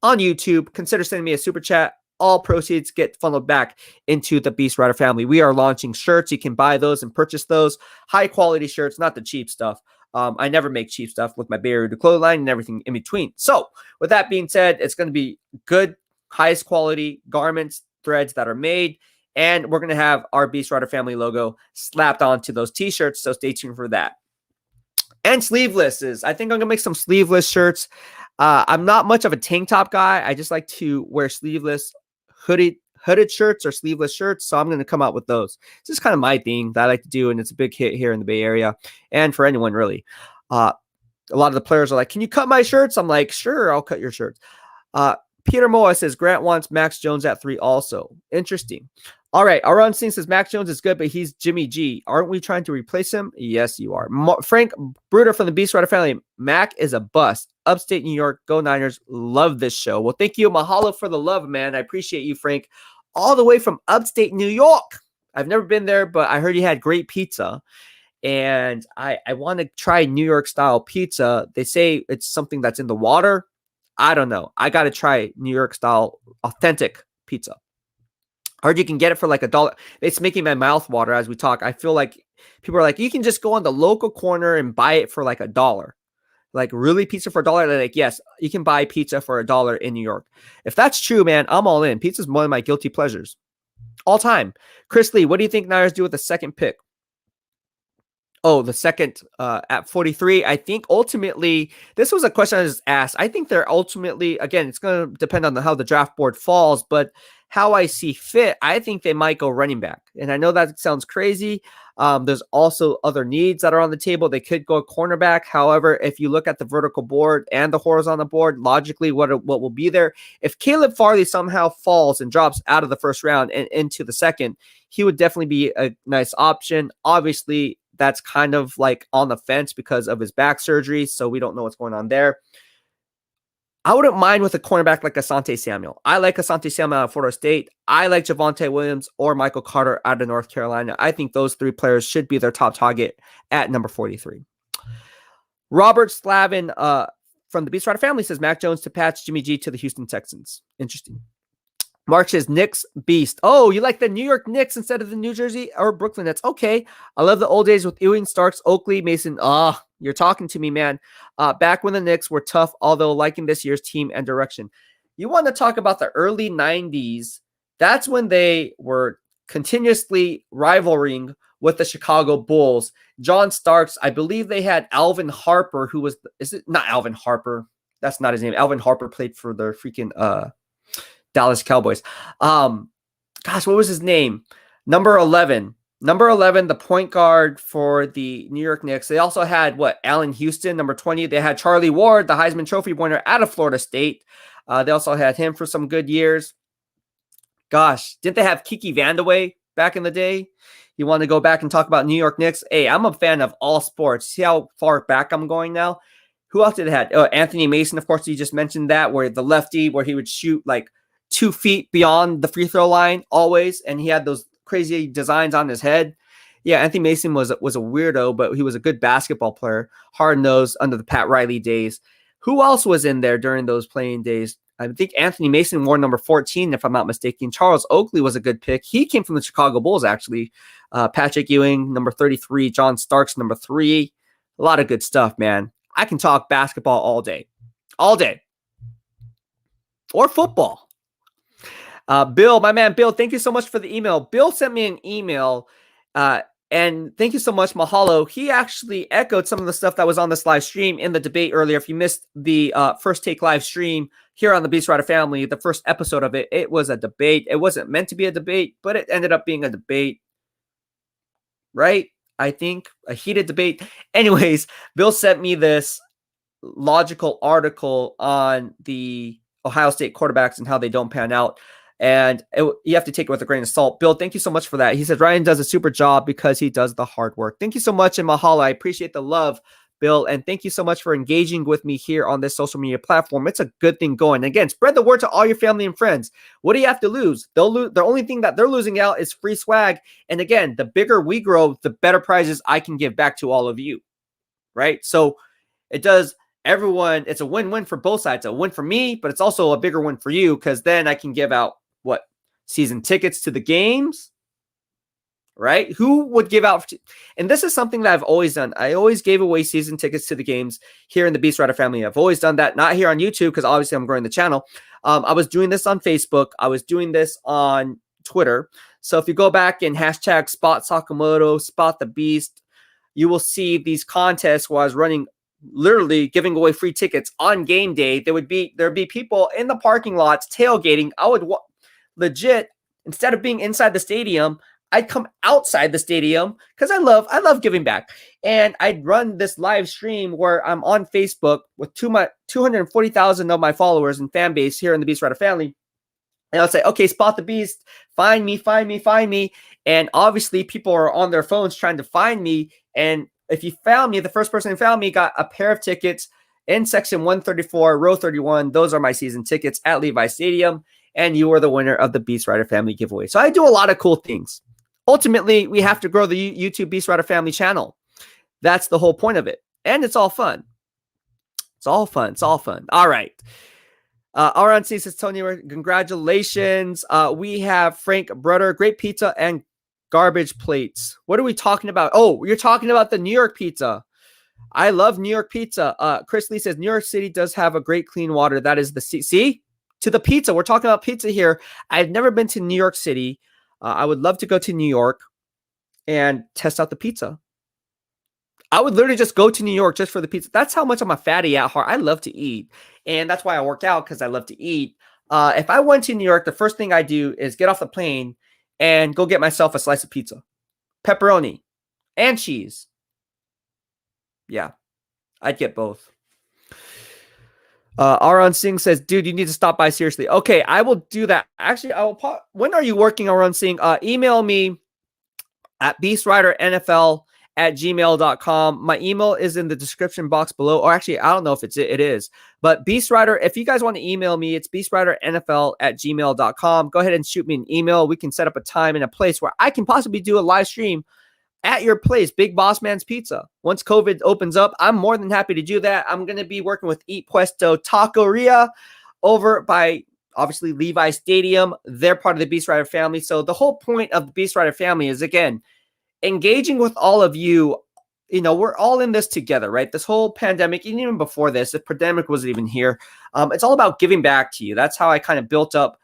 on YouTube, consider sending me a super chat. All proceeds get funneled back into the BEASTwriter family. We are launching shirts. You can buy those and purchase those. High quality shirts, not the cheap stuff. I never make cheap stuff with my Bay Area clothing line and everything in between. So with that being said, it's going to be good, highest quality garments, threads that are made, and we're going to have our BEASTwriter family logo slapped onto those t-shirts. So stay tuned for that. And sleevelesses. I think I'm going to make some sleeveless shirts. I'm not much of a tank top guy. I just like to wear sleeveless hooded shirts or sleeveless shirts. So I'm going to come out with those. It's just kind of my thing that I like to do. And it's a big hit here in the Bay Area and for anyone really. A lot of the players are like, can you cut my shirts? I'm like, sure, I'll cut your shirts. Peter Moa says Grant wants Max Jones at 3 also. Interesting. All right. Our Unseen says Max Jones is good, but he's Jimmy G. Aren't we trying to replace him? Yes, you are. Frank Bruder from the BEASTwriter family. Mac is a bust. Upstate New York. Go Niners. Love this show. Well, thank you. Mahalo for the love, man. I appreciate you, Frank. All the way from upstate New York. I've never been there, but I heard you had great pizza. And I want to try New York style pizza. They say it's something that's in the water. I don't know. I got to try New York style authentic pizza. I heard you can get it for like $1. It's making my mouth water as we talk. I feel like people are like, you can just go on the local corner and buy it for like $1. Like, really, pizza for $1? They're like, yes, you can buy pizza for $1 in New York. If that's true, man, I'm all in. Pizza is one of my guilty pleasures all time. Chris Lee, what do you think Niners do with the second pick? Oh, the second at 43. I think ultimately, this was a question I was asked. I think they're ultimately, again, it's going to depend on how the draft board falls, but how I see fit, I think they might go running back. And I know that sounds crazy. There's also other needs that are on the table. They could go cornerback. However, if you look at the vertical board and the horizontal board, logically, what will be there? If Caleb Farley somehow falls and drops out of the first round and into the second, he would definitely be a nice option. Obviously, that's kind of like on the fence because of his back surgery, so we don't know what's going on there. I wouldn't mind with a cornerback like Asante Samuel. I like Asante Samuel out of Florida State. I like Javonte Williams or Michael Carter out of North Carolina. I think those three players should be their top target at number 43. Robert Slavin from the BEASTwriter family says Mac Jones to patch Jimmy G to the Houston Texans. Interesting. Mark says Knicks beast. Oh, you like the New York Knicks instead of the New Jersey or Brooklyn Nets? Okay. I love the old days with Ewing, Starks, Oakley, Mason. You're talking to me, man. Back when the Knicks were tough, although liking this year's team and direction. You want to talk about the early 90s. That's when they were continuously rivaling with the Chicago Bulls. John Starks, I believe they had Alvin Harper, who was, is it not Alvin Harper? That's not his name. Alvin Harper played for the freaking Dallas Cowboys. Gosh, what was his name? Number 11, the point guard for the New York Knicks. They also had Allen Houston, number 20. They had Charlie Ward, the Heisman Trophy winner out of Florida State. They also had him for some good years. Gosh, didn't they have Kiki Vandeweghe back in the day? You want to go back and talk about New York Knicks? Hey, I'm a fan of all sports. See how far back I'm going now? Who else did it have? Anthony Mason, of course, you just mentioned that, where the lefty, where he would shoot like 2 feet beyond the free throw line always, and he had those crazy designs on his head. Yeah, Anthony Mason was a weirdo, but he was a good basketball player, hard-nosed under the Pat Riley days. Who else was in there during those playing days? I think Anthony Mason wore number 14, if I'm not mistaken. Charles Oakley was a good pick. He came from the Chicago Bulls, actually. Patrick Ewing, number 33. John Starks, number 3. A lot of good stuff, man. I can talk basketball all day. All day. Or football. Bill, my man Bill, thank you so much for the email. Bill sent me an email, and thank you so much, Mahalo. He actually echoed some of the stuff that was on this live stream in the debate earlier. If you missed the First Take live stream here on the BEASTwriter Family, the first episode of it, it was a debate. It wasn't meant to be a debate, but it ended up being a debate, right? I think a heated debate. Anyways, Bill sent me this logical article on the Ohio State quarterbacks and how they don't pan out. And you have to take it with a grain of salt. Bill, thank you so much for that. He said, Ryan does a super job because he does the hard work. Thank you so much, and mahalo. I appreciate the love, Bill. And thank you so much for engaging with me here on this social media platform. It's a good thing going. Again, spread the word to all your family and friends. What do you have to lose? They'll lose. The only thing that they're losing out is free swag. And again, the bigger we grow, the better prizes I can give back to all of you. Right? So it does everyone. It's a win-win for both sides. A win for me, but it's also a bigger win for you because then I can give out what? Season tickets to the games, right? Who would give out? And this is something that I've always done. I always gave away season tickets to the games here in the BEASTwriter Family. I've always done that, not here on YouTube because obviously I'm growing the channel. I was doing this on Facebook. I was doing this on Twitter. So if you go back and hashtag Spot Sakamoto, Spot the Beast, you will see these contests where I was running, literally giving away free tickets on game day. There'd be people in the parking lots tailgating. I would legit, instead of being inside the stadium, I'd come outside the stadium because I love giving back. And I'd run this live stream where I'm on Facebook with 240,000 of my followers and fan base here in the BEASTwriter Family. And I'll say, okay, Spot the Beast, find me. And obviously people are on their phones trying to find me. And if you found me, the first person who found me got a pair of tickets in section 134, row 31. Those are my season tickets at Levi Stadium. And you are the winner of the BEASTwriter Family giveaway. So I do a lot of cool things. Ultimately, we have to grow the YouTube BEASTwriter Family channel. That's the whole point of it. And it's all fun. It's all fun. All right. Aran C says, Tony, congratulations. We have Frank Brudder, great pizza and garbage plates. What are we talking about? Oh, you're talking about the New York pizza. I love New York pizza. Chris Lee says, New York City does have a great clean water. That is the see? To the pizza. We're talking about pizza here. I've never been to New York City. I would love to go to New York and test out the pizza. I would literally just go to New York just for the pizza. That's how much I'm a fatty at heart. I love to eat. And that's why I work out, because I love to eat. If I went to New York, the first thing I do is get off the plane and go get myself a slice of pizza. Pepperoni and cheese. Yeah, I'd get both. Aron Singh says, dude, you need to stop by seriously. Okay, I will do that. Actually, I will. When are you working, Aron Singh? Email me at beastwriternfl@gmail.com. My email is in the description box below. Or actually, I don't know if it is. But BeastWriter, if you guys want to email me, it's beastwriternfl@gmail.com. Go ahead and shoot me an email. We can set up a time and a place where I can possibly do a live stream at your place, Big Boss Man's Pizza. Once COVID opens up, I'm more than happy to do that. I'm going to be working with Eat Puesto Taqueria over by, obviously, Levi Stadium. They're part of the BEASTwriter Family. So the whole point of the BEASTwriter Family is, again, engaging with all of you. You know, we're all in this together, right? This whole pandemic, and even before this, the pandemic wasn't even here. It's all about giving back to you. That's how I kind of built up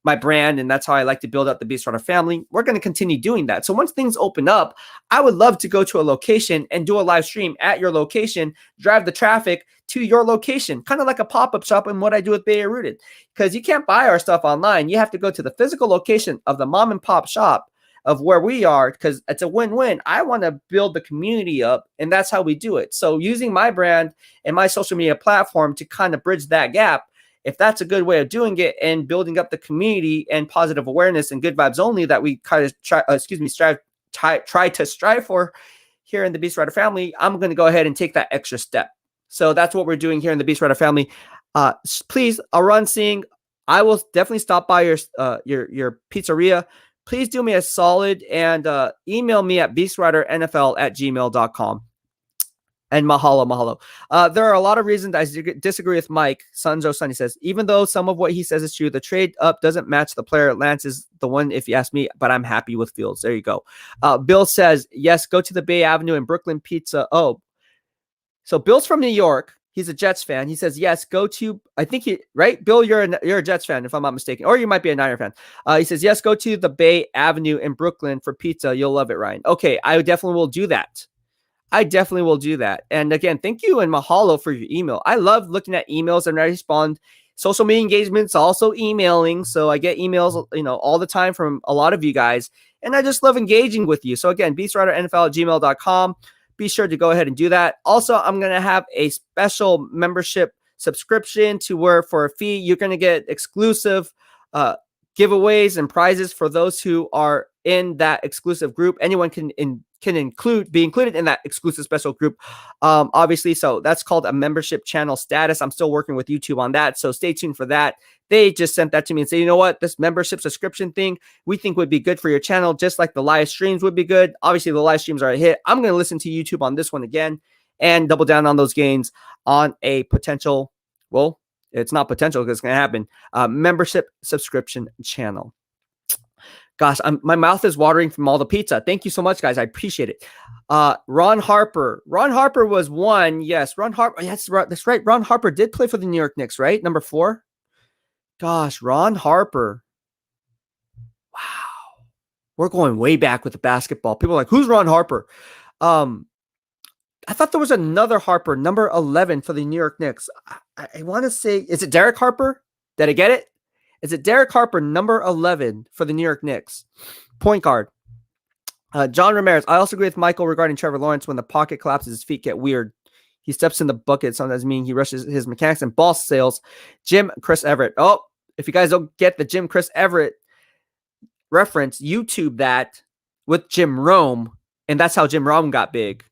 my brand, and that's how I like to build up the BEASTwriter Family. We're going to continue doing that. So once things open up, I would love to go to a location and do a live stream at your location, drive the traffic to your location, kind of like a pop-up shop and what I do with Bay Area Rooted. Because you can't buy our stuff online. You have to go to the physical location of the mom and pop shop of where we are, because it's a win-win. I want to build the community up, and that's how we do it. So using my brand and my social media platform to kind of bridge that gap, if that's a good way of doing it and building up the community and positive awareness and good vibes only that we kind of try to strive for here in the BEASTwriter Family, I'm going to go ahead and take that extra step. So that's what we're doing here in the BEASTwriter Family. Please, Arun Singh, I will definitely stop by your pizzeria. Please do me a solid and email me at beastwriternfl@gmail.com. And mahalo. There are a lot of reasons I disagree with Mike. Sanjo Sunny says, even though some of what he says is true, the trade up doesn't match the player. Lance is the one, if you ask me, but I'm happy with Fields. There you go. Bill says, yes, go to the Bay Avenue and Brooklyn Pizza. Oh, so Bill's from New York. He's a Jets fan. He says, yes, go to, I think right? Bill, you're a Jets fan, if I'm not mistaken, or you might be a Niner fan. He says, yes, go to the Bay Avenue in Brooklyn for pizza. You'll love it, Ryan. Okay, I definitely will do that. And again, thank you and mahalo for your email. I love looking at emails and I respond. Social media engagements, also emailing. So I get emails, all the time from a lot of you guys. And I just love engaging with you. So again, beastwriternfl@gmail.com. Be sure to go ahead and do that. Also, I'm going to have a special membership subscription to where for a fee, you're going to get exclusive giveaways and prizes for those who are in that exclusive group. Anyone can be included in that exclusive special group, obviously. So that's called a membership channel status. I'm still working with YouTube on that, so stay tuned for that. They just sent that to me and say, you know what, this membership subscription thing we think would be good for your channel, just like the live streams would be good. Obviously, the live streams are a hit. I'm going to listen to YouTube on this one again and double down on those gains on a potential, well, it's not potential because it's going to happen, membership subscription channel. Gosh, my mouth is watering from all the pizza. Thank you so much, guys. I appreciate it. Ron Harper. Ron Harper was one. Yes, Ron Harper. That's right. Ron Harper did play for the New York Knicks, right? Number 4. Gosh, Ron Harper. Wow. We're going way back with the basketball. People are like, who's Ron Harper? I thought there was another Harper, number 11 for the New York Knicks. I want to say, is it Derek Harper? Did I get it? Is it Derek Harper, number 11 for the New York Knicks? Point guard. John Ramirez. I also agree with Michael regarding Trevor Lawrence. When the pocket collapses, his feet get weird. He steps in the bucket. Sometimes meaning he rushes his mechanics and ball sales. Chris Everett. Oh, if you guys don't get the Chris Everett reference, YouTube that with Jim Rome. And that's how Jim Rome got big.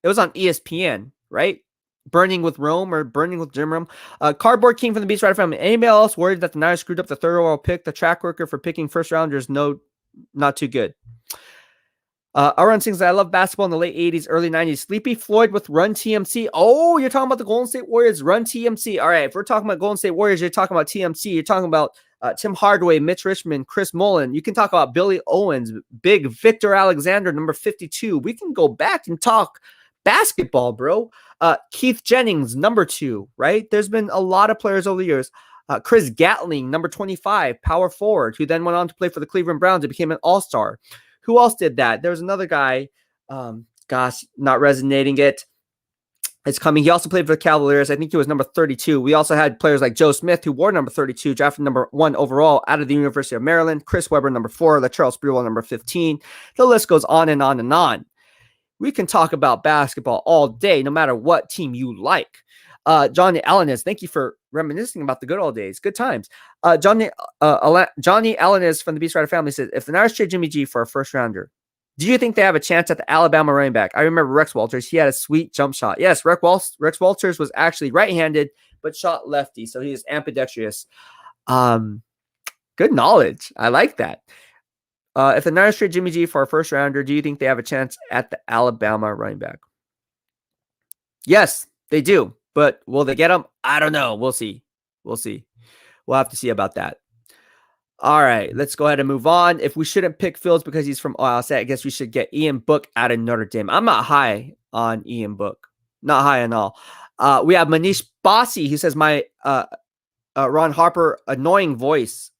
It was on ESPN, right? Burning with Rome or Burning with Jim Rome. Cardboard King from the BEASTwriter Family. Anybody else worried that the Niners screwed up the third overall pick? The track record for picking first rounders, no, not too good. Aaron sings that I love basketball in the late 80s, early 90s. Sleepy Floyd with Run TMC. Oh, you're talking about the Golden State Warriors, Run TMC. All right, if we're talking about Golden State Warriors, you're talking about TMC. You're talking about Tim Hardaway, Mitch Richmond, Chris Mullin. You can talk about Billy Owens, Big Victor Alexander, number 52. We can go back and talk basketball, bro. Keith Jennings, number 2, right? There's been a lot of players over the years. Chris Gatling, number 25, power forward, who then went on to play for the Cleveland Browns and became an all-star. Who else did that? There was another guy, gosh, not resonating it. It's coming. He also played for the Cavaliers. I think he was number 32. We also had players like Joe Smith, who wore number 32, drafted number 1 overall out of the University of Maryland. Chris Webber, number 4. Latrell Sprewell, number 15. The list goes on and on and on. We can talk about basketball all day, no matter what team you like. Johnny Alanis, thank you for reminiscing about the good old days. Good times. Johnny Alanis from the BEASTwriter Family says, if the Niners trade Jimmy G for a first rounder, do you think they have a chance at the Alabama running back? I remember Rex Walters. He had a sweet jump shot. Yes, Rex Walters was actually right-handed, but shot lefty, so he is ambidextrous. Good knowledge. I like that. If the Niners trade Jimmy G for a first rounder, do you think they have a chance at the Alabama running back? Yes, they do. But will they get him? I don't know. We'll see. We'll have to see about that. All right, let's go ahead and move on. If we shouldn't pick Fields because he's from Ohio State, I guess we should get Ian Book out of Notre Dame. I'm not high on Ian Book. Not high at all. We have Manish Bossi. He says, my Ron Harper annoying voice.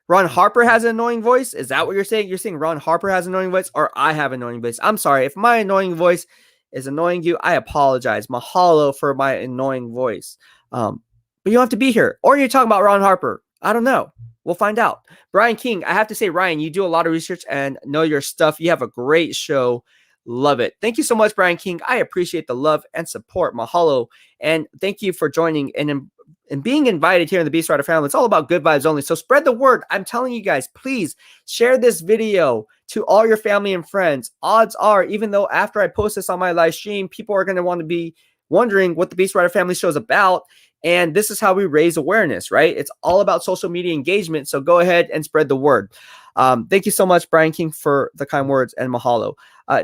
Ron Harper has an annoying voice? Is that what you're saying? You're saying Ron Harper has an annoying voice or I have an annoying voice? I'm sorry. If my annoying voice is annoying you, I apologize. Mahalo for my annoying voice. But you don't have to be here. Or you're talking about Ron Harper. I don't know. We'll find out. Brian King, I have to say, Ryan, you do a lot of research and know your stuff. You have a great show. Love it. Thank you so much, Brian King. I appreciate the love and support. Mahalo. And thank you for joining and being invited here in the BEASTwriter Family. It's all about good vibes only. So spread the word. I'm telling you guys, please share this video to all your family and friends. Odds are, even though after I post this on my live stream, people are going to want to be wondering what the BEASTwriter Family show is about. And this is how we raise awareness, right? It's all about social media engagement. So go ahead and spread the word. Thank you so much, Brian King, for the kind words, and mahalo.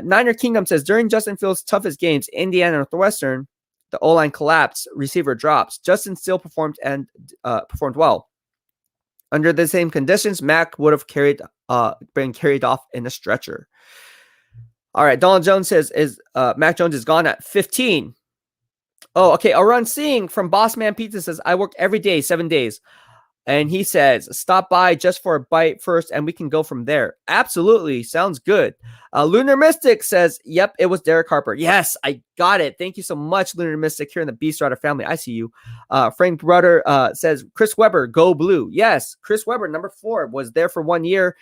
Niner Kingdom says, during Justin Fields' toughest games, Indiana Northwestern, the O-line collapsed, receiver drops. Justin still performed well. Under the same conditions, Mac would have been carried off in a stretcher. All right, Donald Jones says, Mac Jones is gone at 15. Oh, okay. Arun Singh from Boss Man Pizza says, I work every day, 7 days. And he says, stop by just for a bite first, and we can go from there. Absolutely. Sounds good. Lunar Mystic says, yep, it was Derek Harper. Yes, I got it. Thank you so much, Lunar Mystic, here in the BEASTwriter family. I see you. Frank Brother says, Chris Webber, go blue. Yes, Chris Webber, number 4, was there for 1 year.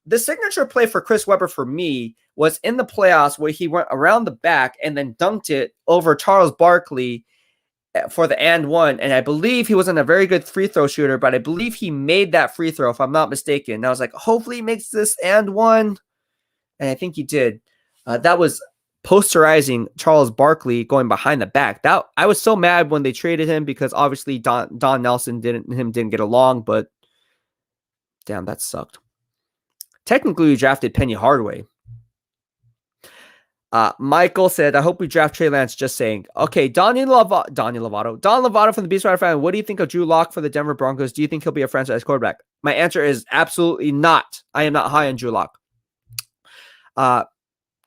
The signature play for Chris Webber for me was in the playoffs where he went around the back and then dunked it over Charles Barkley for the and one. And I believe he wasn't a very good free throw shooter, but I believe he made that free throw, if I'm not mistaken. And I was like, hopefully he makes this and one. And I think he did. That was posterizing Charles Barkley going behind the back. That I was so mad when they traded him because obviously Don Nelson didn't get along, but damn, that sucked. Technically, we drafted Penny Hardaway. Michael said, I hope we draft Trey Lance, just saying. Okay, Don Lovato from the BEASTwriter family. What do you think of Drew Lock for the Denver Broncos? Do you think he'll be a franchise quarterback? My answer is absolutely not. I am not high on Drew Lock.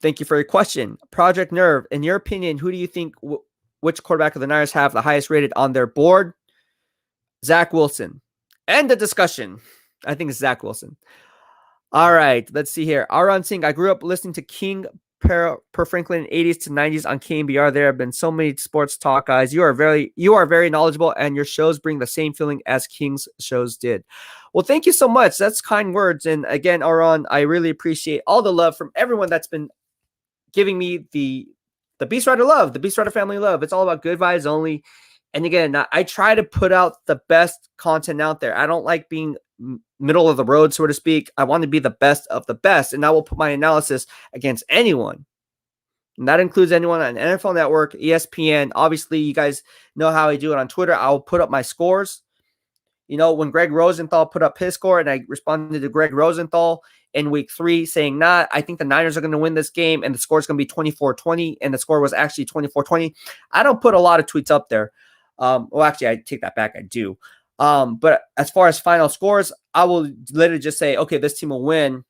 Thank you for your question. Project Nerve, in your opinion, who do you think, which quarterback of the Niners have the highest rated on their board? Zach Wilson. End the discussion. I think it's Zach Wilson. All right, let's see here. Arun Singh, I grew up listening to King Per Franklin 80s to 90s on KMBR. There have been so many sports talk guys. You are very knowledgeable, and your shows bring the same feeling as King's shows did. Well, thank you so much. That's kind words. And again, Aaron, I really appreciate all the love from everyone that's been giving me the BEASTwriter love, the BEASTwriter family love. It's all about good vibes only. And again, I try to put out the best content out there. I don't like being middle of the road, so to speak. I want to be the best of the best, and I will put my analysis against anyone. And that includes anyone on NFL Network, ESPN. Obviously, you guys know how I do it on Twitter. I'll put up my scores. You know, when Greg Rosenthal put up his score, and I responded to Greg Rosenthal in week 3 saying, I think the Niners are going to win this game, and the score is going to be 24-20, and the score was actually 24-20. I don't put a lot of tweets up there. Well, actually, I take that back. I do. But as far as final scores, I will literally just say, okay, this team will win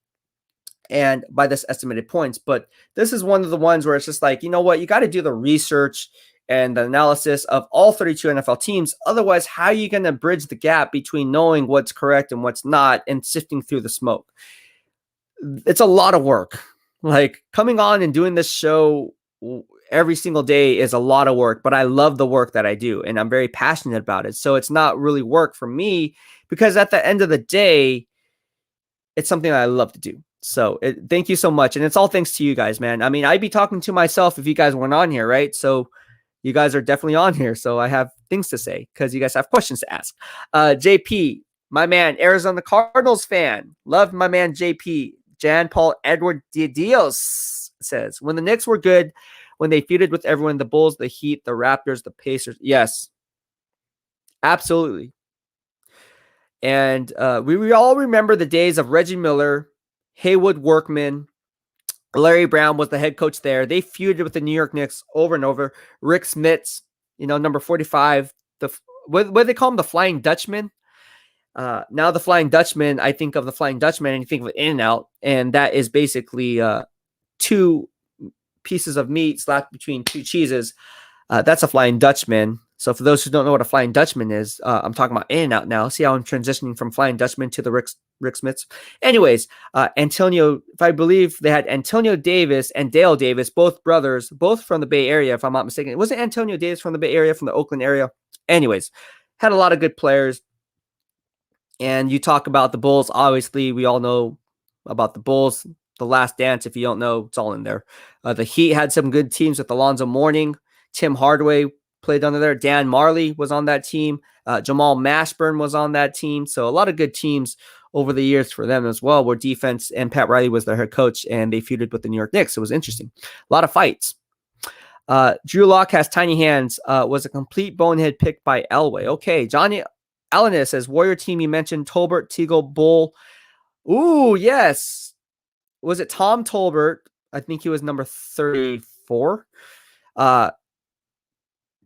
and by this estimated points. But this is one of the ones where it's just like, you know what? You got to do the research and the analysis of all 32 NFL teams. Otherwise, how are you going to bridge the gap between knowing what's correct and what's not and sifting through the smoke? It's a lot of work. Like coming on and doing this show every single day is a lot of work, but I love the work that I do and I'm very passionate about it. So it's not really work for me because at the end of the day, it's something that I love to do. So thank you so much. And it's all thanks to you guys, man. I mean, I'd be talking to myself if you guys weren't on here, right? So you guys are definitely on here. So I have things to say because you guys have questions to ask. JP, my man, Arizona Cardinals fan. Love my man, JP. Jan Paul Edward Dios says, when the Knicks were good, when they feuded with everyone, the Bulls, the Heat, the Raptors, the Pacers. Yes, absolutely. And we all remember the days of Reggie Miller, Haywood Workman, Larry Brown was the head coach there. They feuded with the New York Knicks over and over. Rick Smits, number 45. What do they call him? The Flying Dutchman. Now the Flying Dutchman, I think of the Flying Dutchman and you think of In-N-Out, and that is basically 2 pieces of meat slapped between 2 cheeses. That's a Flying Dutchman. So for those who don't know what a Flying Dutchman is, I'm talking about In-N-Out now. See how I'm transitioning from Flying Dutchman to the Rick Smits. Anyways, Antonio, if I believe they had Antonio Davis and Dale Davis, both brothers, both from the Bay Area, if I'm not mistaken. It wasn't Antonio Davis from the Bay Area, from the Oakland area. Anyways, had a lot of good players. And you talk about the Bulls. Obviously, we all know about the Bulls. The Last Dance, if you don't know, it's all in there. The Heat had some good teams with Alonzo Mourning. Tim Hardaway played under there. Dan Marley was on that team. Jamal Mashburn was on that team. So a lot of good teams over the years for them as well, where defense and Pat Riley was their head coach, and they feuded with the New York Knicks. It was interesting. A lot of fights. Drew Lock has tiny hands. Was a complete bonehead pick by Elway. Okay, Johnny Allen says, Warrior team, you mentioned Tolbert, Teagle, Bull. Ooh, yes. Was it Tom Tolbert, I think he was number 34.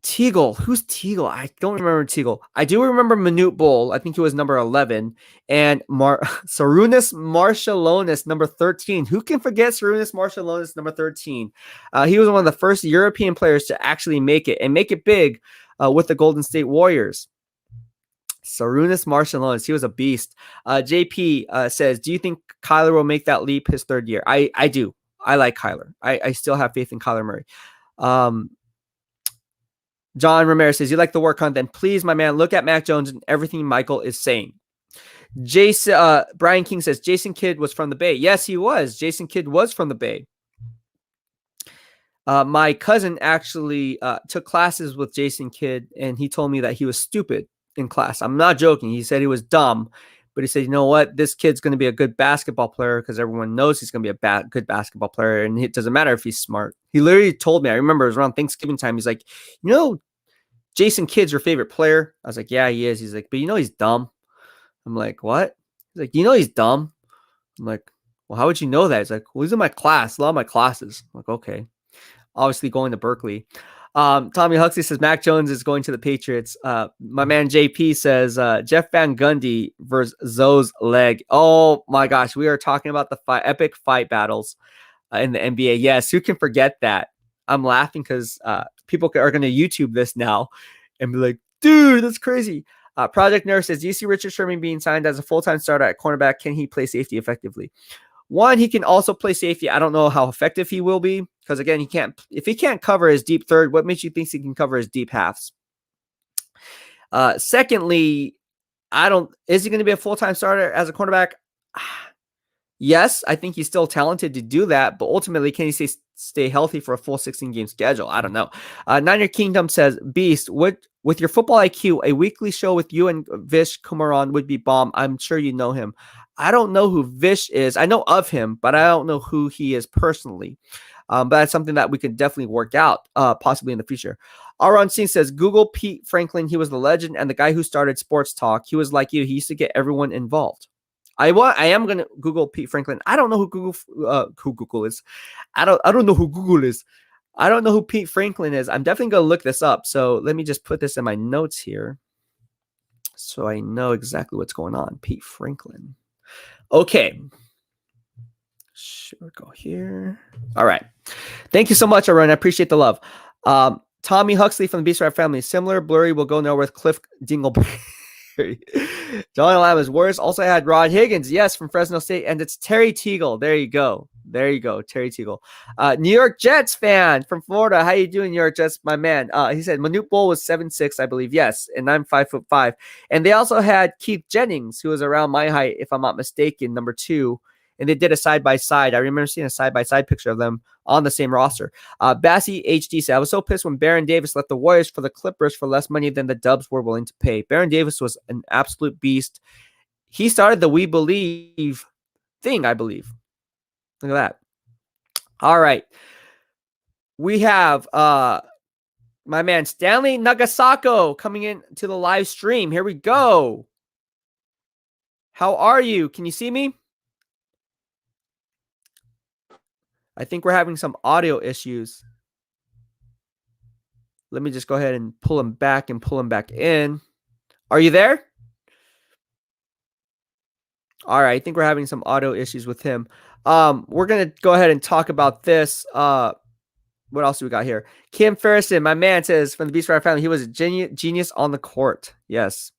Teagle. Who's Teagle? I don't remember Teagle. I do remember Manute Bull. I think he was number 11. And Sarunas Marshallonis, number 13. Who can forget Sarunas Marshallonis, number 13? He was one of the first European players to actually make it and make it big with the Golden State Warriors. Sarunas Marshallonis. He was a beast. JP says, do you think Kyler will make that leap his third year? I do. I like Kyler. I still have faith in Kyler Murray. John Ramirez says, you like the work content. Please, my man, look at Mac Jones and everything Michael is saying. Jason Brian King says, Jason Kidd was from the Bay. Yes, he was. Jason Kidd was from the Bay. My cousin actually took classes with Jason Kidd, and he told me that he was stupid in class. I'm not joking. He said he was dumb, but he said, you know what? This kid's going to be a good basketball player because everyone knows he's going to be a good basketball player, and it doesn't matter if he's smart. He literally told me, I remember it was around Thanksgiving time. He's like, you know, Jason Kidd's your favorite player? I was like, yeah, he is. He's like, but you know he's dumb. I'm like, what? He's like, you know he's dumb. I'm like, well, how would you know that? He's like, well, he's in my class, a lot of my classes. I'm like, okay. Obviously going to Berkeley. Tommy Huxley says Mac Jones is going to the Patriots. My man JP says Jeff Van Gundy versus Zoe's leg. Oh my gosh, we are talking about the epic fight battles in the NBA. Yes, who can forget that? I'm laughing because people are going to YouTube this now and be like, dude, that's crazy. Project Nurse says, do you see Richard Sherman being signed as a full-time starter at cornerback? Can he play safety effectively? One, he can also play safety. I don't know how effective he will be because, again, if he can't cover his deep third, what makes you think he can cover his deep halves? Secondly, is he going to be a full-time starter as a cornerback? Yes, I think he's still talented to do that, but ultimately, can he stay healthy for a full 16-game schedule? I don't know. Niner Kingdom says, Beast, with your football IQ, a weekly show with you and Vish Kumaran would be bomb. I'm sure you know him. I don't know who Vish is. I know of him, but I don't know who he is personally. But that's something that we could definitely work out, possibly in the future. Aaron Singh says, Google Pete Franklin. He was the legend and the guy who started Sports Talk. He was like you. He used to get everyone involved. I am going to Google Pete Franklin. I don't know who Google is. I don't know who Google is. I don't know who Pete Franklin is. I'm definitely going to look this up. So let me just put this in my notes here so I know exactly what's going on. Pete Franklin. Okay. Sure, go here. All right. Thank you so much, Aaron. I appreciate the love. Tommy Huxley from the BEASTwriter Family. Similar blurry will go nowhere with Cliff Dingleberry. John Lamas Warriors also had Rod Higgins, yes, from Fresno State, and it's Terry Teagle. There you go, Terry Teagle. New York Jets fan from Florida. How you doing, New York Jets, my man? He said Manute Bol was 7'6", I believe, yes, and I'm 5'5". And they also had Keith Jennings, who was around my height, if I'm not mistaken, number 2. And they did a side-by-side. I remember seeing a side-by-side picture of them on the same roster. Bassie HD said, I was so pissed when Baron Davis left the Warriors for the Clippers for less money than the Dubs were willing to pay. Baron Davis was an absolute beast. He started the We Believe thing, I believe. Look at that. All right. We have my man Stanley Nagasako coming in to the live stream. Here we go. How are you? Can you see me? I think we're having some audio issues. Let me just go ahead and pull him back in. Are you there? All right. I think we're having some audio issues with him. We're going to go ahead and talk about this. What else do we got here? Kim Ferrison, my man, says from the BEASTwriter Family, he was a genius on the court. Yes.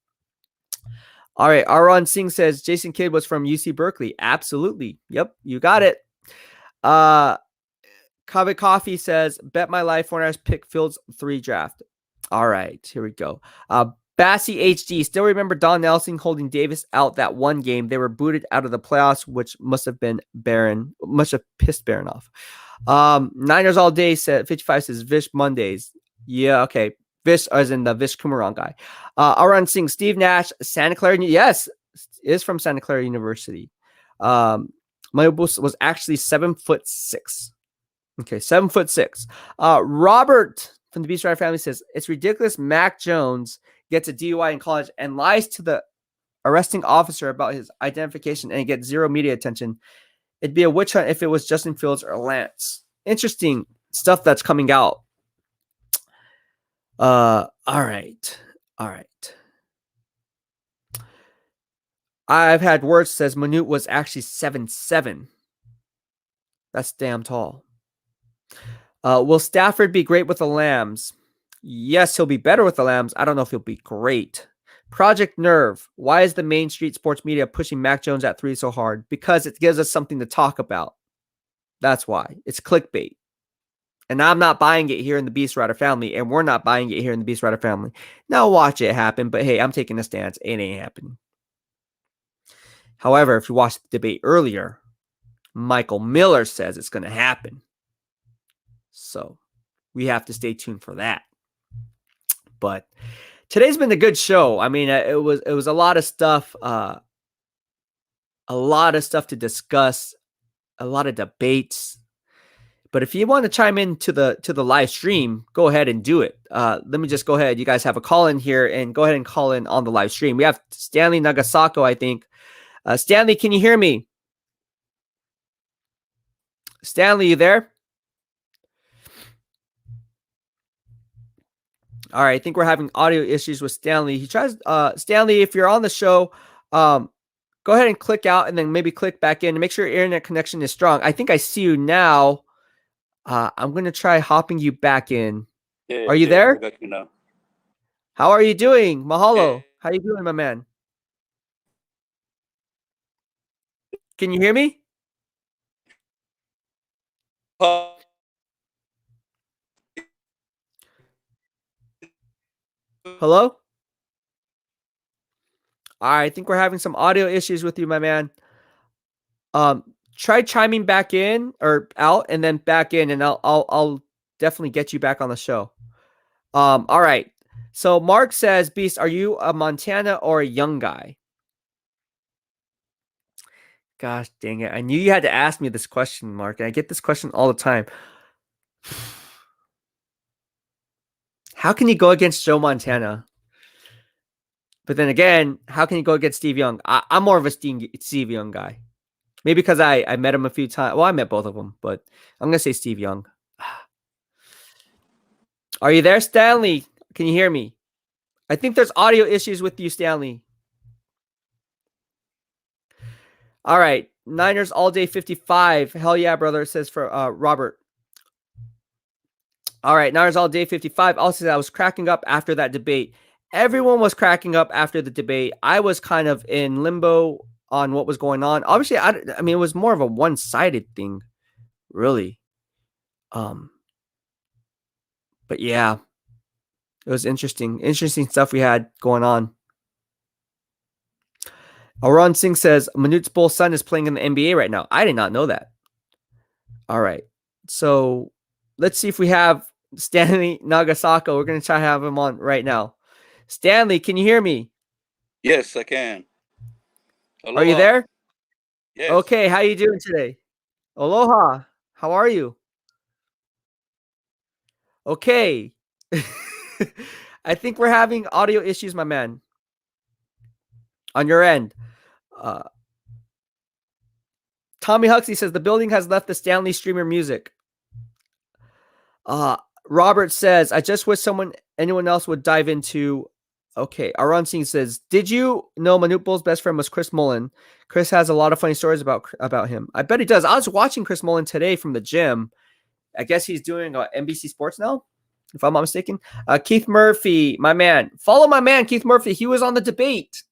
All right. Aaron Singh says Jason Kidd was from UC Berkeley. Absolutely. Yep. You got it. Kaveh Coffee says, bet my life 49ers pick Fields 3 draft. All right, here we go. Bassie HD, still remember Don Nelson holding Davis out that one game. They were booted out of the playoffs, which must have pissed Barron off. Niners all day said 55 says Vish Mondays. Yeah, okay. Vish as in the Vish Kumaran guy. Aaron Singh, Steve Nash, Santa Clara. Yes, is from Santa Clara University. My boost was actually 7'6". Okay, 7'6". Robert from the BEASTwriter Family says it's ridiculous. Mac Jones gets a DUI in college and lies to the arresting officer about his identification and gets zero media attention. It'd be a witch hunt if it was Justin Fields or Lance. Interesting stuff that's coming out. All right. I've had words says Manute was actually 7'7". That's damn tall. Will Stafford be great with the Lambs? Yes, he'll be better with the Lambs. I don't know if he'll be great. Project Nerve. Why is the Main Street sports media pushing Mac Jones at 3 so hard? Because it gives us something to talk about. That's why. It's clickbait. And I'm not buying it here in the BEASTwriter family, and we're not buying it here in the BEASTwriter family. Now watch it happen, but hey, I'm taking a stance. It ain't happening. However, if you watched the debate earlier, Michael Miller says it's going to happen. So we have to stay tuned for that. But today's been a good show. I mean, it was a lot of stuff, to discuss, a lot of debates. But if you want to chime into the live stream, go ahead and do it. Let me just go ahead. You guys have a call in here, and go ahead and call in on the live stream. We have Stanley Nagasako, I think. Stanley, can you hear me? Stanley, you there? All right, I think we're having audio issues with Stanley. He tries. Stanley, if you're on the show, go ahead and click out, and then maybe click back in and make sure your internet connection is strong. I think I see you now. I'm going to try hopping you back in. Yeah, Are you there? I got you now. How are you doing? Mahalo. Hey. How you doing, my man? Can you hear me? Hello? All right, I think we're having some audio issues with you, my man. Try chiming back in or out and then back in, and I'll definitely get you back on the show. All right. So Mark says, Beast, are you a Montana or a young guy? Gosh dang it. I knew you had to ask me this question, Mark, and I get this question all the time. How can you go against Joe Montana? But then again, how can you go against Steve Young? I'm more of a Steve Young guy. Maybe because I met him a few times. Well, I met both of them, but I'm going to say Steve Young. Are you there, Stanley? Can you hear me? I think there's audio issues with you, Stanley. All right. Niners all day 55. Hell yeah, brother, says for Robert. All right. Niners all day 55. Also, I was cracking up after that debate. Everyone was cracking up after the debate. I was kind of in limbo on what was going on. Obviously, I mean, it was more of a one-sided thing, really. But yeah, it was interesting stuff we had going on. Aron Singh says Manute's Bull's son is playing in the NBA right now. I did not know that. All right, so let's see if we have Stanley Nagasako. We're gonna try to have him on right now. Stanley, can you hear me? Yes, I can. Aloha. Are you there? Yes. Okay, how you doing today? Aloha. How are you? Okay. I think we're having audio issues, my man. On your end. Tommy Huxley says the building has left the Stanley streamer music. Robert says, I just wish anyone else would dive into. Okay. Aron Singh says, did you know Manute Bull's best friend was Chris Mullen? Chris has a lot of funny stories about him. I bet he does. I was watching Chris Mullen today from the gym. I guess he's doing NBC Sports now, if I'm not mistaken. Keith Murphy, my man. Follow my man, Keith Murphy. He was on the debate.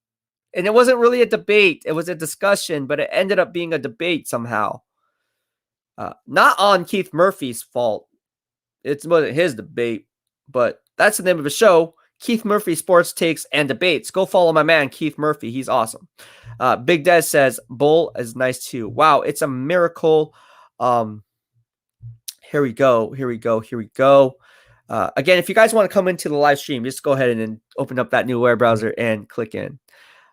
And it wasn't really a debate. It was a discussion, but it ended up being a debate somehow. Not on Keith Murphy's fault. It wasn't his debate, but that's the name of the show. Keith Murphy Sports Takes and Debates. Go follow my man, Keith Murphy. He's awesome. Big Des says, Bull is nice too. Wow, it's a miracle. Here we go. Again, if you guys want to come into the live stream, just go ahead and open up that new web browser and click in.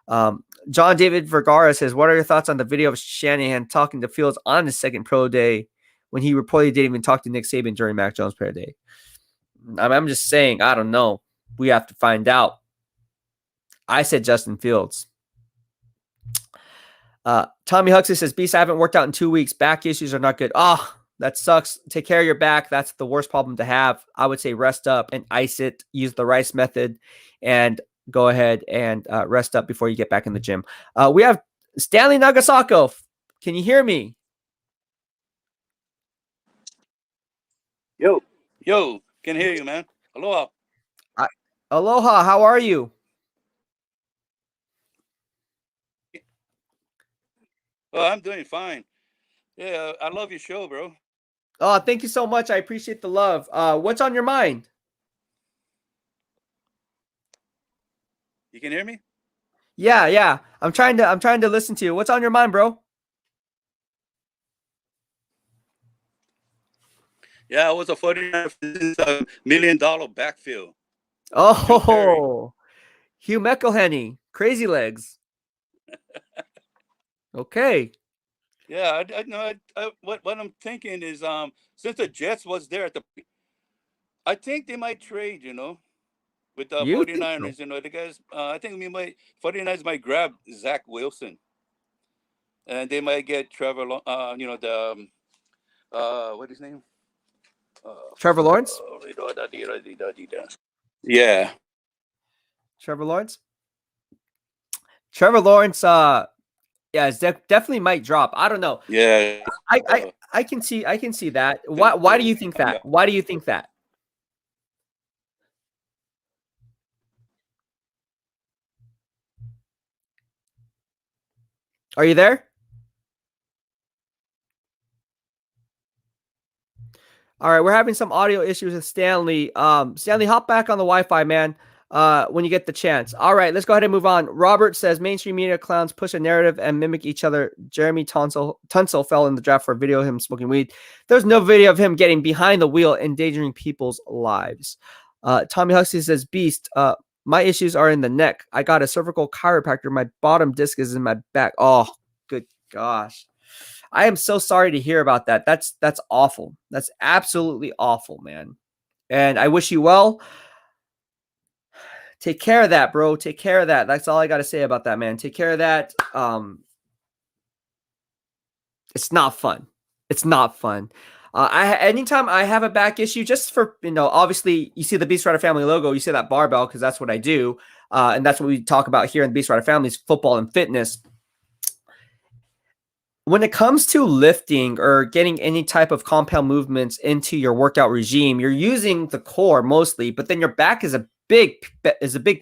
John David Vergara says, what are your thoughts on the video of Shanahan talking to Fields on his second pro day when he reportedly didn't even talk to Nick Saban during Mac Jones' pro day? I'm just saying, I don't know. We have to find out. I said Justin Fields. Tommy Huxley says, Beast, I haven't worked out in 2 weeks. Back issues are not good. Oh, that sucks. Take care of your back. That's the worst problem to have. I would say rest up and ice it. Use the rice method and go ahead and rest up before you get back in the gym. We have Stanley Nagasako. Can you hear me? Yo, can hear you, man. Aloha. Aloha. How are you? Oh, I'm doing fine. Yeah, I love your show, bro. Oh, thank you so much. I appreciate the love. What's on your mind? You can hear me? Yeah. I'm trying to listen to you. What's on your mind, bro? Yeah, I was a $49 million backfield. Oh, Hugh McElhenney, Crazy Legs. Okay. Yeah, I know. What I'm thinking is, since the Jets was there I think they might trade. With the You think 49ers. so? The guys. I think 49ers might grab Zach Wilson, and they might get Trevor. What is his name? Trevor Lawrence? Yeah. Trevor Lawrence? Trevor Lawrence, yeah, definitely might drop. I don't know. Yeah. I can see that. Why do you think that? Why do you think that? Are you there? All right, we're having some audio issues with Stanley. Stanley, hop back on the Wi-Fi, man, when you get the chance. All right, let's go ahead and move on. Robert says, mainstream media clowns push a narrative and mimic each other. Jeremy Tunsil fell in the draft for a video of him smoking weed. There's no video of him getting behind the wheel, endangering people's lives. Tommy Huxley says, Beast, my issues are in the neck. I got a cervical chiropractor. My bottom disc is in my back. Oh, good gosh. I am so sorry to hear about that. That's awful. That's absolutely awful, man. And I wish you well. Take care of that, bro. Take care of that. That's all I got to say about that, man. Take care of that. It's not fun. It's not fun. Anytime I have a back issue, just for, obviously you see the BEASTwriter Family logo, you see that barbell, because that's what I do. And that's what we talk about here in the BEASTwriter Family is football and fitness. When it comes to lifting or getting any type of compound movements into your workout regime, you're using the core mostly, but then your back is a big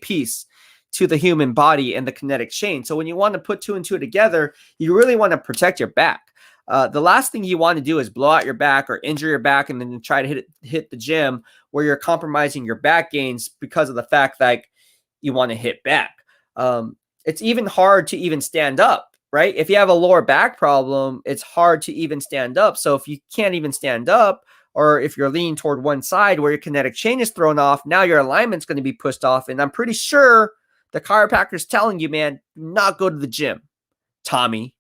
piece to the human body and the kinetic chain. So when you want to put two and two together, you really want to protect your back. The last thing you want to do is blow out your back or injure your back and then try to hit the gym where you're compromising your back gains because of the fact that you want to hit back. It's even hard to even stand up. Right? If you have a lower back problem, it's hard to even stand up. So if you can't even stand up, or if you're leaning toward one side where your kinetic chain is thrown off, now your alignment's going to be pushed off. And I'm pretty sure the chiropractor is telling you, man, do not go to the gym, Tommy.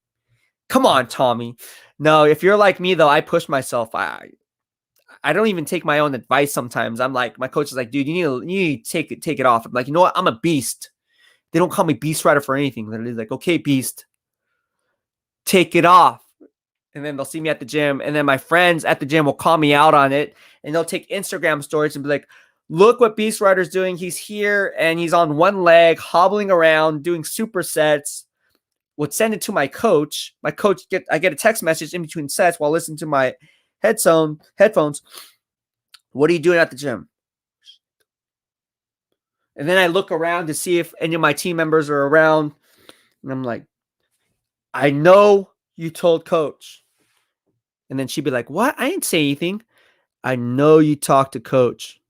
Come on, Tommy. No, if you're like me, though, I push myself. I don't even take my own advice sometimes. I'm like, my coach is like, dude, you need to take it off. I'm like, you know what? I'm a beast. They don't call me BEASTwriter for anything. They're like, okay, beast. Take it off. And then they'll see me at the gym. And then my friends at the gym will call me out on it. And they'll take Instagram stories and be like, look what BEASTwriter's doing. He's here and he's on one leg, hobbling around, doing supersets. Would send it to my coach. My coach, I get a text message in between sets while listening to my headphones. What are you doing at the gym? And then I look around to see if any of my team members are around. And I'm like, I know you told coach. And then she'd be like, what? I didn't say anything. I know you talked to coach.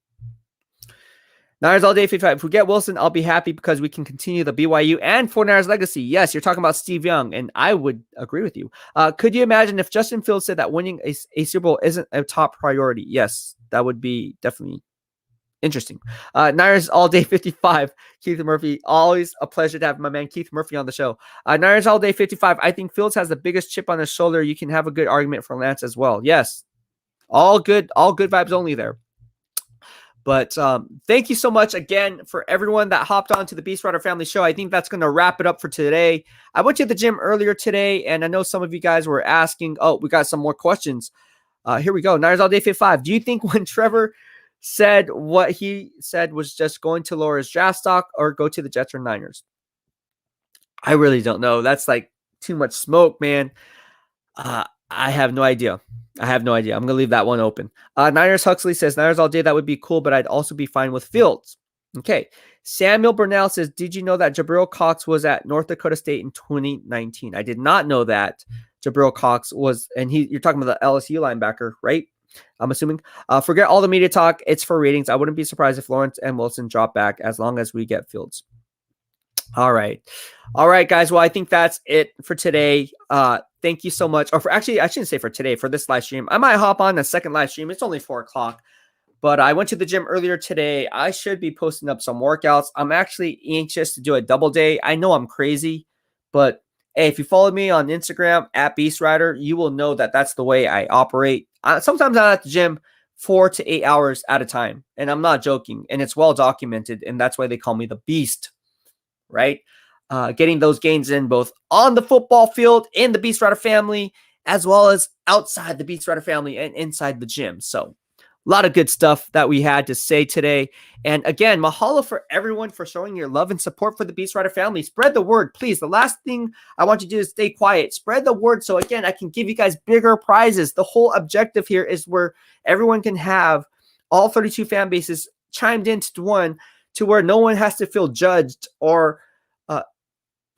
Niners all day 55. If we get Wilson, I'll be happy because we can continue the BYU and 49ers legacy. Yes, you're talking about Steve Young, and I would agree with you. Could you imagine if Justin Fields said that winning a Super Bowl isn't a top priority? Yes, that would be definitely interesting. Niners all day 55. Keith Murphy, always a pleasure to have my man Keith Murphy on the show. Niners all day 55. I think Fields has the biggest chip on his shoulder. You can have a good argument for Lance as well. Yes, all good vibes only there. But thank you so much again for everyone that hopped on to the BEASTwriter Family Show. I think that's going to wrap it up for today. I went to the gym earlier today, and I know some of you guys were asking. Oh, we got some more questions. Here we go. Niners All Day Fit 5. Do you think when Trevor said what he said was just going to lower his draft stock or go to the Jets or Niners? I really don't know. That's like too much smoke, man. I have no idea. I'm going to leave that one open. Niners Huxley says, Niners all day, that would be cool, but I'd also be fine with Fields. Okay. Samuel Burnell says, did you know that Jabril Cox was at North Dakota State in 2019? I did not know that Jabril Cox was, and you're talking about the LSU linebacker, right? I'm assuming. Forget all the media talk. It's for ratings. I wouldn't be surprised if Lawrence and Wilson drop back as long as we get Fields. All right, guys. Well, I think that's it for today. Thank you so much. Or I shouldn't say for today, for this live stream. I might hop on a second live stream. It's only 4:00, but I went to the gym earlier today. I should be posting up some workouts. I'm actually anxious to do a double day. I know I'm crazy, but hey, if you follow me on Instagram at BEASTwriter, you will know that that's the way I operate. Sometimes I'm at the gym 4 to 8 hours at a time, and I'm not joking. And it's well documented, and that's why they call me the Beast. Right? Getting those gains in both on the football field in the BEASTwriter family, as well as outside the BEASTwriter family and inside the gym. So a lot of good stuff that we had to say today. And again, mahalo for everyone for showing your love and support for the BEASTwriter family. Spread the word, please. The last thing I want you to do is stay quiet. Spread the word so, again, I can give you guys bigger prizes. The whole objective here is where everyone can have all 32 fan bases chimed into one, to where no one has to feel judged or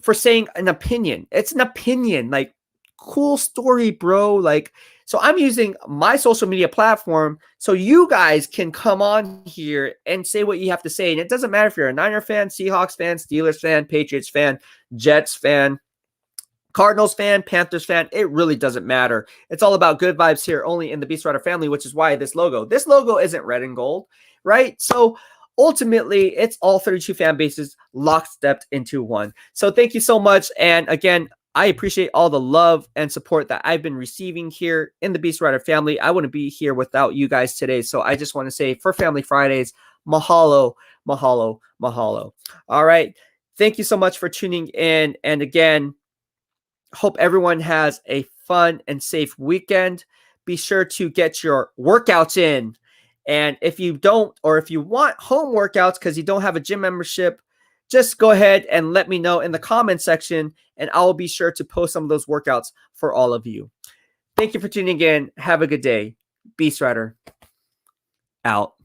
for saying an opinion. It's an opinion. Like, cool story, bro. Like, so I'm using my social media platform so you guys can come on here and say what you have to say. And it doesn't matter if you're a Niner fan, Seahawks fan, Steelers fan, Patriots fan, Jets fan, Cardinals fan, Panthers fan. It really doesn't matter. It's all about good vibes here only in the BEASTwriter family, which is why this logo isn't red and gold, right? So ultimately, it's all 32 fan bases lockstepped into one. So thank you so much. And again, I appreciate all the love and support that I've been receiving here in the BEASTwriter family. I wouldn't be here without you guys today. So I just want to say, for Family Fridays, mahalo, mahalo, mahalo. All right. Thank you so much for tuning in. And again, hope everyone has a fun and safe weekend. Be sure to get your workouts in. And if you don't, or if you want home workouts because you don't have a gym membership, just go ahead and let me know in the comment section, and I will be sure to post some of those workouts for all of you. Thank you for tuning in. Have a good day. BEASTwriter out.